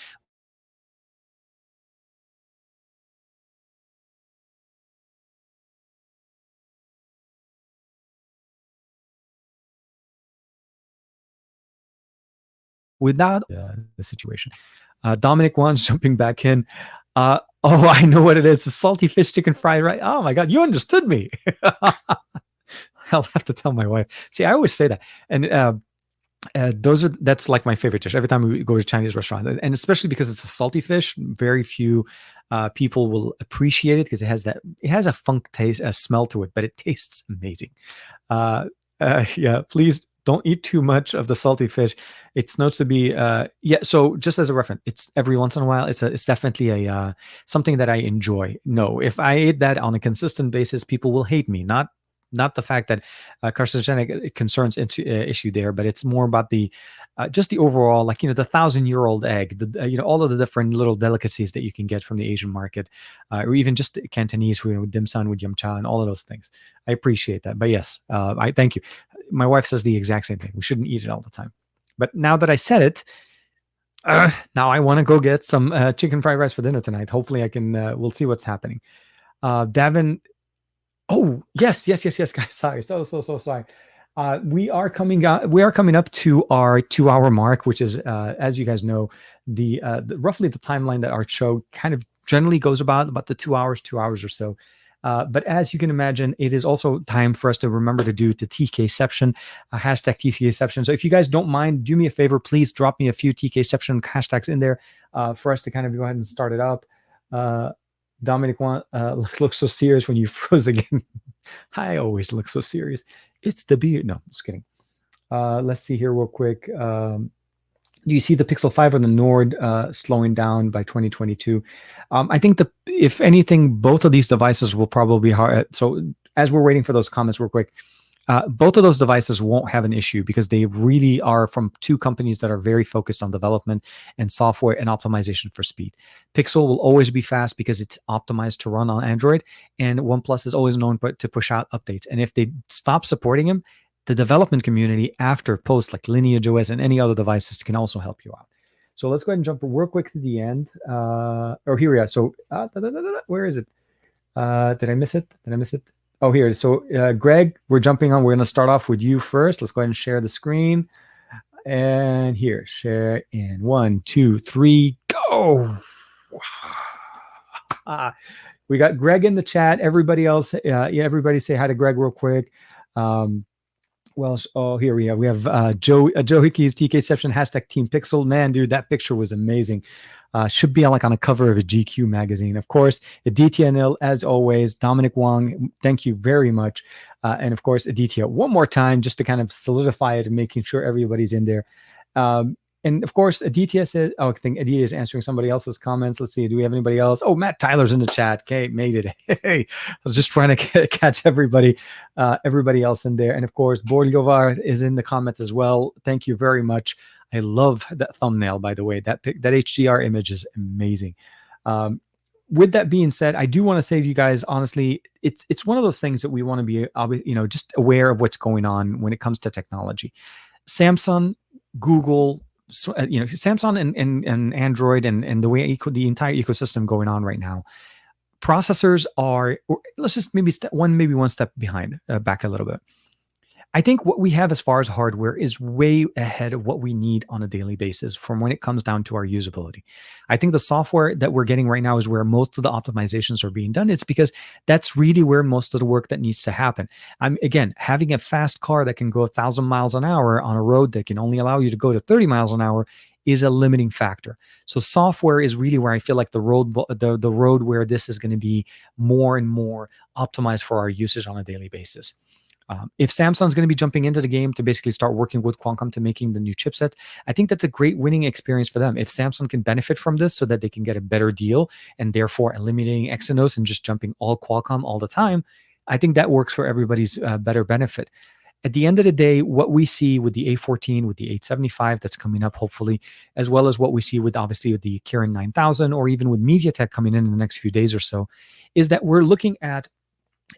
without the situation. Dominic wants jumping back in. Oh, I know what it is. The salty fish chicken fried rice. Oh my God, you understood me. I'll have to tell my wife. See, I always say that. And that's like my favorite dish every time we go to a Chinese restaurant, and especially because it's a salty fish. Very few people will appreciate it because it has a funk taste, a smell to it, but it tastes amazing. Yeah, please don't eat too much of the salty fish. It's known to be yeah. So just as a reference, it's every once in a while. It's definitely a something that I enjoy. No, if I ate that on a consistent basis, people will hate me. Not the fact that carcinogenic concerns issue there, but it's more about the just the overall, like, the 1,000-year-old egg, all of the different little delicacies that you can get from the Asian market, or even just Cantonese food with dim sum, with yum cha, and all of those things. I appreciate that. But yes, I thank you. My wife says the exact same thing. We shouldn't eat it all the time. But now that I said it, now I want to go get some chicken fried rice for dinner tonight. Hopefully I can, we'll see what's happening. Davin, oh, yes, guys. Sorry. So sorry. We are coming up to our 2-hour mark, which is, as you guys know, the roughly the timeline that our show kind of generally goes about the 2 hours or so. But as you can imagine, it is also time for us to remember to do the TKception, hashtag TKception. So if you guys don't mind, do me a favor, please drop me a few TKception hashtags in there for us to kind of go ahead and start it up. Dominic looks so serious when you froze again. I always look so serious. It's the beard. No, just kidding. Let's see here real quick. Do you see the Pixel 5 or the Nord slowing down by 2022? I think if anything, both of these devices will probably be hard. So as we're waiting for those comments real quick, both of those devices won't have an issue because they really are from two companies that are very focused on development and software and optimization for speed. Pixel will always be fast because it's optimized to run on Android, and OnePlus is always known to push out updates. And if they stop supporting them, the development community after posts like Lineage OS and any other devices can also help you out. So let's go ahead and jump real quick to the end. Or here we are. So where is it? Did I miss it? Oh, here. So, Greg, we're jumping on. We're going to start off with you first. Let's go ahead and share the screen. And here, share in 1, 2, 3, go. We got Greg in the chat. Everybody else, everybody say hi to Greg real quick. Here we have. We have Joe Hickey's TKception, hashtag Team Pixel. Man, dude, that picture was amazing. Should be on a cover of a GQ magazine. Of course, Aditya Nil, as always. Dominic Wong, thank you very much. And of course, Aditya, one more time, just to kind of solidify it and making sure everybody's in there. And of course, Aditya said, I think Aditya is answering somebody else's comments. Let's see, do we have anybody else? Oh, Matt Tyler's in the chat. Okay, made it. Hey, I was just trying to catch everybody else in there. And of course, Borgovar is in the comments as well. Thank you very much. I love that thumbnail, by the way. That HDR image is amazing. With that being said, I do want to say to you guys, honestly, it's one of those things that we want to be, just aware of what's going on when it comes to technology. Samsung, Google, Samsung and Android and the way the entire ecosystem going on right now. Processors are, let's just maybe one step behind, back a little bit. I think what we have as far as hardware is way ahead of what we need on a daily basis from when it comes down to our usability. I think the software that we're getting right now is where most of the optimizations are being done. It's because that's really where most of the work that needs to happen. Again, having a fast car that can go 1,000 miles an hour on a road that can only allow you to go to 30 miles an hour is a limiting factor. So software is really where I feel like the road where this is going to be more and more optimized for our usage on a daily basis. If Samsung's going to be jumping into the game to basically start working with Qualcomm to making the new chipset, I think that's a great winning experience for them. If Samsung can benefit from this so that they can get a better deal and therefore eliminating Exynos and just jumping all Qualcomm all the time, I think that works for everybody's better benefit. At the end of the day, what we see with the A14, with the 875 that's coming up, hopefully, as well as what we see with obviously with the Kirin 9000 or even with MediaTek coming in the next few days or so, is that we're looking at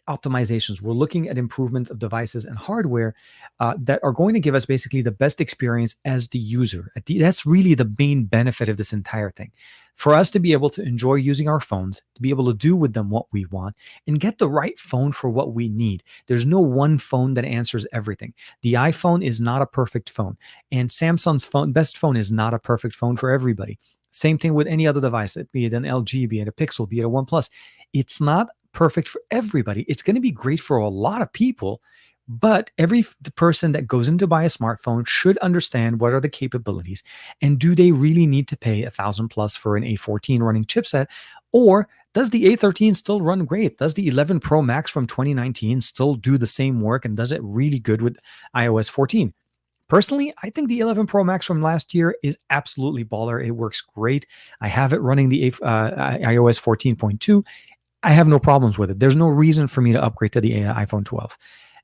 optimizations. We're looking at improvements of devices and hardware that are going to give us basically the best experience as the user. That's really the main benefit of this entire thing. For us to be able to enjoy using our phones, to be able to do with them what we want, and get the right phone for what we need. There's no one phone that answers everything. The iPhone is not a perfect phone, and Samsung's best phone is not a perfect phone for everybody. Same thing with any other device, be it an LG, be it a Pixel, be it a OnePlus. It's not perfect for everybody. It's going to be great for a lot of people, but the person that goes in to buy a smartphone should understand what are the capabilities, and do they really need to pay 1,000 plus for an A14 running chipset, or does the A13 still run great? Does the 11 Pro Max from 2019 still do the same work, and does it really good with iOS 14? Personally, I think the 11 Pro Max from last year is absolutely baller. It works great. I have it running the iOS 14.2. I have no problems with it. There's no reason for me to upgrade to the iPhone 12,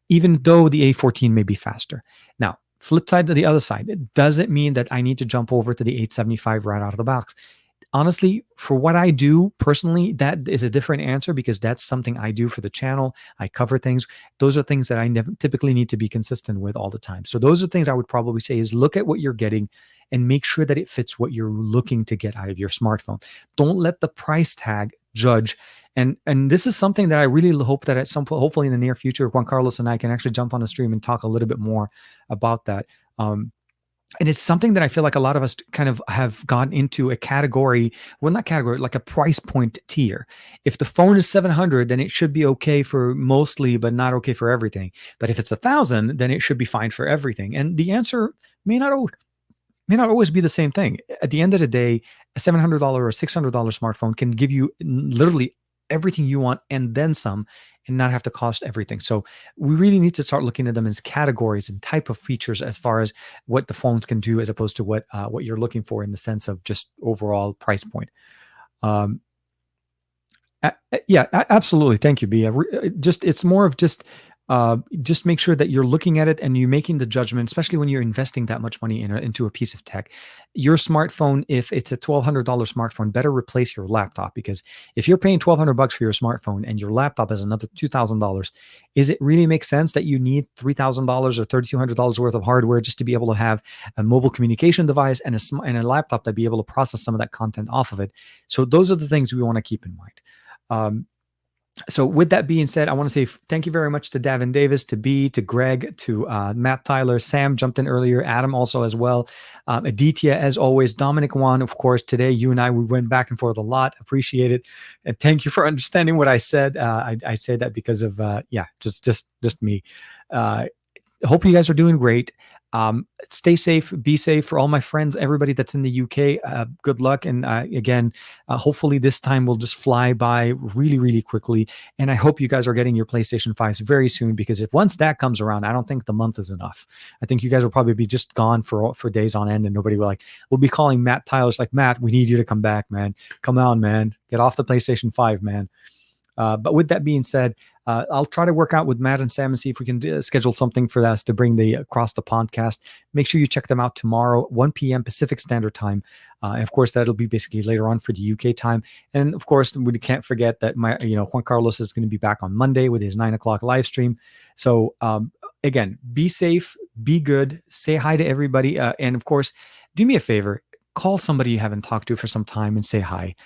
even though the A14 may be faster. Now, flip side to the other side, does it mean that I need to jump over to the 875 right out of the box? Honestly, for what I do personally, that is a different answer, because that's something I do for the channel. I cover things. Those are things that I never typically need to be consistent with all the time. So those are things I would probably say is look at what you're getting and make sure that it fits what you're looking to get out of your smartphone. Don't let the price tag judge. And this is something that I really hope that at some point, hopefully in the near future, Juan Carlos and I can actually jump on the stream and talk a little bit more about that. And it's something that I feel like a lot of us kind of have gotten into a category, well, not category, like a price point tier. If the phone is 700, then it should be okay for mostly, but not okay for everything. But if it's 1,000, then it should be fine for everything. And the answer may not always be the same thing. At the end of the day, a $700 or $600 smartphone can give you literally everything you want and then some, and not have to cost everything. So we really need to start looking at them as categories and type of features as far as what the phones can do, as opposed to what you're looking for in the sense of just overall price point. Um, yeah, absolutely. Thank you, B. It's more of just make sure that you're looking at it and you're making the judgment, especially when you're investing that much money into a piece of tech. Your smartphone, if it's a $1,200 smartphone, better replace your laptop, because if you're paying $1,200 for your smartphone and your laptop is another $2,000, is it really make sense that you need $3,000 or $3,200 worth of hardware just to be able to have a mobile communication device and a laptop that be able to process some of that content off of it? So those are the things we want to keep in mind. So with that being said, I want to say thank you very much to Davin Davis, to B, to Greg, to Matt Tyler, Sam jumped in earlier, Adam also as well, Aditya as always, Dominic Wan, of course. Today, you and we went back and forth a lot. Appreciate it, and thank you for understanding what I said. I say that because of just me. Hope you guys are doing great. Stay safe, be safe. For all my friends, everybody that's in the UK, good luck. And again, hopefully this time will just fly by really, really quickly. And I hope you guys are getting your PlayStation 5s very soon, because if once that comes around, I don't think the month is enough. I think you guys will probably be just gone for days on end, and nobody will be calling Matt Tyler's like, Matt, we need you to come back, man. Come on, man. Get off the PlayStation 5, man. But with that being said, I'll try to work out with Matt and Sam and see if we can schedule something for us to bring the Across the Podcast. Make sure you check them out tomorrow, 1 p.m. Pacific Standard Time. And of course, that'll be basically later on for the UK time. And of course, we can't forget that Juan Carlos is going to be back on Monday with his 9 o'clock live stream. So again, be safe, be good, say hi to everybody. And of course, do me a favor. Call somebody you haven't talked to for some time and say hi.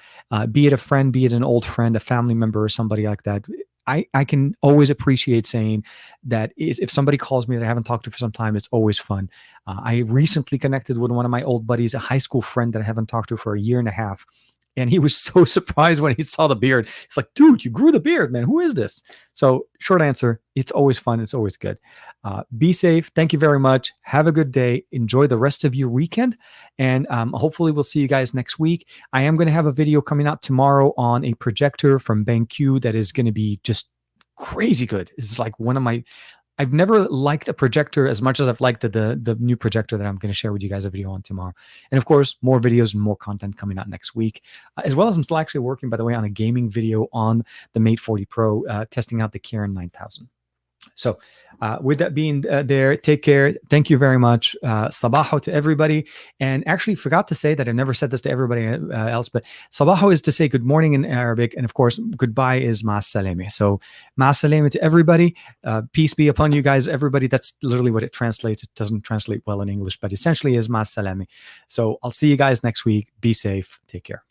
Be it a friend, be it an old friend, a family member, or somebody like that. I can always appreciate saying that if somebody calls me that I haven't talked to for some time, it's always fun. I recently connected with one of my old buddies, a high school friend that I haven't talked to for a year and a half. And he was so surprised when he saw the beard. It's like, dude, you grew the beard, man. Who is this? So short answer, it's always fun. It's always good. Be safe. Thank you very much. Have a good day. Enjoy the rest of your weekend. And hopefully we'll see you guys next week. I am going to have a video coming out tomorrow on a projector from BenQ that is going to be just crazy good. It's like I've never liked a projector as much as I've liked the new projector that I'm going to share with you guys a video on tomorrow. And of course, more videos and more content coming out next week, as well as I'm still actually working, by the way, on a gaming video on the Mate 40 Pro, testing out the Kirin 9000. So, with that being there, take care. Thank you very much. Sabaho to everybody. And actually, forgot to say that I've never said this to everybody else, but Sabaho is to say good morning in Arabic. And of course, goodbye is ma salame. So, ma salame to everybody. Peace be upon you guys, everybody. That's literally what it translates. It doesn't translate well in English, but essentially is ma salame. So, I'll see you guys next week. Be safe. Take care.